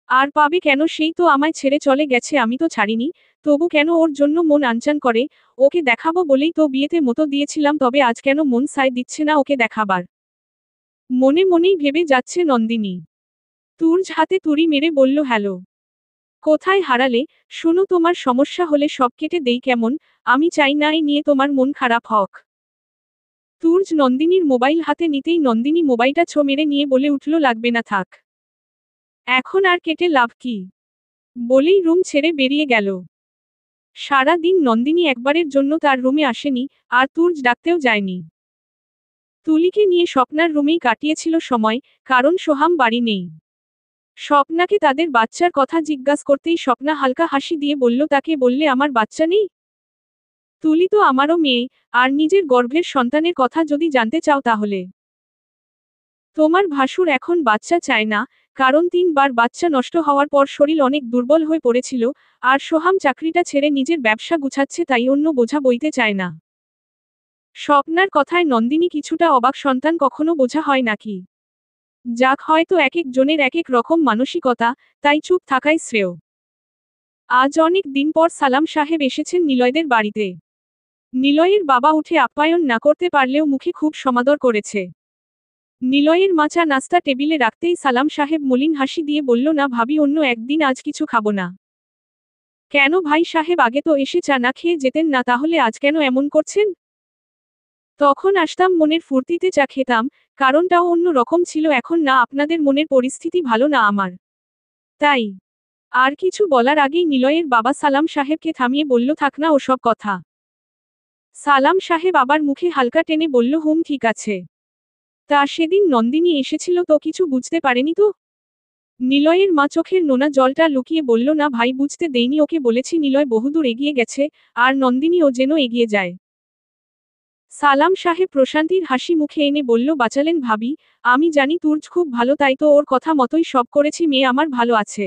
আর পাবে কেন, সেই তো আমায় ছেড়ে চলে গেছে, আমি তো ছাড়িনি, তবু কেন ওর জন্য মন আনচান করে? ওকে দেখাবো বলেই তো বিয়েতে মতো দিয়েছিলাম, তবে আজ কেন মন সায় দিচ্ছে না ওকে দেখাবার? মনে মনেই ভেবে যাচ্ছে নন্দিনী। তুর্য হাতে তুড়ি মেরে বলল, হ্যালো। কোথায় হারালে? শুনো, তোমার সমস্যা হলে সব কেটে দেই কেমন? আমি চাই না এ নিয়ে তোমার মন খারাপ হোক। তুর্য নন্দিনীর মোবাইল হাতে নিতেই নন্দিনী মোবাইলটা ছো মেরে নিয়ে বলে উঠল, লাগবে না, থাক। এখন আর কেটে লাভ কি? বলেই রুম ছেড়ে বেরিয়ে গেল। সারা দিন নন্দিনী একবারের জন্য তার রুমে আসেনি, আর তুর্য ডাকতেও যায়নি। তুলিকে নিয়ে স্বপ্নার রুমেই কাটিয়েছিল সময়, কারণ সোহাম বাড়ি নেই। স্বপ্নাকে তাদের বাচ্চার কথা জিজ্ঞাসা করতেই স্বপ্না হালকা হাসি দিয়ে বলল, তাকে বললে আমার বাচ্চা নেই? তুলি তো আমারও মেয়ে, আর নিজের গর্ভের সন্তানের কথা যদি জানতে চাও তাহলে তোমার ভাসুর এখন বাচ্চা চায় না, কারণ 3বার বাচ্চা নষ্ট হওয়ার পর শরীর অনেক দুর্বল হয়ে পড়েছিল, আর সোহাম চাকরিটা ছেড়ে নিজের ব্যবসা গুছাচ্ছে, তাই অন্য বোঝা বইতে চায় না। স্বপ্নার কথায় নন্দিনী কিছুটা অবাক, সন্তান কখনো বোঝা হয় নাকি? যাক, হয়তো এক এক জনের এক এক রকম মানসিকতা, তাই চুপ থাকাই শ্রেয়। আজ অনেক দিন পর সালাম সাহেব এসেছেন নিলয়দের বাড়িতে। নিলয়ের বাবা উঠে আপ্যায়ন না করতে পারলেও মুখে খুব সমাদর করেছে। নিলয়ের মা চা নাস্তা টেবিলে রাখতেই সালাম সাহেব মলিন হাসি দিয়ে বলল, না ভাবি, অন্য একদিন, আজ কিছু খাবো না। কেন ভাই সাহেব, আগে তো এসে চা না খেয়ে যেতেন না, তাহলে আজ কেন এমন করছেন? তখন আসতাম, মনের ফুর্তিতে চা খেতাম, কারণটাও অন্য রকম ছিল, এখন না, আপনাদের মনের পরিস্থিতি ভালো না আমার, তাই। আর কিছু বলার আগেই নিলয়ের বাবা সালাম সাহেবকে থামিয়ে বলল, থাক না ওসব কথা। সালাম সাহেব আবার মুখে হালকা টেনে বলল, হুম, ঠিক আছে। তা সেদিন নন্দিনী এসেছিল তো, কিছু বুঝতে পারেনি তো? নিলয়ের মা চোখের নোনা জলটা লুকিয়ে বলল, না ভাই, বুঝতে দেইনি, ওকে বলেছি নিলয় বহুদূর এগিয়ে গেছে, আর নন্দিনীও যেন এগিয়ে যায়। সালাম সাহেব প্রশান্তির হাসি মুখে এনে বলল, বাঁচালেন ভাবি, আমি জানি তুর্য খুব ভালো, তাই তো ওর কথা মতোই সব করেছি, মেয়ে আমার ভালো আছে।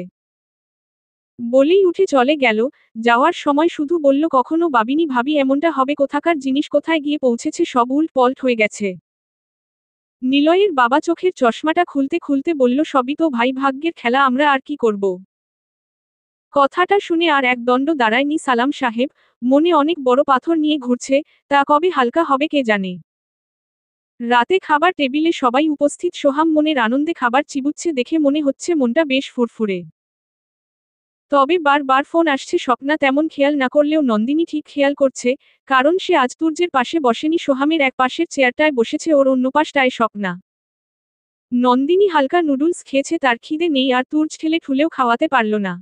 বলেই উঠে চলে গেল। যাওয়ার সময় শুধু বলল, কখনো ভাবিনি ভাবি এমনটা হবে, কোথাকার জিনিস কোথায় গিয়ে পৌঁছেছে, সব উল্ট পল্ট হয়ে গেছে। নিলয়ের বাবা চোখের চশমাটা খুলতে খুলতে বলল, সবই তো ভাই ভাগ্যের খেলা, আমরা আর কি করব। কথাটা শুনে আর এক দণ্ড দাঁড়ায়নি সালাম সাহেব, মনে অনেক বড় পাথর নিয়ে ঘুরছে, তা কবে হালকা হবে কে জানে। রাতে খাবার টেবিলে সবাই উপস্থিত, সোহাম মনের আনন্দে খাবার চিবুচ্ছে দেখে মনে হচ্ছে মনটা বেশ ফুরফুরে। তবে বারবার ফোন আসছে, স্বপ্না তেমন খেয়াল না করলেও নন্দিনী ঠিক খেয়াল করছে, কারণ সে আজ তুর্যের পাশে বসেনি, সোহামের এক পাশের চেয়ারটায় বসেছে, ওর অন্য পাশটায় স্বপ্না। নন্দিনী হালকা নুডলস খেয়েছে, তার খিদে নেই, আর তুর্য ঠেলে ঠুলেও খাওয়াতে পারল না।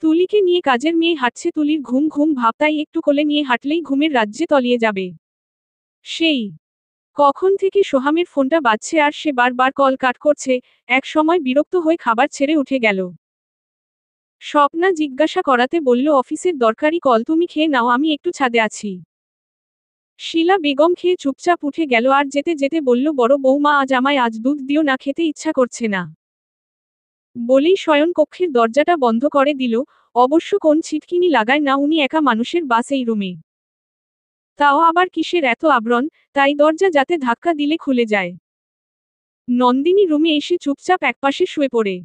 তুলিকে নিয়ে কাজের মেয়ে হাঁটছে, তুলির ঘুম ঘুম ভাব, তাই একটু কোলে নিয়ে হাঁটলেই ঘুমের রাজ্যে তলিয়ে যাবে। সেই কখন থেকে সোহামের ফোনটা বাজছে আর সে বারবার কল কাট করছে, এক সময় বিরক্ত হয়ে খাবার ছেড়ে উঠে গেল। স্বপ্না জিজ্ঞাসা করাতে বলল, অফিসের দরকারি কল, তুমি খেয়ে নাও, আমি একটু ছাদে আছি। শিলা বেগম খেয়ে চুপচাপ উঠে গেল, আর যেতে যেতে বলল, বড় বৌমা, আজ দুধ দিও না, খেতে ইচ্ছা করছে না। বলেই শয়নকক্ষের দরজাটা বন্ধ করে দিল। অবশ্য কোন ছিটকিনি লাগায় না উনি, একা মানুষের বাস এই রুমে। তাও আবার কিসের এত আবরণ, তাই দরজা যাতে ধাক্কা দিলে খুলে যায়। নন্দিনী রুমে এসে চুপচাপ একপাশে শুয়ে পড়ে।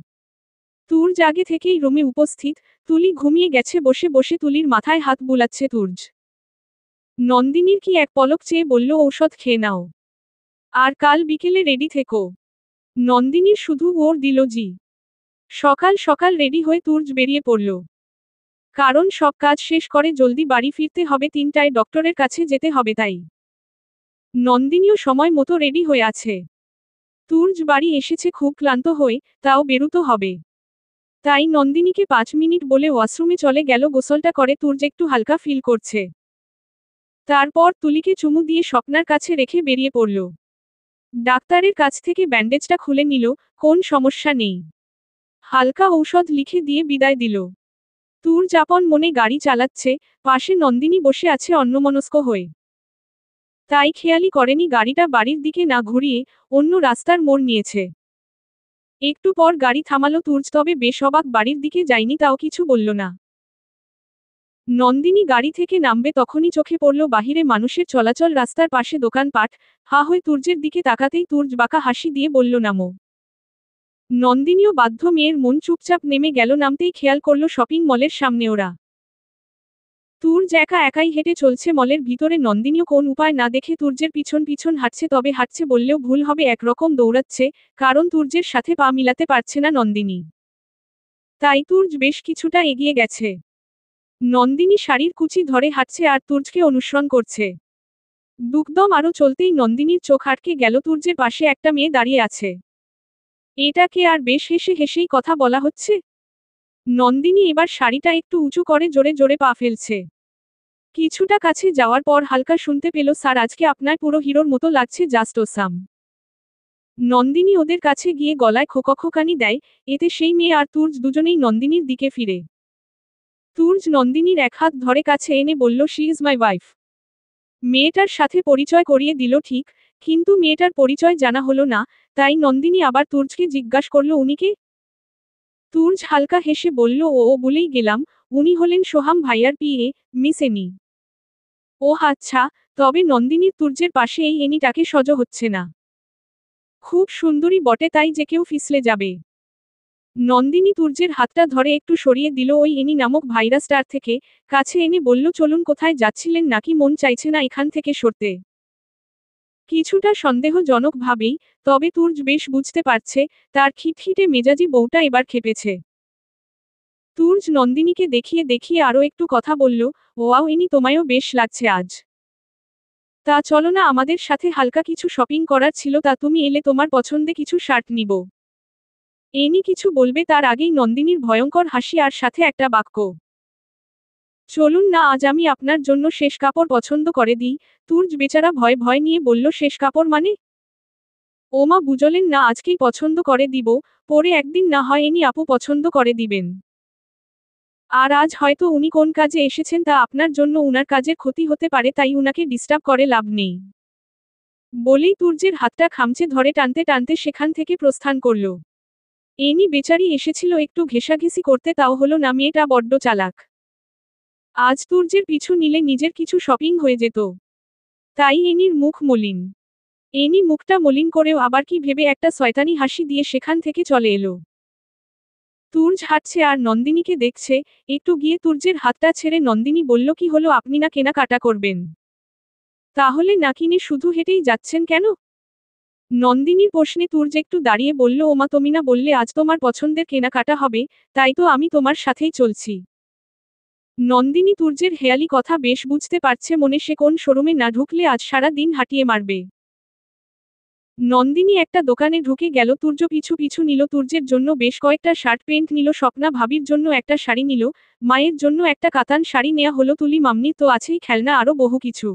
তুর্য আগে থেকেই রুমে উপস্থিত, তুলি ঘুমিয়ে গেছে, বসে বসে তুলির মাথায় হাত বুলাচ্ছে তুর্য। নন্দিনীর কি এক পলক চেয়ে বলল, ঔষধ খেয়ে নাও, আর কাল বিকেলে রেডি থেকো। নন্দিনীর শুধু ওর দিল জি। সকাল সকাল রেডি হয়ে তুর্য বেরিয়ে পড়ল, কারণ সব কাজ শেষ করে জলদি বাড়ি ফিরতে হবে, 3টায় ডক্টরের কাছে যেতে হবে, তাই নন্দিনীও সময় মতো রেডি হয়ে আছে। তুর্য বাড়ি এসেছে খুব ক্লান্ত হয়ে, তাও বেরুতো হবে, তাই নন্দিনীকে 5 মিনিট বলে ওয়াশরুমে চলে গেল, গোসলটা করে তুর্য একটু হালকা ফিল করছে। তারপর তুলিকে চুমু দিয়ে স্বপ্নার কাছে রেখে বেরিয়ে পড়ল। ডাক্তারের কাছ থেকে ব্যান্ডেজটা খুলে নিল, কোন সমস্যা নেই। হালকা ঔষধ লিখে দিয়ে বিদায় দিল। তুর্য আপন মনে গাড়ি চালাচ্ছে, পাশে নন্দিনী বসে আছে অন্যমনস্ক হয়ে। তাই খেয়ালই করেনি গাড়িটা বাড়ির দিকে না ঘুরিয়ে অন্য রাস্তার মোড় নিয়েছে। একটু পর গাড়ি থামালো তুর্য, তবে বেশ অবাক, বাড়ির দিকে যায়নি, তাও কিছু বলল না। নন্দিনী গাড়ি থেকে নামবে তখনই চোখে পড়ল বাহিরে মানুষের চলাচল, রাস্তার পাশে দোকানপাট। হা হয়ে তুর্যের দিকে তাকাতেই তুর্য বাঁকা হাসি দিয়ে বলল, নামো। নন্দিনীও বাধ্য, মেয়ের মন চুপচাপ নেমে গেল, নামতেই খেয়াল করল শপিং মলের সামনে ওরা। তুর্য একা একাই হেঁটে চলছে মলের ভিতরে, নন্দিনীও কোন উপায় না দেখে তুর্যের পিছন পিছন হাঁটছে, তবে হাঁটছে বললেও ভুল হবে, একরকম দৌড়াচ্ছে, কারণ তুর্যের সাথে পা মিলাতে পারছে না নন্দিনী। তাই তুর্য বেশ কিছুটা এগিয়ে গেছে। নন্দিনী শাড়ির কুচি ধরে হাঁটছে আর তুর্যকে অনুসরণ করছে। দুকদম আরও চলতেই নন্দিনীর চোখ আটকে গেল, তুর্যের পাশে একটা মেয়ে দাঁড়িয়ে আছে। এটাকে, আর বেশ হেসে হেসেই কথা বলা হচ্ছে। নন্দিনী এবার শাড়িটা একটু উঁচু করে জোরে জোরে পা ফেলছে। কিছুটা কাছে যাওয়ার পর হালকা শুনতে পেল, স্যার আজকে আপনার পুরো হিরোর মতো লাগছে, জাস্ট ওসাম। নন্দিনী ওদের কাছে গিয়ে গলায় খোকখোকানি দেয়, এতে সেই মেয়ে আর তুর্য দুজনেই নন্দিনীর দিকে ফিরে। তুর্য নন্দিনীর এক হাত ধরে কাছে এনে বলল, শি ইজ মাই ওয়াইফ। মেয়েটার সাথে পরিচয় করিয়ে দিল ঠিক, কিন্তু মেয়েটার পরিচয় জানা হলো না, তাই নন্দিনী আবার তুর্যকে জিজ্ঞাসা করল, উনি কে? তুর্য হালকা হেসে বলল, ও বলেই গেলাম, উনি হলেন সোহাম ভাইয়ার পিএ, মিস এনি। ওহ আচ্ছা, তবে নন্দিনীর তুর্যের পাশে এই এনিটাকে সহ্য হচ্ছে না। খুব সুন্দরী বটে, তাই যে কেউ ফিসলে যাবে। নন্দিনী তুর্যের হাতটা ধরে একটু সরিয়ে দিল ওই এনি নামক ভাইরাসটার থেকে, কাছে এনে বলল, চলুন, কোথায় যাচ্ছিলেন, নাকি মন চাইছে না এখান থেকে সরতে? কিছুটা সন্দেহজনকভাবেই, তবে তুর্য বেশ বুঝতে পারছে, তার খিটখিটে মেজাজি বউটা এবার খেপেছে। তুর্য নন্দিনীকে দেখিয়ে দেখিয়ে আরও একটু কথা বলল, ওয়াও এনি, তোমায়ও বেশ লাগছে আজ। তা চলো না, আমাদের সাথে হালকা কিছু শপিং করার ছিল, তা তুমি এলে তোমার পছন্দে কিছু শার্ট নিব। এনি কিছু বলবে তার আগেই নন্দিনীর ভয়ঙ্কর হাসি আর সাথে একটা বাক্য, চলুন না, আজ আমি আপনার জন্য শেষ কাপড় পছন্দ করে দিই। তুর্য বেচারা ভয় ভয় নিয়ে বলল, শেষ কাপড় মানে? ওমা বুঝলেন না, আজকেই পছন্দ করে দিব, পরে একদিন না হয় এনি আপু পছন্দ করে দিবেন। আর আজ হয়তো উনি কোন কাজে এসেছেন, তা আপনার জন্য উনার কাজের ক্ষতি হতে পারে, তাই উনাকে ডিস্টার্ব করে লাভ নেই। বলেই তুর্যের হাতটা খামচে ধরে টানতে টানতে সেখান থেকে প্রস্থান করল। এনি বেচারি এসেছিল একটু ঘেঁষাঘেঁষি করতে, তাও হলো না, মেয়েটা বড্ড চালাক। আজ তুর্যের পিছু নিলে নিজের কিছু শপিং হয়ে যেত। তাই এনির মুখ মলিন। এনি মুখটা মলিন করেও আবার কি ভেবে একটা শয়তানি হাসি দিয়ে সেখান থেকে চলে এলো। তুর্য হাঁটছে আর নন্দিনীকে দেখছে, একটু গিয়ে তুর্যের হাতটা ছেড়ে নন্দিনী বলল, কি হলো, আপনি না কেনাকাটা করবেন? তাহলে না কিনে শুধু হেঁটেই যাচ্ছেন কেন? নন্দিনীর প্রশ্নে তুর্য একটু দাঁড়িয়ে বলল, ওমা তুমি না বললে আজ তোমার পছন্দের কেনাকাটা হবে, তাই তো আমি তোমার সাথেই চলছি। নন্দিনী তুর্যের হেয়ালি কথা বেশ বুঝতে পারছে, মনে সে কোন শোরুমে না ঢুকলে আজ সারা দিন হাঁটিয়ে মারবে। নন্দিনী একটা দোকানে ঢুকে গেল, তুর্য পিছু পিছু নিল, তুর্যের জন্য বেশ কয়েকটা শার্ট প্যান্ট নিল, স্বপ্না ভাবির জন্য একটা শাড়ি নিল, মায়ের জন্য একটা কাতান শাড়ি নেয়া হলো, তুলি মামনি তো আছেই, খেলনা আরও বহু কিছু।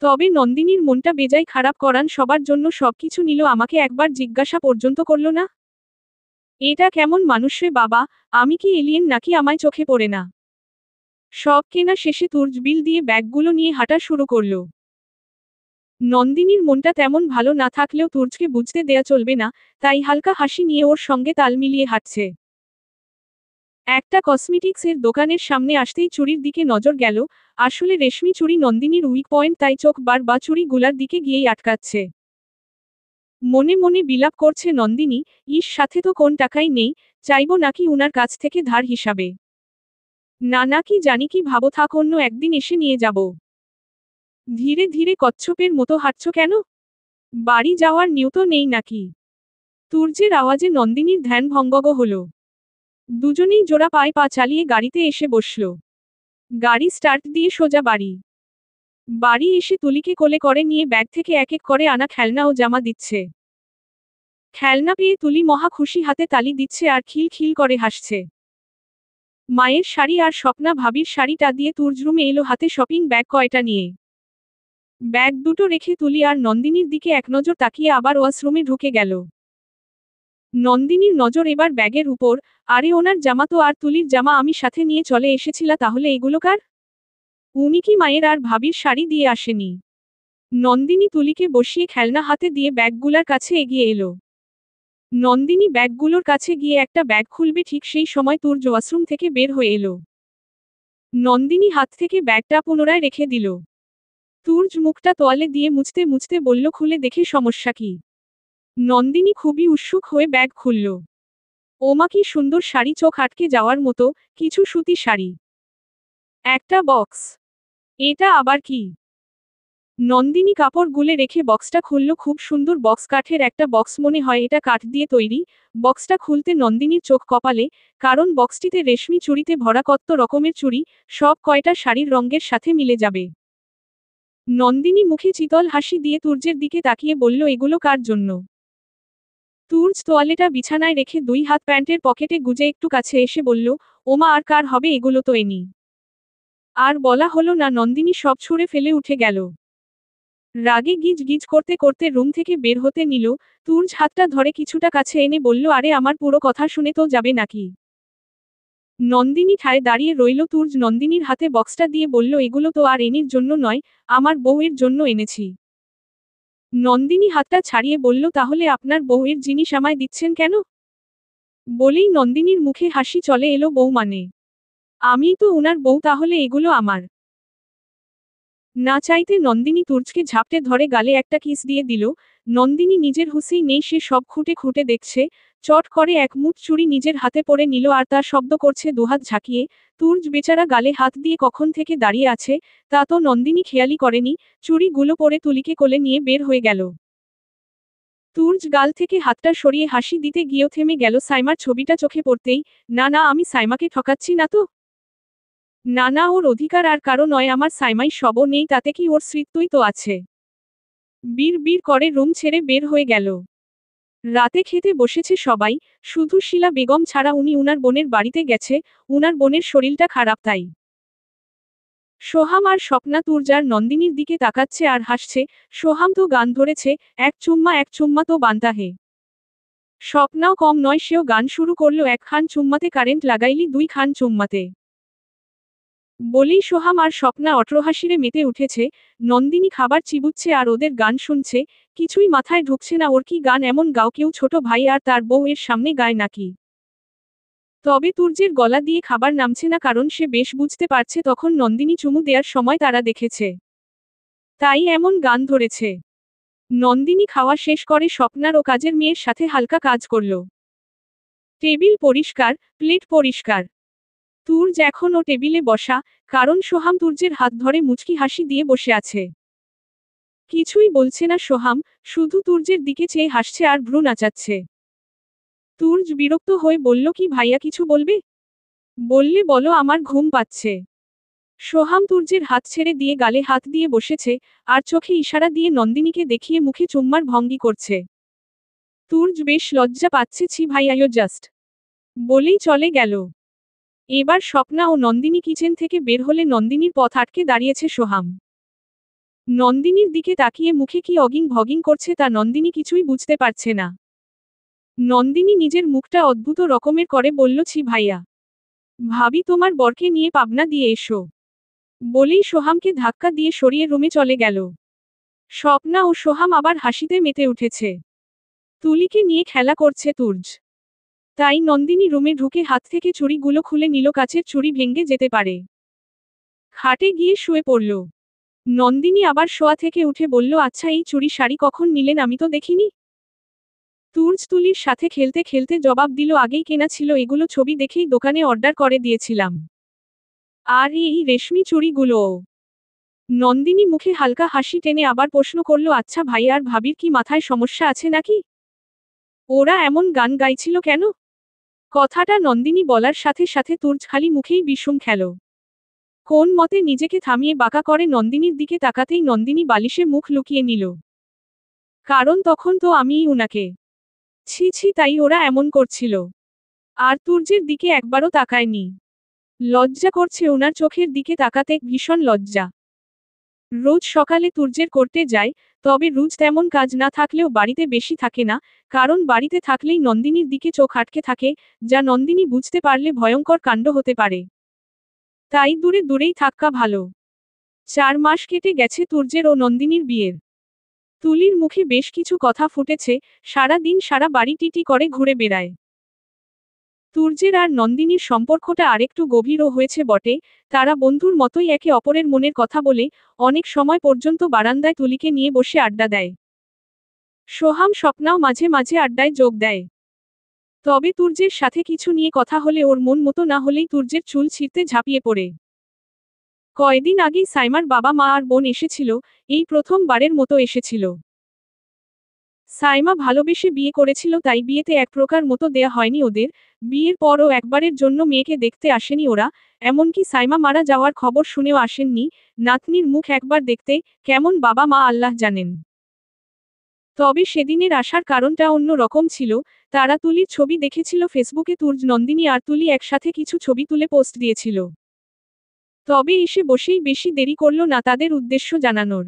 তবে নন্দিনীর মনটা বেজায় খারাপ, করান সবার জন্য সবকিছু নিল, আমাকে একবার জিজ্ঞাসা পর্যন্ত করল না। এটা কেমন মানুষ রে বাবা, আমি কি এলিয়েন নাকি আমায় চোখে পড়ে না? সব কেনা শেষে তুর্য বিল দিয়ে ব্যাগগুলো নিয়ে হাঁটা শুরু করল। নন্দিনীর মনটা তেমন ভালো না থাকলেও তুর্যকে বুঝতে দেয়া চলবে না, তাই হালকা হাসি নিয়ে ওর সঙ্গে তাল মিলিয়ে হাঁটছে। একটা কসমেটিক্সের দোকানের সামনে আসতেই চুড়ির দিকে নজর গেল, আসলে রেশমি চুড়ি নন্দিনীর উইক পয়েন্ট, তাই চোখ বার চুড়ি গুলার দিকে গিয়েই আটকাচ্ছে। মনে মনে বিলাপ করছে নন্দিনী, ইস সাথে তো কোন টাকাই নেই, চাইবো নাকি উনার কাছ থেকে ধার হিসাবে। না না, কি জানি কি ভাবো, থাক, অন্য একদিন এসে নিয়ে যাব। ধীরে ধীরে কচ্ছপের মতো হাঁটছ কেন? বাড়ি যাওয়ার নিয়ত নেই নাকি? তুর্যের আওয়াজে নন্দিনীর ধ্যান ভঙ্গ হল। দুজনেই জোড়া পায়ে পা চালিয়ে গাড়িতে এসে বসল। গাড়ি স্টার্ট দিয়ে সোজা বাড়ি। বাড়ি এসে তুলিকে কোলে করে নিয়ে ব্যাগ থেকে এক এক করে আনা খেলনা ও জামা দিচ্ছে। খেলনা পেয়ে তুলি মহা খুশি, হাতে তালি দিচ্ছে আর খিল খিল করে হাসছে। মায়ের শাড়ি আর স্বপ্না ভাবির শাড়িটা দিয়ে তুর্য রুমে এলো হাতে শপিং ব্যাগ কয়টা নিয়ে। ব্যাগ দুটো রেখে তুলি আর নন্দিনীর দিকে এক নজর তাকিয়ে আবার ওয়াশরুমে ঢুকে গেল। নন্দিনীর নজর এবার ব্যাগের উপর, আরে ওনার জামা তো, আর তুলির জামা আমি সাথে নিয়ে চলে এসেছিলা, তাহলে এগুলো কার? উনি কি মায়ের আর ভাবির শাড়ি দিয়ে আসেনি? নন্দিনী তুলিকে বসিয়ে খেলনা হাতে দিয়ে ব্যাগগুলার কাছে এগিয়ে এলো। নন্দিনী ব্যাগগুলোর কাছে গিয়ে একটা ব্যাগ খুলবে, ঠিক সেই সময় তুর্য ওয়াশরুম থেকে বের হয়ে এলো। নন্দিনী হাত থেকে ব্যাগটা পুনরায় রেখে দিল। তুর্য মুখটা তোয়ালে দিয়ে মুছতে মুছতে বলল, খুলে দেখে সমস্যা কি? নন্দিনী খুবই উৎসুক হয়ে ব্যাগ খুলল। ওমা কি সুন্দর শাড়ি, চোখ আটকে যাওয়ার মতো, কিছু সুতি শাড়ি। একটা বক্স। এটা আবার কি? নন্দিনী কাপড় গুলে রেখে বক্সটা খুলল, খুব সুন্দর বক্স, কাঠের একটা বক্স, মনে হয় এটা কাঠ দিয়ে তৈরি। বক্সটা খুলতে নন্দিনীর চোখ কপালে, কারণ বক্সটিতে রেশমি চুড়িতে ভরা কত রকমের চুড়ি, সব কয়টা শাড়ির রঙের সাথে মিলে যাবে। নন্দিনী মুখে চিতল হাসি দিয়ে তুর্যের দিকে তাকিয়ে বলল, এগুলো কার জন্য? তুর্য তোয়ালেটা বিছানায় রেখে 2 হাত প্যান্টের পকেটে গুজে একটু কাছে এসে বলল, ওমা আর কার হবে এগুলো তো এনি। আর বলা হলো না, নন্দিনী সব ছুঁড়ে ফেলে উঠে গেল। রাগে গিজ গিজ করতে করতে রুম থেকে বের হতে নিল, তুর্য হাতটা ধরে কিছুটা কাছে এনে বলল, আরে আমার পুরো কথা শুনে তো যাবে নাকি? নন্দিনী ঠায় দাঁড়িয়ে রইল। তুর্য নন্দিনীর হাতে বক্সটা দিয়ে বলল, এগুলো তো আর এনির জন্য নয়, আমার বউয়ের জন্য এনেছি। নন্দিনী হাতটা ছাড়িয়ে বলল, তাহলে আপনার বউয়ের জিনিস আমায় দিচ্ছেন কেন? বলেই নন্দিনীর মুখে হাসি চলে এলো, বউ মানে? আমিই তো উনার বউ, তাহলে এগুলো আমার। না চাইতে নন্দিনী তুর্যকে ঝাপটে ধরে গালে একটা কিস দিয়ে দিল। নন্দিনী নিজের হুঁশেই নেই, সে সব খুঁটে খুঁটে দেখছে। চট করে এক মুঠ চুড়ি নিজের হাতে পড়ে নিল আর তা শব্দ করছে দুহাত ঝাঁকিয়ে। তুর্য বেচারা গালে হাত দিয়ে কখন থেকে দাঁড়িয়ে আছে, তা তো নন্দিনী খেয়ালই করেনি। চুড়িগুলো পরে তুলিকে কোলে নিয়ে বের হয়ে গেল। তুর্য গাল থেকে হাতটা সরিয়ে হাসি দিতে গিয়েও থেমে গেল সাইমার ছবিটা চোখে পড়তেই। না না, আমি সাইমাকে ঠকাচ্ছি না তো? না না, ওর অধিকার আর কারো নয়, আমার সাইমাই সবও নেই, তাতে কি ওর স্মৃত্যই তো আছে। বীর বীর করে রুম ছেড়ে বের হয়ে গেল। রাতে খেতে বসেছে সবাই, শুধু শিলা বেগম ছাড়া। উনি উনার বোনের বাড়িতে গেছে, উনার বোনের শরীরটা খারাপ তাই। সোহাম আর স্বপ্না তুর্যার নন্দিনীর দিকে তাকাচ্ছে আর হাসছে। সোহাম তো গান ধরেছে, এক চুম্মা তো বান্তা হে। স্বপ্নাও কম নয়, সেও গান শুরু করলো, এক খান চুম্মাতে কারেন্ট লাগাইলি 2 খান চুম্মাতে। বলেই সোহাম আর স্বপ্না অট্রহাসিরে মেতে উঠেছে। নন্দিনী খাবার চিবুচ্ছে আর ওদের গান শুনছে। কিছুই মাথায় ঢুকছে না, ওর কি গান এমন গাও, কেউ ছোট ভাই আর তার বউ এর সামনে গায় নাকি? তবে তুর্যের গলা দিয়ে খাবার নামছে না, কারণ সে বেশ বুঝতে পারছে তখন নন্দিনী চুমু দেওয়ার সময় তারা দেখেছে, তাই এমন গান ধরেছে। নন্দিনী খাওয়া শেষ করে স্বপ্নার ও কাজের মেয়ের সাথে হালকা কাজ করল। টেবিল পরিষ্কার, প্লেট পরিষ্কার। তুর্য এখনও টেবিলে বসা, কারণ সোহাম তুর্যের হাত ধরে মুচকি হাসি দিয়ে বসে আছে। কিছুই বলছে না সোহাম, শুধু তুর্যের দিকে চেয়ে হাসছে আর ভ্রু নাচাচ্ছে। তুর্য বিরক্ত হয়ে বলল, কি ভাইয়া কিছু বলবে? বললে বলো, আমার ঘুম পাচ্ছে। সোহাম তুর্যের হাত ছেড়ে দিয়ে গালে হাত দিয়ে বসেছে, আর চোখে ইশারা দিয়ে নন্দিনীকে দেখিয়ে মুখে চুম্মার ভঙ্গি করছে। তুর্য বেশ লজ্জা পাচ্ছে, ছি ভাইয়ায়ো জাস্ট বলেই চলে গেল। এবার স্বপ্না ও নন্দিনী কিচেন থেকে বের হলে নন্দিনীর পথ আটকে দাঁড়িয়েছে সোহাম। নন্দিনীর দিকে তাকিয়ে মুখে কি অগিং ভগিং করছে তা নন্দিনী কিছুই বুঝতে পারছে না। নন্দিনী নিজের মুখটা অদ্ভুত রকমের করে বলল, ছি ভাইয়া, ভাবি তোমার বরকে নিয়ে পাবনা দিয়ে এসো। বলেই সোহামকে ধাক্কা দিয়ে সরিয়ে রুমে চলে গেল। স্বপ্না ও সোহাম আবার হাসিতে মেতে উঠেছে। তুলিকে নিয়ে খেলা করছে তুর্য। তাই নন্দিনী রুমে ঢুকে হাত থেকে চুড়িগুলো খুলে নিল, কাচের চুড়ি ভেঙে যেতে পারে। খাটে গিয়ে শুয়ে পড়ল। নন্দিনী আবার শোয়া থেকে উঠে বলল, আচ্ছা এই চুড়ি শাড়ি কখন নিলেন, আমি তো দেখিনি। তুর্য তুলির সাথে খেলতে খেলতে জবাব দিল, আগেই কেনা ছিল, এগুলো ছবি দেখেই দোকানে অর্ডার করে দিয়েছিলাম। আর এই রেশমি চুড়িগুলোও। নন্দিনী মুখে হালকা হাসি টেনে আবার প্রশ্ন করল, আচ্ছা ভাই আর ভাবির কি মাথায় সমস্যা আছে নাকি? ওরা এমন গান গাইছিল কেন? কথাটা নন্দিনী বলার সাথে সাথে তুর্য খালি মুখেই বিষম খেল। কোন মতে নিজেকে থামিয়ে বাঁকা করে নন্দিনীর দিকে তাকাতেই নন্দিনী বালিশে মুখ লুকিয়ে নিল। কারণ তখন তো আমিই উনাকে। ছি ছি, তাই ওরা এমন করছিল। আর তুর্যের দিকে একবারও তাকায়নি। লজ্জা করছে ওনার চোখের দিকে তাকাতে, ভীষণ লজ্জা। রোজ সকালে তুর্যের করতে যায়, তবে রোজ তেমন কাজ না থাকলেও বাড়িতে বেশি থাকে না, কারণ বাড়িতে থাকলেই নন্দিনীর দিকে চোখ আটকে থাকে, যা নন্দিনী বুঝতে পারলে ভয়ঙ্কর কাণ্ড হতে পারে। তাই দূরে দূরেই থাকা ভালো। 4 মাস কেটে গেছে তুর্যের ও নন্দিনীর বিয়ের। তুলির মুখে বেশ কিছু কথা ফুটেছে, সারা দিন সারা বাড়ি টিটি করে ঘুরে বেড়ায়। তুর্যের আর নন্দিনীর সম্পর্কটা আরেকটু গভীরও হয়েছে বটে, তারা বন্ধুর মতোই একে অপরের মনের কথা বলে, অনেক সময় পর্যন্ত বারান্দায় তুলিকে নিয়ে বসে আড্ডা দেয়। সোহাম স্বপ্নাও মাঝে মাঝে আড্ডায় যোগ দেয়। তবে তুর্যের সাথে কিছু নিয়ে কথা হলে ওর মন মতো না হলেই তুর্যের চুল ছিঁড়তে ঝাঁপিয়ে পড়ে। কয়দিন আগেই সাইমার বাবা মা আর বোন এসেছিল, এই প্রথমবারের মতো এসেছিল। সাইমা ভালোবেসে বিয়ে করেছিল, তাই বিয়েতে এক প্রকার মতো দেয়া হয়নি ওদের। বিয়ের পরও একবারের জন্য মেয়েকে দেখতে আসেনি ওরা, এমনকি সাইমা মারা যাওয়ার খবর শুনেও আসেননি। নাতনির মুখ একবার দেখতে, কেমন বাবা মা আল্লাহ জানেন। তবে সেদিনের আসার কারণটা অন্য রকম ছিল। তারা তুলির ছবি দেখেছিল ফেসবুকে, তুর্য, নন্দিনী আর তুলি একসাথে কিছু ছবি তুলে পোস্ট দিয়েছিল। তবে এসে বসেই বেশি দেরি করল না তাদের উদ্দেশ্য জানানোর।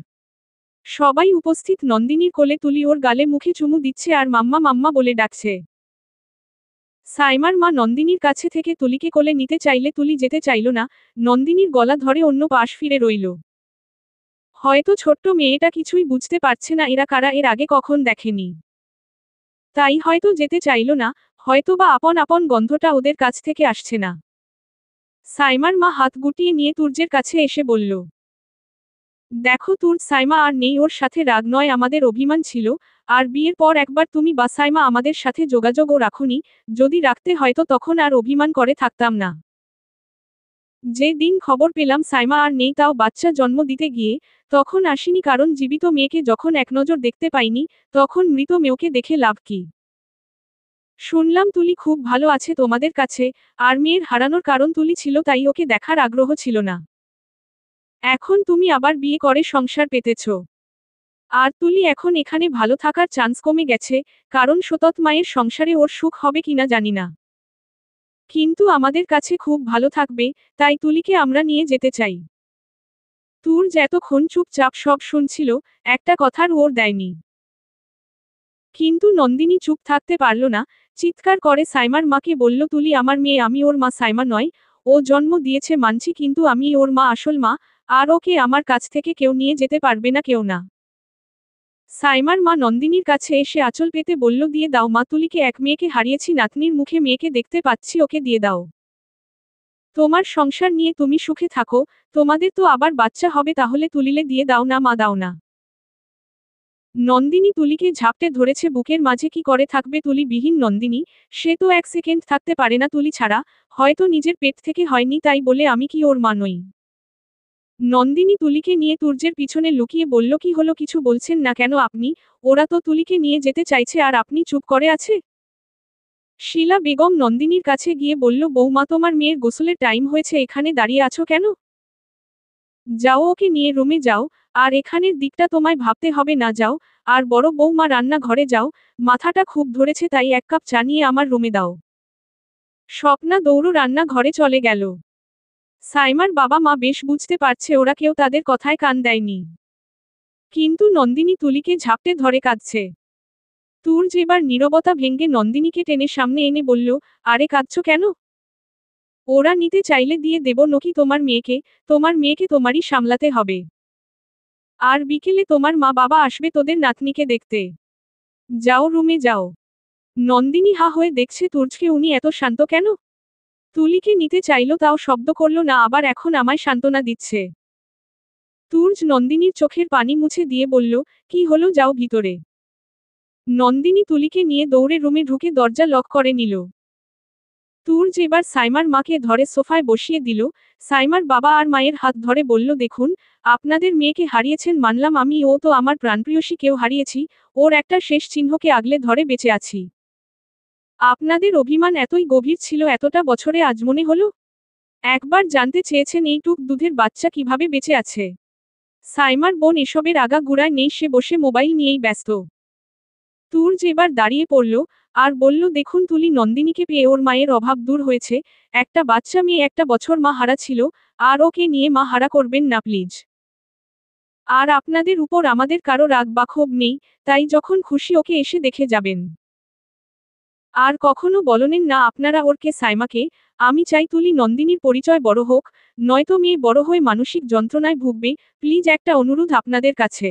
সবাই উপস্থিত। নন্দিনীর কোলে তুলি ওর গালে মুখে চুমু দিচ্ছে আর মাম্মা মাম্মা বলে ডাকছে। সাইমার মা নন্দিনীর কাছে থেকে তুলিকে কোলে নিতে চাইলে তুলি যেতে চাইল না, নন্দিনীর গলা ধরে অন্য পাশ ফিরে রইল। হয়তো ছোট্ট মেয়েটা কিছুই বুঝতে পারছে না এরা কারা, এর আগে কখন দেখেনি। তাই হয়তো যেতে চাইল না, হয়তোবা আপন আপন গন্ধটা ওদের কাছ থেকে আসছে না। সাইমার মা হাত গুটিয়ে নিয়ে তুর্যের কাছে এসে বলল, দেখো তুর্য, সাইমা আর নেই, ওর সাথে রাগ নয়, আমাদের অভিমান ছিল। আর বিয়ের পর একবার তুমি বা সাইমা আমাদের সাথে যোগাযোগও রাখোনি। যদি রাখতে হয়তো তখন আর অভিমান করে থাকতাম না। যে দিন খবর পেলাম সাইমা আর নেই, তাও বাচ্চা জন্ম দিতে গিয়ে, তখন আসিনি, কারণ জীবিত মেয়েকে যখন একনজর দেখতে পাইনি, তখন মৃত মেয়েকে দেখে লাভ কি। শুনলাম তুলি খুব ভালো আছে তোমাদের কাছে, আর মেয়ের হারানোর কারণ তুলি ছিল, তাই ওকে দেখার আগ্রহ ছিল না। এখন তুমি আবার বিয়ে করে সংসার পেতেছ। আর তুলি এখন এখানে ভালো থাকার চান্স কমে গেছে, কারণ সতত মায়ের সংসারে ওর সুখ হবে কিনা জানি না। কিন্তু আমাদের কাছে খুব ভালো থাকবে, তাই তুলিকে আমরা নিয়ে যেতে চাই। তুর্য এতক্ষণ চুপচাপ সব শুনছিল, একটা কথার ওর দেয়নি। কিন্তু নন্দিনী চুপ থাকতে পারল না, চিৎকার করে সাইমার মাকে বলল, তুলি আমার মেয়ে, আমি ওর মা, সাইমা নয়। ও জন্ম দিয়েছে মানছি, কিন্তু আমি ওর মা, আসল মা। আর ওকে আমার কাছ থেকে কেউ নিয়ে যেতে পারবে না, কেউ না। সাইমার মা নন্দিনীর কাছে এসে আঁচল পেতে বলল, দিয়ে দাও মা, তুলিকে, এক মেয়েকে হারিয়েছি, নাতনির মুখে মেয়েকে দেখতে পাচ্ছি, ওকে দিয়ে দাও। তোমার সংসার নিয়ে তুমি সুখে থাকো, তোমাদের তো আবার বাচ্চা হবে, তাহলে তুলিলে দিয়ে দাও না মা, দাও না। নন্দিনী তুলিকে ঝাপটে ধরেছে বুকের মাঝে, কি করে থাকবে তুলি বিহীন নন্দিনী, সে তো এক সেকেন্ড থাকতে পারে না তুলি ছাড়া। হয়তো নিজের পেট থেকে হয়নি, তাই বলে আমি কি ওর মা নই? নন্দিনী তুলিকে নিয়ে তুর্যের পিছনে লুকিয়ে বলল, কি হলো, কিছু বলছেন না কেন আপনি? ওরা তো তুলিকে নিয়ে যেতে চাইছে আর আপনি চুপ করে আছে। শিলা বেগম নন্দিনীর কাছে গিয়ে বলল, বৌমা, তোমার মেয়ের গোসলের টাইম হয়েছে, এখানে দাঁড়িয়ে আছো কেন? যাও, ওকে নিয়ে রুমে যাও। আর এখানের দিকটা তোমায় ভাবতে হবে না, যাও। আর বড় বৌমা, রান্না ঘরে যাও, মাথাটা খুব ধরেছে, তাই এক কাপ চা নিয়ে আমার রুমে দাও। স্বপ্না দৌড় রান্না ঘরে চলে গেল। সাইমার বাবা মা বেশ বুঝতে পারছে ওরা কেউ তাদের কথায় কান দেয়নি। কিন্তু নন্দিনী তুলিকে ঝাপটে ধরে কাঁদছে। তুর্য এবার নীরবতা ভেঙে নন্দিনীকে টেনে সামনে এনে বলল, আরে কাঁদছো কেন? ওরা নিতে চাইলে দিয়ে দেব নকি তোমার মেয়েকে, তোমার মেয়েকে তোমারই সামলাতে হবে। আর বিকেলে তোমার মা বাবা আসবে তোদের নাতনিকে দেখতে। যাও, রুমে যাও। নন্দিনী হা হয়ে দেখছে তুর্যকে, উনি এত শান্ত কেন? তুলিকে নিতে চাইল, তাও শব্দ করল না, আবার এখন আমায় সান্ত্বনা দিচ্ছে। তুর্য নন্দিনীর চোখের পানি মুছে দিয়ে বলল, কি হলো, যাও ভিতরে। নন্দিনী তুলিকে নিয়ে দৌড়ে রুমে ঢুকে দরজা লক করে নিল। তুর্য এবার সাইমার মাকে ধরে সোফায় বসিয়ে দিল। সাইমার বাবা আর মায়ের হাত ধরে বলল, দেখুন, আপনাদের মেয়েকে হারিয়েছেন মানলাম আমি, ও তো আমার প্রাণপ্রিয়সীকেও হারিয়েছি, ওর একটা শেষ চিহ্নকে আগলে ধরে বেঁচে আছি। আপনাদের অভিমান এতই গভীর ছিল এতটা বছরে, আজ মনে হলো? একবার জানতে চেয়েছেন এইটুক দুধের বাচ্চা কিভাবে বেঁচে আছে? সাইমার বোন এসবের আগা গুড়ায় নেই, সে বসে মোবাইল নিয়েই ব্যস্ত। তুর্য এবার দাঁড়িয়ে পড়ল, আর বলল, দেখুন তুলি, নন্দিনীকে পেয়ে ওর মায়ের অভাব দূর হয়েছে। একটা বাচ্চা মেয়ে একটা বছর মা হারা ছিল, আর ওকে নিয়ে মা হারা করবেন না প্লিজ। আর আপনাদের উপর আমাদের কারো রাগ বা ক্ষোভ নেই, তাই যখন খুশি ওকে এসে দেখে যাবেন। আর কখনো বলনেন না আপনারা ওরকে, সাইমাকে। আমি চাই তুলি নন্দিনীর পরিচয় বড় হোক, নয়তো মেয়ে বড় হয়ে মানসিক যন্ত্রণায় ভুগবে। প্লিজ একটা অনুরোধ আপনাদের কাছে।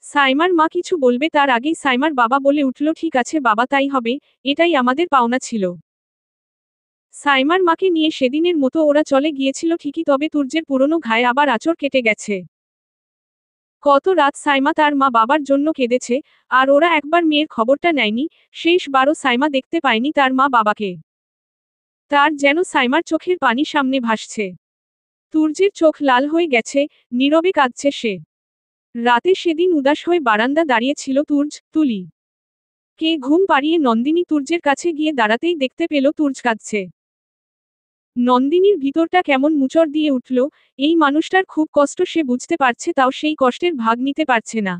সাইমার মা কিছু বলবে তার আগেই সাইমার বাবা বলে উঠল, ঠিক আছে বাবা, তাই হবে, এটাই আমাদের পাওনা ছিল। সাইমার মাকে নিয়ে সেদিনের মতো ওরা চলে গিয়েছিল ঠিকই, তবে তুর্যের পুরনো ঘায়ে আবার আঁচড় কেটে গেছে। কত রাত সাইমা তার মা বাবার জন্য কেঁদেছে, আর ওরা একবার মেয়ের খবরটা নেয়নি। শেষবারও সাইমা দেখতে পায়নি তার মা বাবাকে। তার যেন সাইমার চোখের পানি সামনে ভাসছে। তুর্যের চোখ লাল হয়ে গেছে, নীরবে কাঁদছে সে। রাতে সেদিন উদাস হয়ে বারান্দা দাঁড়িয়েছিল তুর্য, তুলি কে ঘুম পাড়িয়ে নন্দিনী তুর্যের কাছে গিয়ে দাঁড়াতেই দেখতে পেল তুর্য কাঁদছে। নন্দিনীর ভিতরটা কেমন মুচড় দিয়ে উঠল, এই মানুষটার খুব কষ্ট সে বুঝতে পারছে, তাও সেই কষ্টের ভাগ নিতে পারছে না।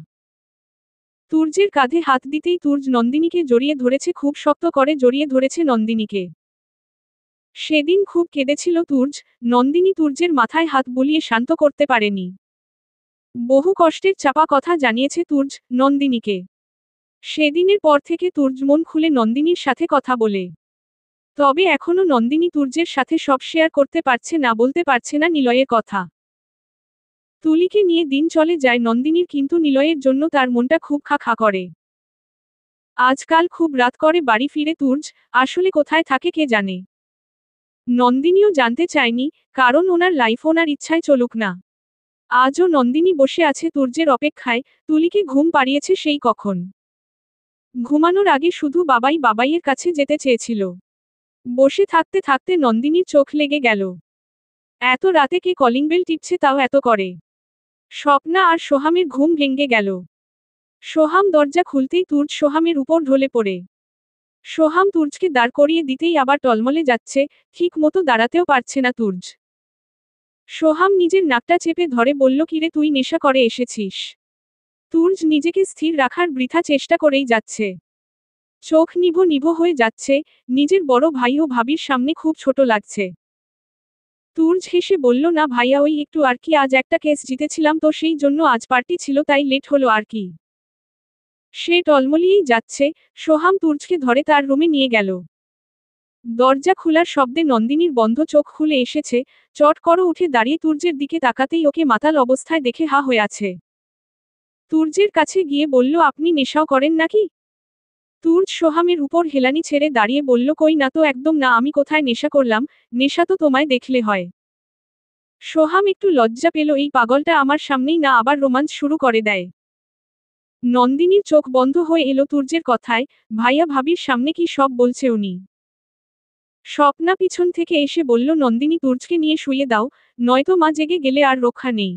তুর্যের কাঁধে হাত দিতেই তুর্য নন্দিনীকে জড়িয়ে ধরেছে, খুব শক্ত করে জড়িয়ে ধরেছে নন্দিনীকে। সেদিন খুব কেঁদেছিল তুর্য, নন্দিনী তুর্যের মাথায় হাত বুলিয়ে শান্ত করতে পারেনি। বহু কষ্টের চাপা কথা জানিয়েছে তুর্য নন্দিনীকে। সেদিনের পর থেকে তুর্য মন খুলে নন্দিনীর সাথে কথা বলে। তবে এখনো নন্দিনী তুর্যের সাথে সব শেয়ার করতে পারছে না, বলতে পারছে না নিলয়ের কথা। তুলিকে নিয়ে দিন চলে যায় নন্দিনীর, কিন্তু নিলয়ের জন্য তার মনটা খুব খা খা করে। আজকাল খুব রাত করে বাড়ি ফিরে তুর্য, আসলে কোথায় থাকে কে জানে। নন্দিনীও জানতে চায়নি, কারণ ওনার লাইফ ওনার ইচ্ছায় চলুক না। আজও নন্দিনী বসে আছে তুর্যের অপেক্ষায়, তুলিকে ঘুম পাড়িয়েছে সেই কখন। ঘুমানোর আগে শুধু বাবাইয়ের কাছে যেতে চেয়েছিল। বসে থাকতে থাকতে নন্দিনীর চোখ লেগে গেল। এত রাতে কে কলিং বেল টিপছে, তাও এত করে। স্বপ্না আর সোহামের ঘুম ভেঙে গেল। সোহাম দরজা খুলতেই তুর্য সোহামের উপর ঢলে পড়ে। সোহাম তুর্যকে দাঁড় করিয়ে দিতেই আবার টলমলে যাচ্ছে, ঠিক মতো দাঁড়াতেও পারছে না তুর্য। সোহাম নিজের নাকটা চেপে ধরে বলল, কিরে তুই নেশা করে এসেছিস? তুর্য নিজেকে স্থির রাখার বৃথা চেষ্টা করেই যাচ্ছে। চোখ নিভো নিভো হয়ে যাচ্ছে, নিজের বড় ভাই ও ভাবির সামনে খুব ছোট লাগছে। তুর্য হেসে বলল, না ভাইয়া, ওই একটু আর কি, আজ একটা কেস জিতেছিলাম তো সেই জন্য আজ পার্টি ছিল, তাই লেট হলো আর কি। সে টলমলিয়েই যাচ্ছে, সোহাম তুর্যকে ধরে তার রুমে নিয়ে গেল। দরজা খোলার শব্দে নন্দিনীর বন্ধ চোখ খুলে এসেছে, চট করে উঠে দাঁড়িয়ে তুর্যের দিকে তাকাতেই ওকে মাতাল অবস্থায় দেখে হা হয়ে আছে। তুর্যের কাছে গিয়ে বলল, আপনি নেশাও করেন নাকি? তুর্য সোহামের উপর হেলানি ছেড়ে দাঁড়িয়ে বলল, কই না তো, একদম না, আমি কোথায় নেশা করলাম, নেশা তো তোমায় দেখলে হয়। সোহাম একটু লজ্জা পেল, এই পাগলটা আমার সামনেই না আবার রোমান্স শুরু করে দেয়। নন্দিনীর চোখ বন্ধ হয়ে এলো তুর্যের কথায়, ভাইয়া ভাবির সামনে কি সব বলছে উনি। স্বপ্না পিছন থেকে এসে বলল, নন্দিনী তুর্যকে নিয়ে শুইয়ে দাও, নয়তো মা জেগে গেলে আর রক্ষা নেই।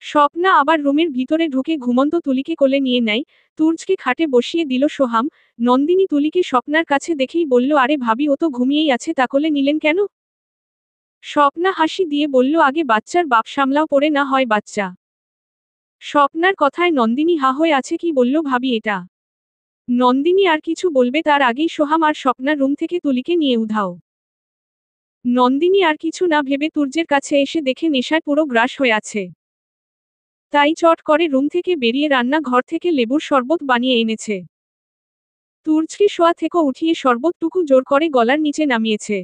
স্বপ্না আবার রুমের ভিতরে ঢুকে ঘুমন্ত তুলিকে কোলে নিয়ে নেয়, তুর্যকে খাটে বসিয়ে দিল সোহাম। নন্দিনী তুলিকে স্বপ্নার কাছে দেখেই বলল, আরে ভাবি, ও তো ঘুমিয়েই আছে, তা কোলে নিলেন কেন? স্বপ্না হাসি দিয়ে বলল, আগে বাচ্চার বাপ সামলাও, পড়ে না হয় বাচ্চা। স্বপ্নার কথায় নন্দিনী হা হয়ে আছে, কি বলল ভাবি এটা? নন্দিনী আর কিছু বলবে তার আগেই সোহাম আর স্বপ্নার রুম থেকে তুলিকে নিয়ে উধাও। নন্দিনী আর কিছু না ভেবে তুর্যের কাছে এসে দেখে নেশায় পুরো গ্রাস হয়ে আছে। তাই চট করে রুম থেকে বেরিয়ে রান্না ঘর থেকে লেবুর শরবত বানিয়ে এনেছে। তুর্যকে শোয়া থেকে উঠিয়ে শরবতটুকু জোর করে গলার নিচে নামিয়েছে।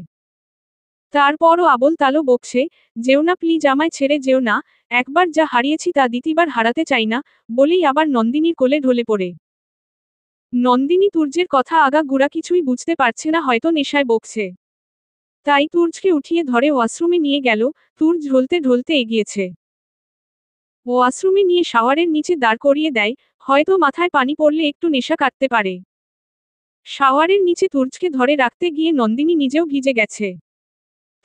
তারপরও আবল তালো বকছে, যেও না প্লিজ, আমায় ছেড়ে যেও না, একবার যা হারিয়েছি তা দ্বিতীয়বার হারাতে চাই না, বলেই আবার নন্দিনীর কোলে ঢলে পড়ে। নন্দিনী তুর্যের কথা আগা গুড়া কিছুই বুঝতে পারছে না, হয়তো নেশায় বকছে। তাই তুর্যকে উঠিয়ে ধরে ওয়াশরুমে নিয়ে গেল, তুর্য ঢলতে ঢলতে এগিয়েছে। ওয়াশরুমে নিয়ে শাওয়ারের নিচে দাঁড় করিয়ে দেয়, হয়তো মাথায় পানি পড়লে একটু নেশা কাটতে পারে। শাওয়ারের নিচে তুর্যকে ধরে রাখতে গিয়ে নন্দিনী নিজেও ভিজে গেছে।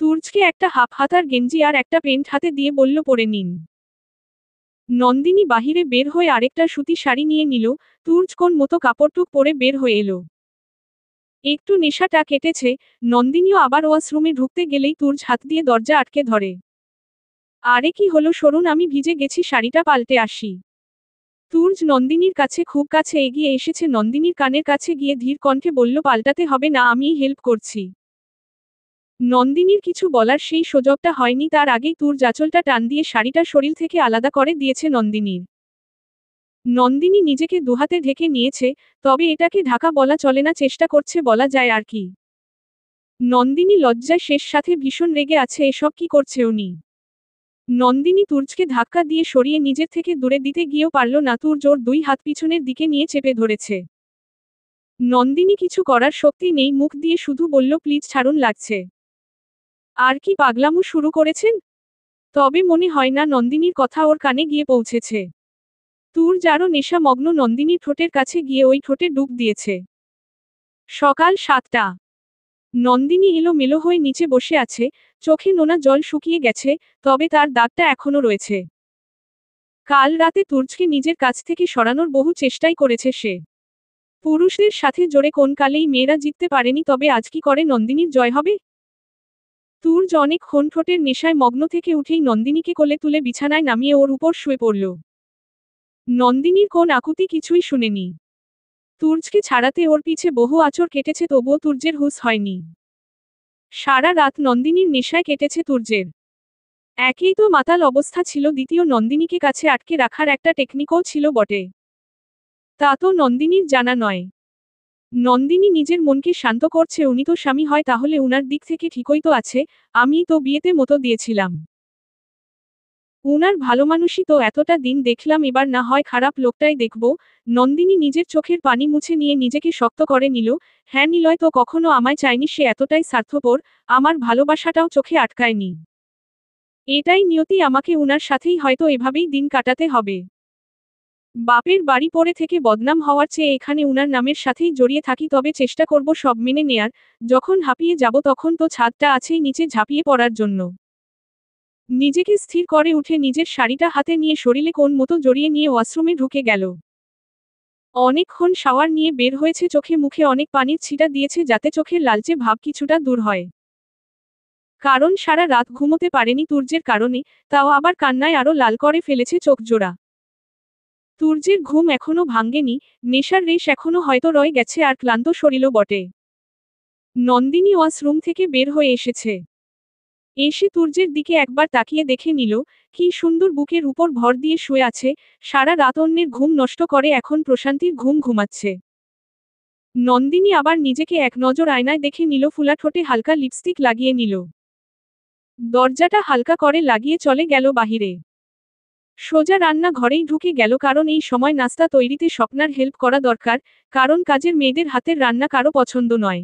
তুর্যকে একটা হাফ হাতার গেঞ্জি আর একটা প্যান্ট হাতে দিয়ে বলল, পরে নিন। নন্দিনী বাহিরে বের হয়ে আরেকটা সুতি শাড়ি নিয়ে নিল, তুর্য কোন মতো কাপড়টুক পরে বের হয়ে এলো। একটু নেশাটা কেটেছে, নন্দিনীও আবার ওয়াশরুমে ঢুকতে গেলেই তুর্য হাত দিয়ে দরজা আটকে ধরে। আরে কি হলো, সরুন, আমি ভিজে গেছি, শাড়িটা পাল্টে আসি। তুর্য নন্দিনীর কাছে খুব কাছে এগিয়ে এসেছে, নন্দিনীর কানের কাছে গিয়ে ধীর কণ্ঠে বলল, পাল্টাতে হবে না, আমিই হেল্প করছি। নন্দিনীর কিছু বলার সেই সুযোগটা হয়নি, তার আগেই তুর্য আঁচলটা টান দিয়ে শাড়িটা শরীর থেকে আলাদা করে দিয়েছে নন্দিনীর। নন্দিনী নিজেকে দুহাতে ঢেকে নিয়েছে, তবে এটাকে ঢাকা বলা চলে না, চেষ্টা করছে বলা যায় আর কি। নন্দিনী লজ্জায় শেষ, সাথে ভীষণ রেগে আছে, এসব কি করছে উনি। নন্দিনী তুর্যকে ধাক্কা দিয়ে সরিয়ে নিজের থেকে দূরে দিতে গিয়েও পারল না, তুর্য ওর দুই হাত পিছনের দিকে নিয়ে চেপে ধরেছে। নন্দিনী কিছু করার শক্তি নেই, মুখ দিয়ে শুধু বলল, প্লিজ ছাড়ুন, লাগছে। আর কি পাগলামো শুরু করেছেন? তবে মনে হয় না নন্দিনীর কথা ওর কানে গিয়ে পৌঁছেছে। তুর্য আরও নেশামগ্ন নন্দিনীর ঠোঁটের কাছে গিয়ে ওই ঠোঁটে ডুব দিয়েছে। সকাল 7টা। নন্দিনী এলোমেলো হয়ে নিচে বসে আছে, চোখে নোনা জল শুকিয়ে গেছে, তবে তার দাগটা এখনো রয়েছে। কাল রাতে তুর্যকে নিজের কাছ থেকে সরানোর বহু চেষ্টাই করেছে সে। পুরুষদের সাথে জোরে কোন কালেই মেয়েরা জিততে পারেনি, তবে আজ কি করে নন্দিনীর জয় হবে? তুর্য অনেকক্ষণ ঠোঁটের নেশায় মগ্ন থেকে উঠেই নন্দিনীকে কোলে তুলে বিছানায় নামিয়ে ওর উপর শুয়ে পড়ল। নন্দিনীর কোন আকুতি কিছুই শুনেনি। তুর্যকে ছাড়াতে ওর পিছে বহু আঁচড় কেটেছে, তবুও তুর্যের হুঁশ হয়নি। সারা রাত নন্দিনীর নেশায় কেটেছে তুর্যের। একেই তো মাতাল অবস্থা ছিল, দ্বিতীয় নন্দিনীকে কাছে আটকে রাখার একটা টেকনিকও ছিল বটে। তা তো নন্দিনীর জানা নয়। নন্দিনী নিজের মনকে শান্ত করছে, উনি তো স্বামী হয়, তাহলে উনার দিক থেকে ঠিকই তো আছে, আমিই তো বিয়েতে মতো দিয়েছিলাম। উনার ভালোমানুষই তো এতটা দিন দেখলাম, এবার না হয় খারাপ লোকটাই দেখব। নন্দিনী নিজের চোখের পানি মুছে নিয়ে নিজেকে শক্ত করে নিল। হ্যাঁ, নিলয় তো কখনো আমায় চায়নি, সে এতটাই স্বার্থপর, আমার ভালোবাসাটাও চোখে আটকায়নি। এটাই নিয়তি, আমাকে উনার সাথেই হয়তো এভাবেই দিন কাটাতে হবে। বাপের বাড়ি পড়ে থেকে বদনাম হওয়ার চেয়ে এখানে উনার নামের সাথেই জড়িয়ে থাকি, তবে চেষ্টা করব সব মেনে নেয়ার। যখন হাঁপিয়ে যাব তখন তো ছাদটা আছেই নিচে ঝাঁপিয়ে পড়ার জন্য। নিজেকে স্থির করে উঠে নিজের শাড়িটা হাতে নিয়ে শরীরে কোন মতো জড়িয়ে নিয়ে ওয়াশরুমে ঢুকে গেল। অনেকক্ষণ শাওয়ার নিয়ে বের হয়েছে, চোখে মুখে অনেক পানির ছিটা দিয়েছে যাতে চোখের লালচে ভাব কিছুটা দূর হয়। কারণ সারা রাত ঘুমোতে পারেনি তুর্যের কারণে, তাও আবার কান্নায় আরো লাল করে ফেলেছে চোখ জোড়া। তুর্যের ঘুম এখনো ভাঙ্গেনি, নেশার রেশ এখনো হয়তো রয়ে গেছে, আর ক্লান্ত শরীরও বটে। নন্দিনী ওয়াশরুম থেকে বের হয়ে এসেছে। এসে তুর্যের দিকে একবার তাকিয়ে দেখে নিল, কি সুন্দর বুকের উপর ভর দিয়ে শুয়ে আছে, সারা রাত অন্যের ঘুম নষ্ট করে এখন প্রশান্তির ঘুম ঘুমাচ্ছে। নন্দিনী আবার নিজেকে এক নজর আয়নায় দেখে নিল, ফুলা ঠোঁটে হালকা লিপস্টিক লাগিয়ে নিল। দরজাটা হালকা করে লাগিয়ে চলে গেল বাহিরে। সোজা রান্না ঘরেই ঢুকে গেল, কারণ এই সময় নাস্তা তৈরিতে স্বপ্নার হেল্প করা দরকার, কারণ কাজের মেয়েদের হাতের রান্না কারো পছন্দ নয়।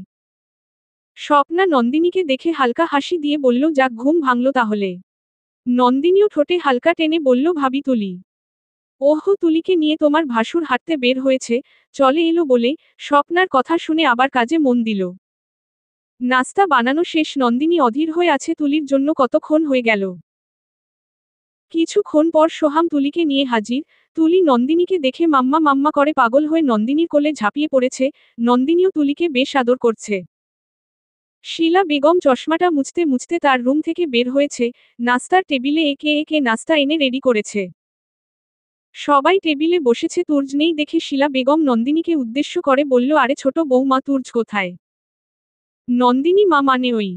স্বপ্না নন্দিনীকে দেখে হালকা হাসি দিয়ে বলল, যাক, ঘুম ভাঙল তাহলে। নন্দিনীও ঠোঁটে হালকা টেনে বলল, ভাবি তুলি। ওহো, তুলিকে নিয়ে তোমার ভাসুর হাঁটতে বের হয়েছে, চলে এলো বলে। স্বপ্নার কথা শুনে আবার কাজে মন দিল। নাস্তা বানানো শেষ, নন্দিনী অধীর হয়ে আছে তুলির জন্য, কতক্ষণ হয়ে গেল। কিছুক্ষণ পর সোহাম তুলিকে নিয়ে হাজির। তুলি নন্দিনীকে দেখে মাম্মা মাম্মা করে পাগল হয়ে নন্দিনীর কোলে ঝাঁপিয়ে পড়েছে। নন্দিনীও তুলিকে বেশ আদর করছে। শীলা বেগম চশমাটা মুছতে মুছতে তার রুম থেকে বের হয়েছে, নাস্তার টেবিলে একে একে নাস্তা এনে রেডি করেছে। সবাই টেবিলে বসেছে, তুর্য নেই দেখে শীলা বেগম নন্দিনীকে উদ্দেশ্য করে বলল, আরে ছোট বৌমা, তুর্য কোথায়? নন্দিনী মা মানে ওই।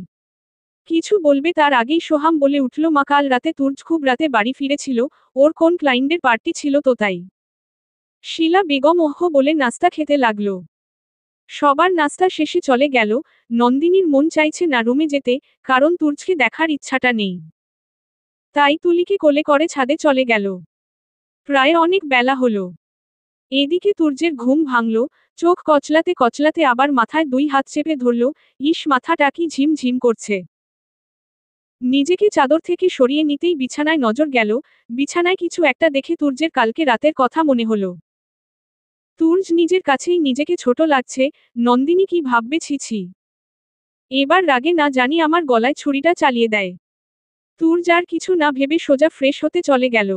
কিছু বলবে তার আগেই সোহাম বলে উঠল, মা, কাল রাতে তুর্য খুব রাতে বাড়ি ফিরেছিল, ওর কোন ক্লায়েন্টের পার্টি ছিল তো তাই। শীলা বেগম ওহ বলে নাস্তা খেতে লাগল। সবার নাস্তা শেষে চলে গেল। নন্দিনীর মন চাইছে না রুমে যেতে, কারণ তুর্যকে দেখার ইচ্ছাটা নেই। তাই তুলিকে কোলে করে ছাদে চলে গেল। প্রায় অনেক বেলা হলো। এদিকে তুর্যের ঘুম ভাঙল, চোখ কচলাতে কচলাতে আবার মাথায় দুই হাত চেপে ধরল। ইস, মাথাটা কি ঝিম ঝিম করছে। নিজেকে চাদর থেকে সরিয়ে নিতেই বিছানায় নজর গেল। বিছানায় কিছু একটা দেখে তুর্যের কালকে রাতের কথা মনে হলো। তুর্য নিজের কাছেই নিজেকে ছোট লাগছে। নন্দিনী কি ভাববে, ছি ছি। এবার রাগে না জানি আমার গলায় ছুরিটা চালিয়ে দেয়। তুর্য আর কিছু না ভেবে সোজা ফ্রেশ হতে চলে গেল।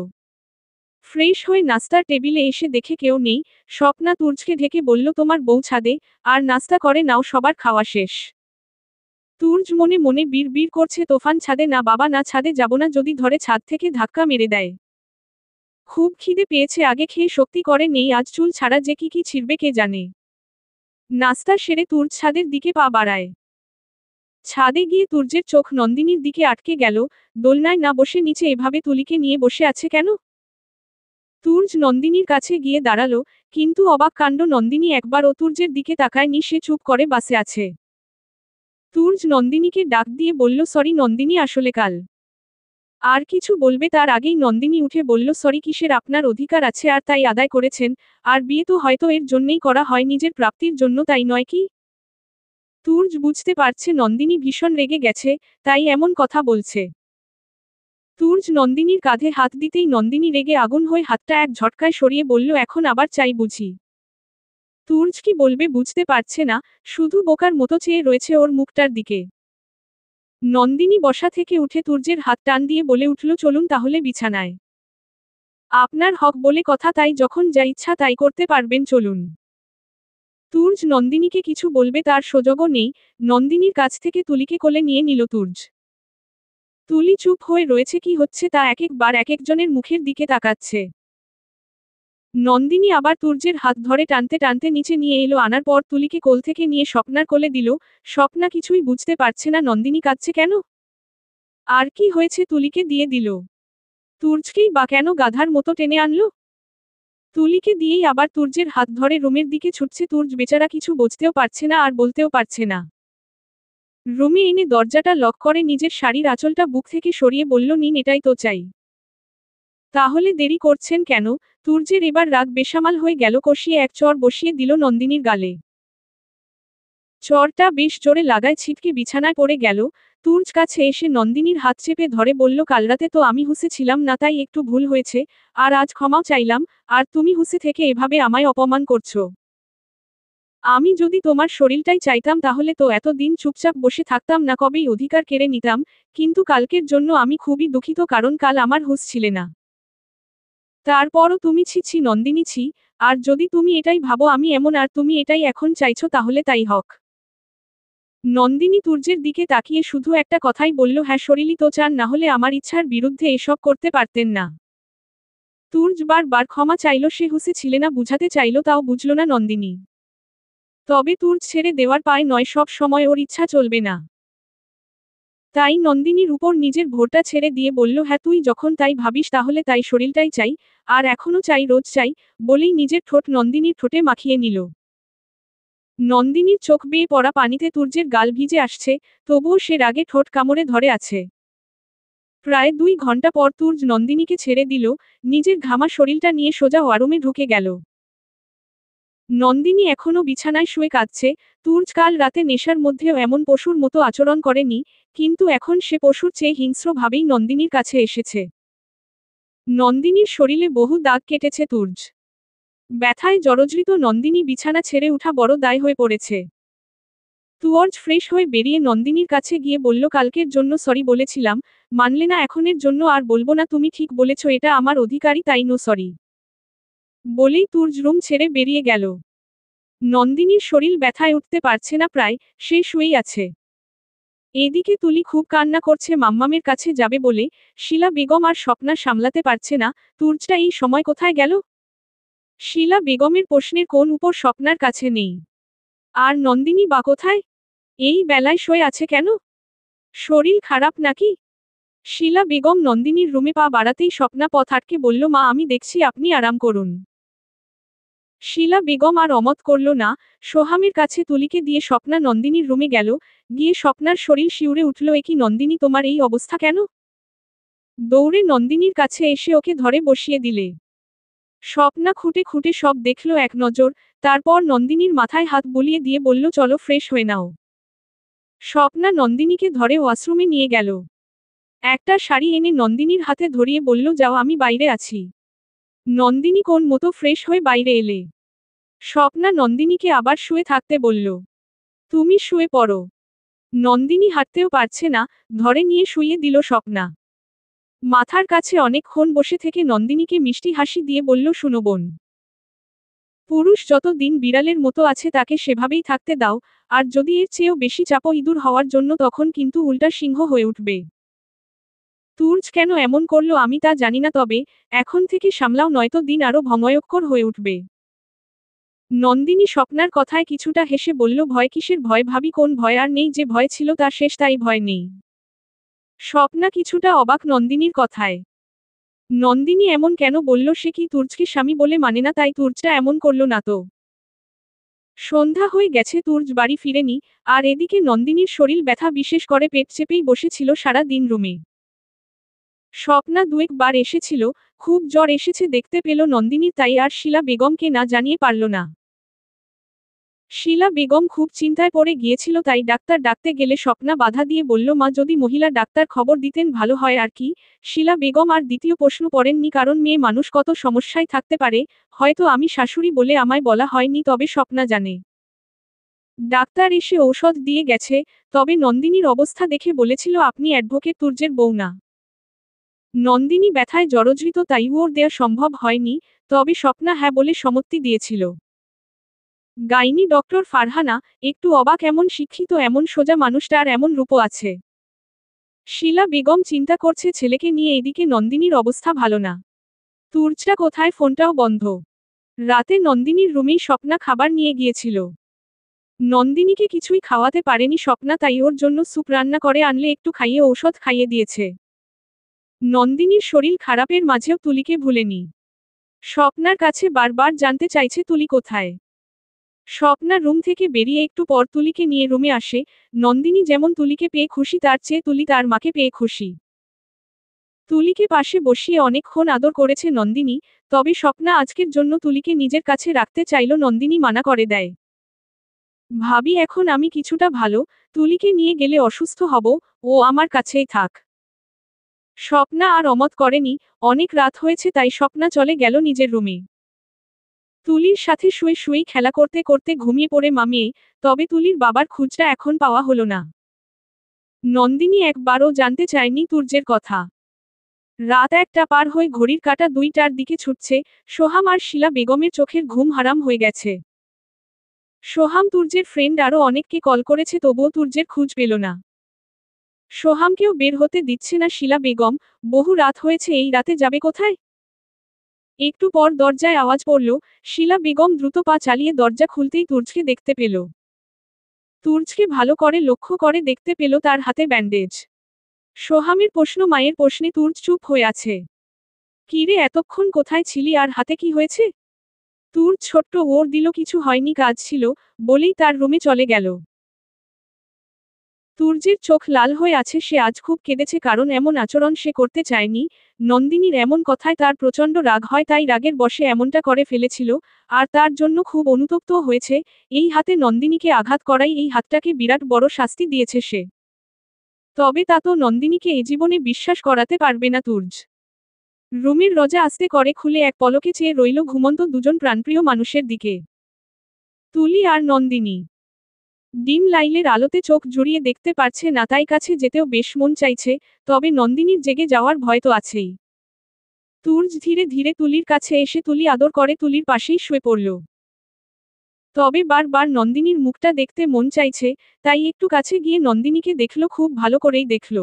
ফ্রেশ হয়ে নাস্তার টেবিলে এসে দেখে কেউ নেই। স্বপ্না তুর্যকে ঢেকে বলল, তোমার বউ ছাদে, আর নাস্তা করে নাও, সবার খাওয়া শেষ। তুর্য মনে মনে বিড় করছে, তোফান ছাদে না বাবা, না, ছাদে যাব না, যদি ধরে ছাদ থেকে ধাক্কা মেরে দেয়। খুব খিদে পেয়েছে, আগে খেয়ে শক্তি করে নেই, আজ চুল ছাড়া যে কি কি ছিড়বে কে জানে। নাস্তা সেরে তুর্য ছাদের দিকে পা বাড়ায়। ছাদে গিয়ে তুর্যের চোখ নন্দিনীর দিকে আটকে গেল। দোলনায় না বসে নিচে এভাবে তুলিকে নিয়ে বসে আছে কেন? তুর্য নন্দিনীর কাছে গিয়ে দাঁড়ালো, কিন্তু অবাক কাণ্ড, নন্দিনী একবারও তুর্যের দিকে তাকায়নি, সে চুপ করে বসে আছে। তুর্য নন্দিনীকে ডাক দিয়ে বলল, সরি নন্দিনী, আসলে কাল। আর কিছু বলবে তার আগেই নন্দিনী উঠে বলল, সরি কিসের, আপনার অধিকার আছে আর তাই আদায় করেছেন, আর বিয়ে তো হয়তো এর জন্যই করা হয়, নিজের প্রাপ্তির জন্য, তাই নয় কি? তুর্য বুঝতে পারছে নন্দিনী ভীষণ রেগে গেছে, তাই এমন কথা বলছে। তুর্য নন্দিনীর কাঁধে হাত দিতেই নন্দিনী রেগে আগুন হয়ে হাতটা এক ঝটকায় সরিয়ে বলল, এখন আবার চাই বুঝি? তুর্য কি বলবে বুঝতে পারছে না, শুধু বোকার মতো চেয়ে রয়েছে ওর মুখটার দিকে। নন্দিনী বসা থেকে উঠে তুর্যের হাত টান দিয়ে বলে উঠল, চলুন তাহলে বিছানায়। আপনার হক বলে কথা, তাই যখন যা ইচ্ছা তাই করতে পারবেন, চলুন। তুর্য নন্দিনীকে কিছু বলবে তার সুযোগও নেই। নন্দিনীর কাছ থেকে তুলিকে কোলে নিয়ে নিল তুর্য। তুলি চুপ হয়ে রয়েছে, কি হচ্ছে তা এক একবার এক একজনের মুখের দিকে তাকাচ্ছে। নন্দিনী আবার তুর্যের হাত ধরে টানতে টানতে নিচে নিয়ে এলো, আনার পর তুলিকে কোল থেকে নিয়ে স্বপ্নার কোলে দিল। স্বপ্না কিছুই বুঝতে পারছে না নন্দিনী কাঁদছে কেন, আর কি হয়েছে তুলিকে দিয়ে দিল। তুর্যকেই বা কেন গাধার মতো টেনে আনলো। তুলিকে দিয়েই আবার তুর্যের হাত ধরে রুমের দিকে ছুটছে। তুর্য বেচারা কিছু বুঝতেও পারছে না আর বলতেও পারছে না। রুমে এনে দরজাটা লক করে নিজের শাড়ির আঁচলটা বুক থেকে সরিয়ে বলল, নিন, এটাই তো চাই। তাহলে দেরি করছেন কেন? তুর্যের এবার রাগ বেসামাল হয়ে গেল, কষিয়ে এক চড় বসিয়ে দিল নন্দিনীর গালে। চড়টা বেশ জোরে লাগায় ছিটকে বিছানায় পড়ে গেল। তুর্য কাছে এসে নন্দিনীর হাত চেপে ধরে বলল, কাল রাতে তো আমি হুঁসে ছিলাম না, তাই একটু ভুল হয়েছে, আর আজ ক্ষমাও চাইলাম। আর তুমি হুঁসে থেকে এভাবে আমায় অপমান করছো। আমি যদি তোমার শরীরটাই চাইতাম তাহলে তো এতদিন চুপচাপ বসে থাকতাম না, কবেই অধিকার কেড়ে নিতাম। কিন্তু কালকের জন্য আমি খুবই দুঃখিত, কারণ কাল আমার হুঁশ ছিলে না। তারপরও তুমি ছি ছি নন্দিনী ছি। আর যদি তুমি এটাই ভাবো আমি এমন আর তুমি এটাই এখন চাইছো, তাহলে তাই হোক। নন্দিনী তুর্যের দিকে তাকিয়ে শুধু একটা কথাই বলল, হ্যাঁ শরীরই তো চান, না হলে আমার ইচ্ছার বিরুদ্ধে এসব করতে পারতেন না। তুর্য বারবার ক্ষমা চাইল, সে হুঁসে ছিলে না বুঝাতে চাইল, তাও বুঝল না নন্দিনী। তবে তুর্য ছেড়ে দেওয়ার পায় নয়, সব সময় ওর ইচ্ছা চলবে না। তাই নন্দিনীর উপর নিজের ভোরটা ছেড়ে দিয়ে বলল, হ্যাঁ তুই যখন তাই ভাবিস তাহলে তাই, শরীরটাই চাই, আর এখনো চাই, রোজ চাই। বলেই নিজের ঠোঁট নন্দিনীর ঠোঁটে মাখিয়ে নিল। নন্দিনীর চোখ বেয়ে পড়া পানিতে তুর্যের গাল ভিজে আসছে, তবুও সে রাগে ঠোঁট কামড়ে ধরে আছে। প্রায় 2 ঘন্টা পর তুর্য নন্দিনীকে ছেড়ে দিল, নিজের ঘামা শরীরটা নিয়ে সোজা ওয়ারুমে ঢুকে গেল। নন্দিনী এখনো বিছানায় শুয়ে কাঁদছে। তুর্য কাল রাতে নেশার মধ্যেও এমন পশুর মতো আচরণ করেনি, কিন্তু এখন সে পশুর চেয়ে হিংস্রভাবেই নন্দিনীর কাছে এসেছে। নন্দিনীর শরীরে বহু দাগ কেটেছে তুর্য। ব্যথায় জর্জরিত নন্দিনী বিছানা ছেড়ে উঠা বড় দায় হয়ে পড়েছে। তুর্য ফ্রেশ হয়ে বেরিয়ে নন্দিনীর কাছে গিয়ে বলল, কালকের জন্য সরি বলেছিলাম, মানলে না, এখনের জন্য আর বলবো না, তুমি ঠিক বলেছ, এটা আমার অধিকারই, তাই নো সরি। বলেই তুর্য রুম ছেড়ে বেরিয়ে গেল। নন্দিনীর শরীর ব্যথায় উঠতে পারছে না, প্রায় সে শুয়েই আছে। এদিকে তুলি খুব কান্না করছে মাম্মামের কাছে যাবে বলে। শিলা বেগম আর স্বপ্না সামলাতে পারছে না, তুর্যটা এই সময় কোথায় গেল। শিলা বেগমের প্রশ্নের কোন উপর স্বপ্নার কাছে নেই। আর নন্দিনী বা কোথায়? এই বেলায় শুয়ে আছে কেন? শরীর খারাপ নাকি? শিলা বেগম নন্দিনীর রুমে পা বাড়াতেই স্বপ্না পথ আটকে বলল, মা আমি দেখছি, আপনি আরাম করুন। শিলা বেগম আর অমত করল না। সোহামের কাছে তুলিকে দিয়ে স্বপ্না নন্দিনীর রুমে গেল। গিয়ে স্বপ্নার শরীর শিউরে উঠল, এ কি নন্দিনী, তোমার এই অবস্থা কেন? দৌড়ে নন্দিনীর কাছে এসে ওকে ধরে বসিয়ে দিলে। স্বপ্না খুঁটে খুঁটে সব দেখল এক নজর, তারপর নন্দিনীর মাথায় হাত বুলিয়ে দিয়ে বলল, চলো ফ্রেশ হয়ে নাও। স্বপ্না নন্দিনীকে ধরে ওয়াশরুমে নিয়ে গেল। একটা শাড়ি এনে নন্দিনীর হাতে ধরিয়ে বলল, যাও, আমি বাইরে আছি। নন্দিনী কোন মতো ফ্রেশ হয়ে বাইরে এলে। স্বপ্না নন্দিনীকে আবার শুয়ে থাকতে বলল, তুমি শুয়ে পড়ো। নন্দিনী হাঁটতেও পারছে না, ধরে নিয়ে শুইয়ে দিল স্বপ্না। মাথার কাছে অনেকক্ষণ বসে থেকে নন্দিনীকে মিষ্টি হাসি দিয়ে বলল, শুনো বোন, পুরুষ যত দিন বিড়ালের মতো আছে তাকে সেভাবেই থাকতে দাও, আর যদি এর চেয়েও বেশি চাপো ইঁদুর হওয়ার জন্য, তখন কিন্তু উল্টা সিংহ হয়ে উঠবে। তুর্য কেন এমন করলো আমি তা জানি না, তবে এখন থেকে সামলাও, নয়তো দিন আরো ভয়ঙ্কর হয়ে উঠবে। নন্দিনী স্বপ্নার কথায় কিছুটা হেসে বলল, ভয় কিসের ভয় ভাবি, কোন ভয়, আর নেই, যে ভয় ছিল তার শেষ, তাই ভয় নেই। স্বপ্না কিছুটা অবাক নন্দিনীর কথায়। নন্দিনী এমন কেন বলল, সে কি তুর্যকে স্বামী বলে মানে না, তাই তুর্যটা এমন করলো না তো? সন্ধ্যা হয়ে গেছে, তুর্য বাড়ি ফিরেনি। আর এদিকে নন্দিনীর শরীর ব্যথা, বিশেষ করে পেট চেপেই বসেছিল সারা দিন রুমে। স্বপ্না 2 বার এসেছিল, খুব জ্বর এসেছে দেখতে পেল নন্দিনী, তাই আর শিলা বেগমকে না জানিয়ে পারল না। শিলা বেগম খুব চিন্তায় পড়ে গিয়েছিল, তাই ডাক্তার ডাকতে গেলে স্বপ্না বাধা দিয়ে বলল, মা যদি মহিলা ডাক্তার খবর দিতেন ভালো হয় আর কি। শিলা বেগম আর দ্বিতীয় প্রশ্ন করেননি, কারণ মেয়ে মানুষ কত সমস্যায় থাকতে পারে, হয়তো আমি শাশুড়ি বলে আমায় বলা হয়নি, তবে স্বপ্না জানে। ডাক্তার এসে ঔষধ দিয়ে গেছে, তবে নন্দিনীর অবস্থা দেখে বলেছিল, আপনি অ্যাডভোকেট তুর্যের বউ না। নন্দিনী ব্যথায় জর্জরিত, তাই ওর দেয়া সম্ভব হয়নি, তবে স্বপ্না হ্যাঁ বলে সম্মতি দিয়েছিল। গাইনি ডক্টর ফারহানা একটু অবাক, এমন শিক্ষিত, এমন সোজা মানুষটার এমন রূপও আছে। শিলা বেগম চিন্তা করছে ছেলেকে নিয়ে, এদিকে নন্দিনীর অবস্থা ভালো না। তুর্যটা কোথায়, ফোনটাও বন্ধ। রাতে নন্দিনীর রুমেই স্বপ্না খাবার নিয়ে গিয়েছিল। নন্দিনীকে কিছুই খাওয়াতে পারেনি স্বপ্না, তাই ওর জন্য স্যুপ রান্না করে আনলে একটু খাইয়ে ঔষধ খাইয়ে দিয়েছে। নন্দিনীর শরীর খারাপের মাঝেও তুলিকে ভুলেনি। স্বপ্নার কাছে বারবার জানতে চাইছে তুলি কোথায়। স্বপ্না রুম থেকে বেরিয়ে একটু পর তুলিকে নিয়ে রুমে আসে। নন্দিনী যেমন তুলিকে পেয়ে খুশি তার চেয়ে তুলি তার মাকে পেয়ে খুশি। তুলিকে পাশে বসিয়ে অনেকক্ষণ আদর করেছে নন্দিনী, তবে স্বপ্না আজকের জন্য তুলিকে নিজের কাছে রাখতে চাইল, নন্দিনী মানা করে দেয়। ভাবি এখন আমি কিছুটা ভালো, তুলিকে নিয়ে গেলে অসুস্থ হব, ও আমার কাছেই থাক। স্বপ্না আর অমত করেনি। অনেক রাত হয়েছে তাই স্বপ্না চলে গেল নিজের রুমে। তুলির সাথে শুয়ে শুয়েই খেলা করতে করতে ঘুমিয়ে পড়ে মামিয়ে, তবে তুলির বাবার খুঁজটা এখন পাওয়া হলো না। নন্দিনী একবারও জানতে চায়নি তুর্যের কথা। রাত 1টা পার হয়ে ঘড়ির কাঁটা 2টার দিকে ছুটছে। সোহাম আর শিলা বেগমের চোখের ঘুম হারাম হয়ে গেছে। সোহাম তুর্যের ফ্রেন্ড আরও অনেককে কল করেছে, তবুও তুর্যের খোঁজ পেল না। সোহামকেও বের হতে দিচ্ছে না শিলা বেগম। বহু রাত হয়েছে, এই রাতে যাবে কোথায়? একটু পর দরজায় আওয়াজ পড়ল। শিলা বেগম দ্রুত পা চালিয়ে দরজা খুলতেই তুর্যকে দেখতে পেল। তুর্যকে ভালো করে লক্ষ্য করে দেখতে পেল তার হাতে ব্যান্ডেজ। সোহামের প্রশ্ন, মায়ের প্রশ্নে তুর্য চুপ হয়ে আছে। কিরে এতক্ষণ কোথায় ছিলি আর হাতে কি হয়েছে? তুর্য ছোট্ট ওর দিল কিছু হয়নি, কাজ ছিল, বলেই তার রুমে চলে গেল। তুর্যের চোখ লাল হয়ে আছে, সে আজ খুব কেঁদেছে কারণ এমন আচরণ সে করতে চায়নি। নন্দিনীর এমন কথায় তার প্রচণ্ড রাগ হয়, তাই রাগের বশে এমনটা করে ফেলেছিল, আর তার জন্য খুব অনুতপ্তও হয়েছে। এই হাতে নন্দিনীকে আঘাত করাই এই হাতটাকে বিরাট বড় শাস্তি দিয়েছে সে। তবে তা তো নন্দিনীকে এ জীবনে বিশ্বাস করাতে পারবে না তুর্য। রুমের দরজা আস্তে করে খুলে এক পলকে চেয়ে রইল ঘুমন্ত দুজন প্রাণপ্রিয় মানুষের দিকে। তুলি আর নন্দিনী। ডিম লাইটের আলোতে চোখ জুড়িয়ে দেখতে পারছে না, তাই কাছে যেতেও বেশ মন চাইছে, তবে নন্দিনীর জেগে যাওয়ার ভয় তো আছেই। তুর্য ধীরে ধীরে তুলির কাছে এসে তুলি আদর করে তুলির পাশেই শুয়ে পড়ল। তবে বারবার নন্দিনীর মুখটা দেখতে মন চাইছে, তাই একটু কাছে গিয়ে নন্দিনীকে দেখল, খুব ভালো করেই দেখল।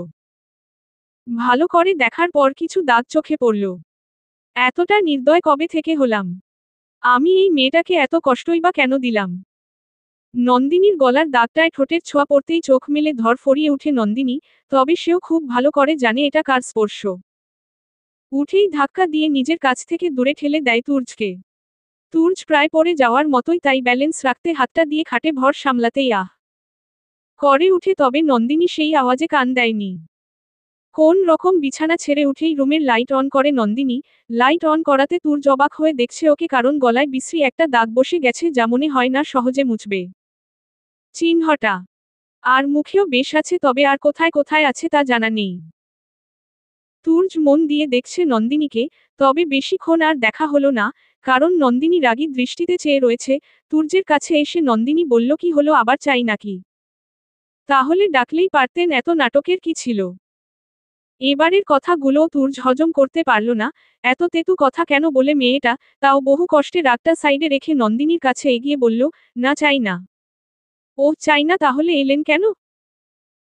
ভালো করে দেখার পর কিছু দাগ চোখে পড়ল। এতটা নির্দয় কবে থেকে হলাম? আমি এই মেয়েটাকে এত কষ্টই বা কেন দিলাম? নন্দিনীর গলার দাগটায় ঠোঁটের ছোঁয়া পড়তেই চোখ মেলে ধরফরিয়ে উঠে নন্দিনী, তবে সেও খুব ভালো করে জানে এটা কার স্পর্শ। উঠেই ধাক্কা দিয়ে নিজের কাছ থেকে দূরে ঠেলে দেয় তুর্যকে। তুর্য প্রায় পড়ে যাওয়ার মতোই, তাই ব্যালেন্স রাখতে হাতটা দিয়ে খাটে ভর সামলাতেই করে উঠে, তবে নন্দিনী সেই আওয়াজে কান দেয়নি। কোন রকম বিছানা ছেড়ে উঠেই রুমের লাইট অন করে নন্দিনী। লাইট অন করাতে তুর্য অবাক হয়ে দেখছে ওকে, কারণ গলায় বিশ্রী একটা দাগ বসে গেছে যা মনে হয় না সহজে মুছবে। চিহ্নটা আর মুখেও বেশ আছে, তবে আর কোথায় কোথায় আছে তা জানা নেই। তুর্য মন দিয়ে দেখছে নন্দিনীকে, তবে বেশিক্ষণ আর দেখা হলো না, কারণ নন্দিনী রাগী দৃষ্টিতে চেয়ে রয়েছে। তুর্যের কাছে এসে নন্দিনী বলল, কি হলো, আবার চাই নাকি? তাহলে ডাকলেই পারতেন, এত নাটকের কি ছিল? এবারের কথাগুলোও তুর্য হজম করতে পারল না। এত তেতু কথা কেন বলে মেয়েটা, তাও বহু কষ্টে রাগটা সাইডে রেখে নন্দিনীর কাছে এগিয়ে বলল, না চাই না। ও চাই না, তাহলে এলেন কেন?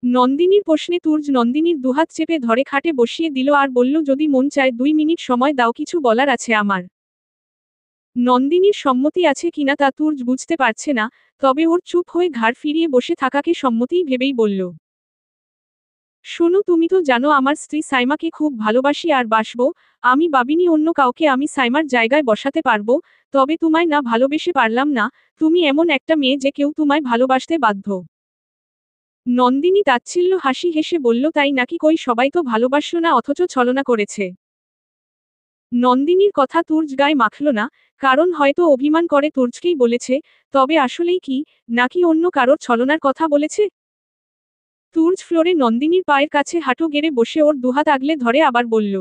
নন্দিনীর প্রশ্নে তুর্য নন্দিনীর দুহাত চেপে ধরে খাটে বসিয়ে দিল আর বলল, যদি মন চায় 2 মিনিট সময় দাও, কিছু বলার আছে আমার। নন্দিনীর সম্মতি আছে কিনা তা তুর্য বুঝতে পারছে না, তবে ওর চুপ হয়ে ঘাড় ফিরিয়ে বসে থাকাকে সম্মতিই ভেবেই বলল, শোনো, তুমি তো জানো আমার স্ত্রী সাইমাকে খুব ভালোবাসি আর বাসবো। আমি ভাবিনি অন্য কাউকে আমি সাইমার জায়গায় বসাতে পারবো, তবে তোমায় না ভালোবেসে পারলাম না। তুমি এমন একটা মেয়ে যে কেউ তোমায় ভালোবাসতে বাধ্য। নন্দিনী তাচ্ছিল্য হাসি হেসে বলল, তাই নাকি? কই, সবাই তো ভালোবাসল না, অথচ ছলনা করেছে। নন্দিনীর কথা তুর্য গায়ে মাখল না, কারণ হয়তো অভিমান করে তুর্যকেই বলেছে, তবে আসলেই কি, নাকি অন্য কারোর ছলনার কথা বলেছে? তুর্য ফ্লোরে নন্দিনীর পায়ের কাছে হাঁটু গেড়ে বসে ওর দুহাত আগলে ধরে আবার বলল,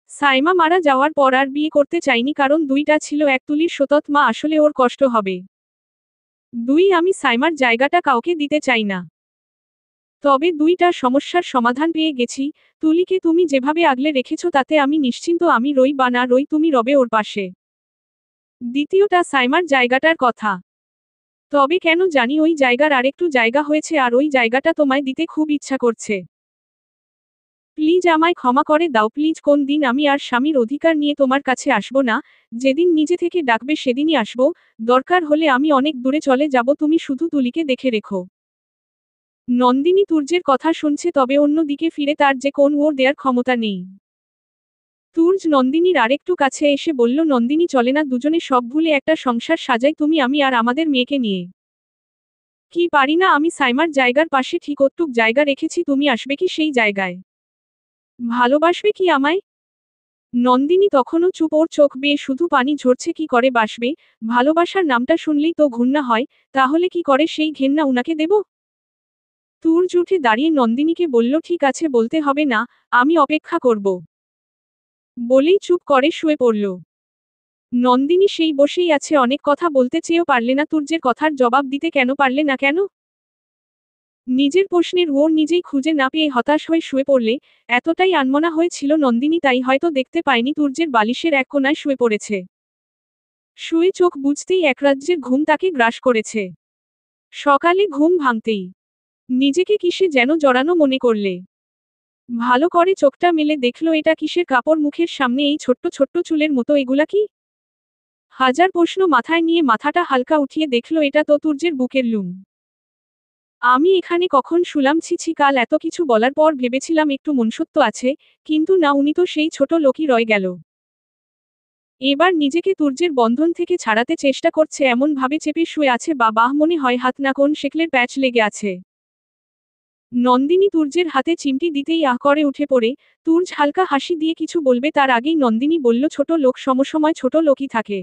সাইমা মারা যাওয়ার পর আর বিয়ে করতে চাইনি, কারণ 2টা ছিল, এক তুলির সতত মা, আসলে ওর কষ্ট হবে। 2, আমি সাইমার জায়গাটা কাউকে দিতে চাই না। তবে 2টা সমস্যার সমাধান পেয়ে গেছি। তুলিকে তুমি যেভাবে আগলে রেখেছো তাতে আমি নিশ্চিন্ত, আমি রই বা না রই তুমি রবে ওর পাশে। দ্বিতীয়টা সাইমার জায়গাটার কথা। তবে কেন জানি ওই জায়গার আরেকটু জায়গা হয়েছে আর ওই জায়গাটা তোমায় দিতে খুব ইচ্ছা করছে। প্লিজ আমায় ক্ষমা করে দাও প্লিজ, কোন দিন আমি আর স্বামীর অধিকার নিয়ে তোমার কাছে আসব না, যেদিন নিজে থেকে ডাকবে সেদিনই আসব, দরকার হলে আমি অনেক দূরে চলে যাব, তুমি শুধু তুলিকে দেখে রেখো। নন্দিনী তুর্যের কথা শুনছে, তবে অন্য দিকে ফিরে তার যে কোন ওর দেয়ার ক্ষমতা নেই। তুর্য নন্দিনীর আরেকটু কাছে এসে বলল, নন্দিনী চলে না দুজনে সব ভুলে একটা সংসার সাজাই, তুমি আমি আর আমাদের মেয়েকে নিয়ে। কি পারি না আমি? সাইমার জায়গার পাশে ঠিক ওটুক জায়গা রেখেছি, তুমি আসবে কি সেই জায়গায়? ভালোবাসবে কি আমায়? নন্দিনী তখনও চুপ, ওর চোখ বেয়ে শুধু পানি ঝরছে। কি করে বাসবে? ভালোবাসার নামটা শুনলেই তো ঘৃণা হয়, তাহলে কি করে সেই ঘেন্না উনাকে দেব? তুর্য উঠে দাঁড়িয়ে নন্দিনীকে বলল, ঠিক আছে, বলতে হবে না, আমি অপেক্ষা করব। বলেই চুপ করে শুয়ে পড়ল। নন্দিনী সেই বসেই আছে, অনেক কথা বলতে চেয়েও পারলে না, তুর্যের কথার জবাব দিতে কেন পারলে না কেন? নিজের প্রশ্নের ওর নিজেই খুঁজে না পেয়ে হতাশ হয়ে শুয়ে পড়লে, এতটাই আনমনা হয়েছিল নন্দিনী তাই হয়তো দেখতে পায়নি তুর্যের বালিশের এক কোণায় শুয়ে পড়েছে। শুয়ে চোখ বুঝতেই একরাজ্যের ঘুম তাকে গ্রাস করেছে। সকালে ঘুম ভাঙতেই নিজেকে কিসে যেন জড়ানো মনে করলে। ভালো করে চোখটা মেলে দেখল, এটা কিসের কাপড় মুখের সামনে এই ছোট্ট ছোট্ট চুলের মতো, এগুলা কি? হাজার প্রশ্ন মাথায় নিয়ে মাথাটা হালকা উঠিয়ে দেখল, এটা তো তুর্যের বুকের লুম। আমি এখানে কখন শুলাম? ছি, কাল এত কিছু বলার পর ভেবেছিলাম একটু মনুষ্যত্ব আছে, কিন্তু না, উনি তো সেই ছোট লোকই রয়ে গেল। এবার নিজেকে তুর্যের বন্ধন থেকে ছাড়াতে চেষ্টা করছে, এমন ভাবে চেপে শুয়ে আছে, বাহ মনে হয় হাত না কোন শেকলের প্যাচ লেগে আছে। নন্দিনী তুর্যের হাতে চিমটি দিতেই আহ করে উঠে পড়ে। তুর্য হালকা হাসি দিয়ে কিছু বলবে তার আগেই নন্দিনী বলল, ছোট লোক সমসময় ছোট লোকই থাকে।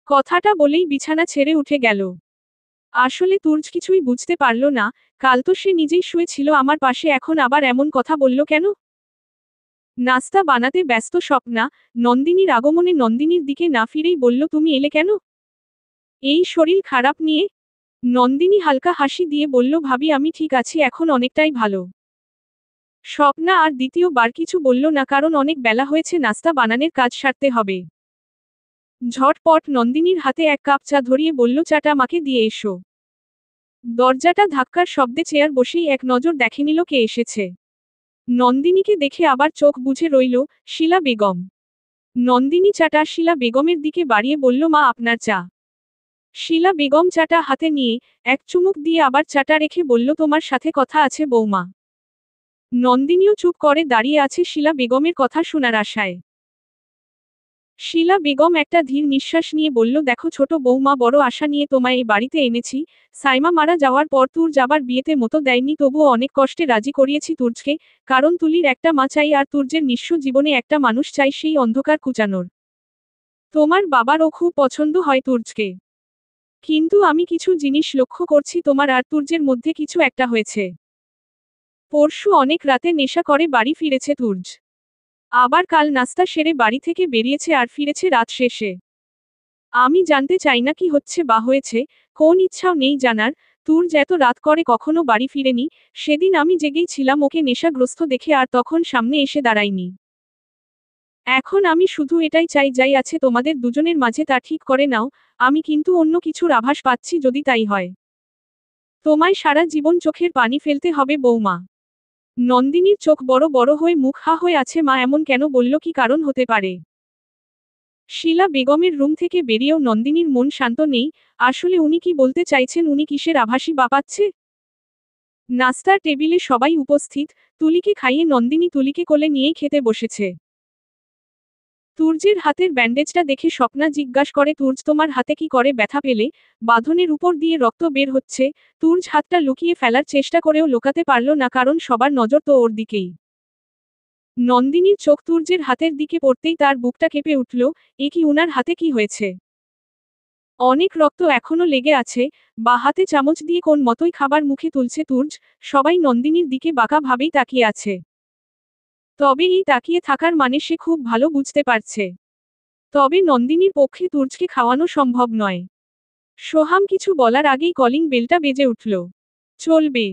কথাটা বলেই বিছানা ছেড়ে উঠে গেল। আসলে তুর্য কিছুই বুঝতে পারল না, কাল তো সে নিজেই শুয়েছিল আমার পাশে, এখন আবার এমন কথা বলল কেন? নাস্তা বানাতে ব্যস্ত স্বপ্না, নন্দিনীর আগমনে নন্দিনীর দিকে না ফিরেই বলল, তুমি এলে কেন? এই শরীর খারাপ নিয়ে? নন্দিনী হালকা হাসি দিয়ে বলল, ভাবি আমি ঠিক আছি, এখন অনেকটাই ভালো। স্বপ্না আর দ্বিতীয়বার কিছু বলল না, কারণ অনেক বেলা হয়েছে, নাস্তা বানানোর কাজ সারতে হবে। ঝটপট নন্দিনীর হাতে এক কাপ চা ধরিয়ে বলল, চাটা মাকে দিয়ে এসো। দরজাটা ধাক্কার শব্দে চেয়ার বসেই এক নজর দেখে নিল কে এসেছে। নন্দিনীকে দেখে আবার চোখ বুজে রইল, শিলা বেগম। নন্দিনী চাটা শিলা বেগমের দিকে বাড়িয়ে বলল, মা আপনার চা। শিলা বেগম চাটা হাতে নিয়ে এক চুমুক দিয়ে আবার চাটা রেখে বলল, তোমার সাথে কথা আছে বৌমা। নন্দিনীও চুপ করে দাঁড়িয়ে আছে শিলা বেগমের কথা শোনার আশায়। শিলা বেগম একটা ধীর নিঃশ্বাস নিয়ে বলল, দেখো ছোট বৌমা, বড় আশা নিয়ে তোমায় এই বাড়িতে এনেছি। সাইমা মারা যাওয়ার পর তুর্য আবার বিয়েতে মতো দেয়নি, তবুও অনেক কষ্টে রাজি করিয়েছি তুর্যকে, কারণ তুলির একটা মা চাই আর তুর্যের নিঃস্ব জীবনে একটা মানুষ চাই সেই অন্ধকার কুচানোর। তোমার বাবারও খুব পছন্দ হয় তুর্যকে। কিন্তু আমি কিছু জিনিস লক্ষ্য করছি, তোমার আর তুর্যের মধ্যে কিছু একটা হয়েছে। পরশু অনেক রাতে নেশা করে বাড়ি ফিরেছে তুর্য। আবার কাল নাস্তা সেরে বাড়ি থেকে বেরিয়েছে আর ফিরেছে রাত শেষে। আমি জানতে চাই না কি হচ্ছে বা হয়েছে, কোন ইচ্ছাও নেই জানার। তুর্য এত রাত করে কখনো বাড়ি ফিরেনি, সেদিন আমি জেগেই ছিলাম ওকে নেশাগ্রস্ত দেখে, আর তখন সামনে এসে দাঁড়াইনি। এখন আমি শুধু এটাই চাই, যাই আছে তোমাদের দুজনের মাঝে তা ঠিক করে নাও, আমি কিন্তু অন্য কিছুর আভাস পাচ্ছি, যদি তাই হয় তোমায় সারা জীবন চোখের পানি ফেলতে হবে বৌমা। নন্দিনীর চোখ বড় বড় হয়ে মুখ হা হয়ে আছে, মা এমন কেন বলল, কি কারণ হতে পারে? শিলা বেগমের রুম থেকে বেরিয়েও নন্দিনীর মন শান্ত নেই, আসলে উনি কি বলতে চাইছেন, উনি কিসের আভাসই বা পাচ্ছে? নাস্তার টেবিলে সবাই উপস্থিত, তুলিকে খাইয়ে নন্দিনী তুলিকে কোলে নিয়েই খেতে বসেছে। তুর্যের হাতের ব্যান্ডেজটা দেখে স্বপ্না জিজ্ঞাসা করে, তুর্য তোমার হাতে কি করে ব্যথা পেলে? বাঁধনের উপর দিয়ে রক্ত বের হচ্ছে। তুর্য হাতটা লুকিয়ে ফেলার চেষ্টা করেও লুকাতে পারল না, কারণ সবার নজর তো ওর দিকেই। নন্দিনীর চোখ তুর্যের হাতের দিকে পড়তেই তার বুকটা কেঁপে উঠল, এ কি, উনার হাতে কি হয়েছে? অনেক রক্ত এখনো লেগে আছে। বা হাতে চামচ দিয়ে কোন মতোই খাবার মুখে তুলছে তুর্য, সবাই নন্দিনীর দিকে বাঁকা ভাবেই তাকিয়ে আছে। তবে এই তাকিয়ে থাকার মানে সে খুব ভালো বুঝতে পারছে। তবে নন্দিনীর পক্ষে তুর্যকে খাওয়ানো সম্ভব নয়। সোহাম কিছু বলার আগেই কলিং বেলটা বেজে উঠল। চলবে।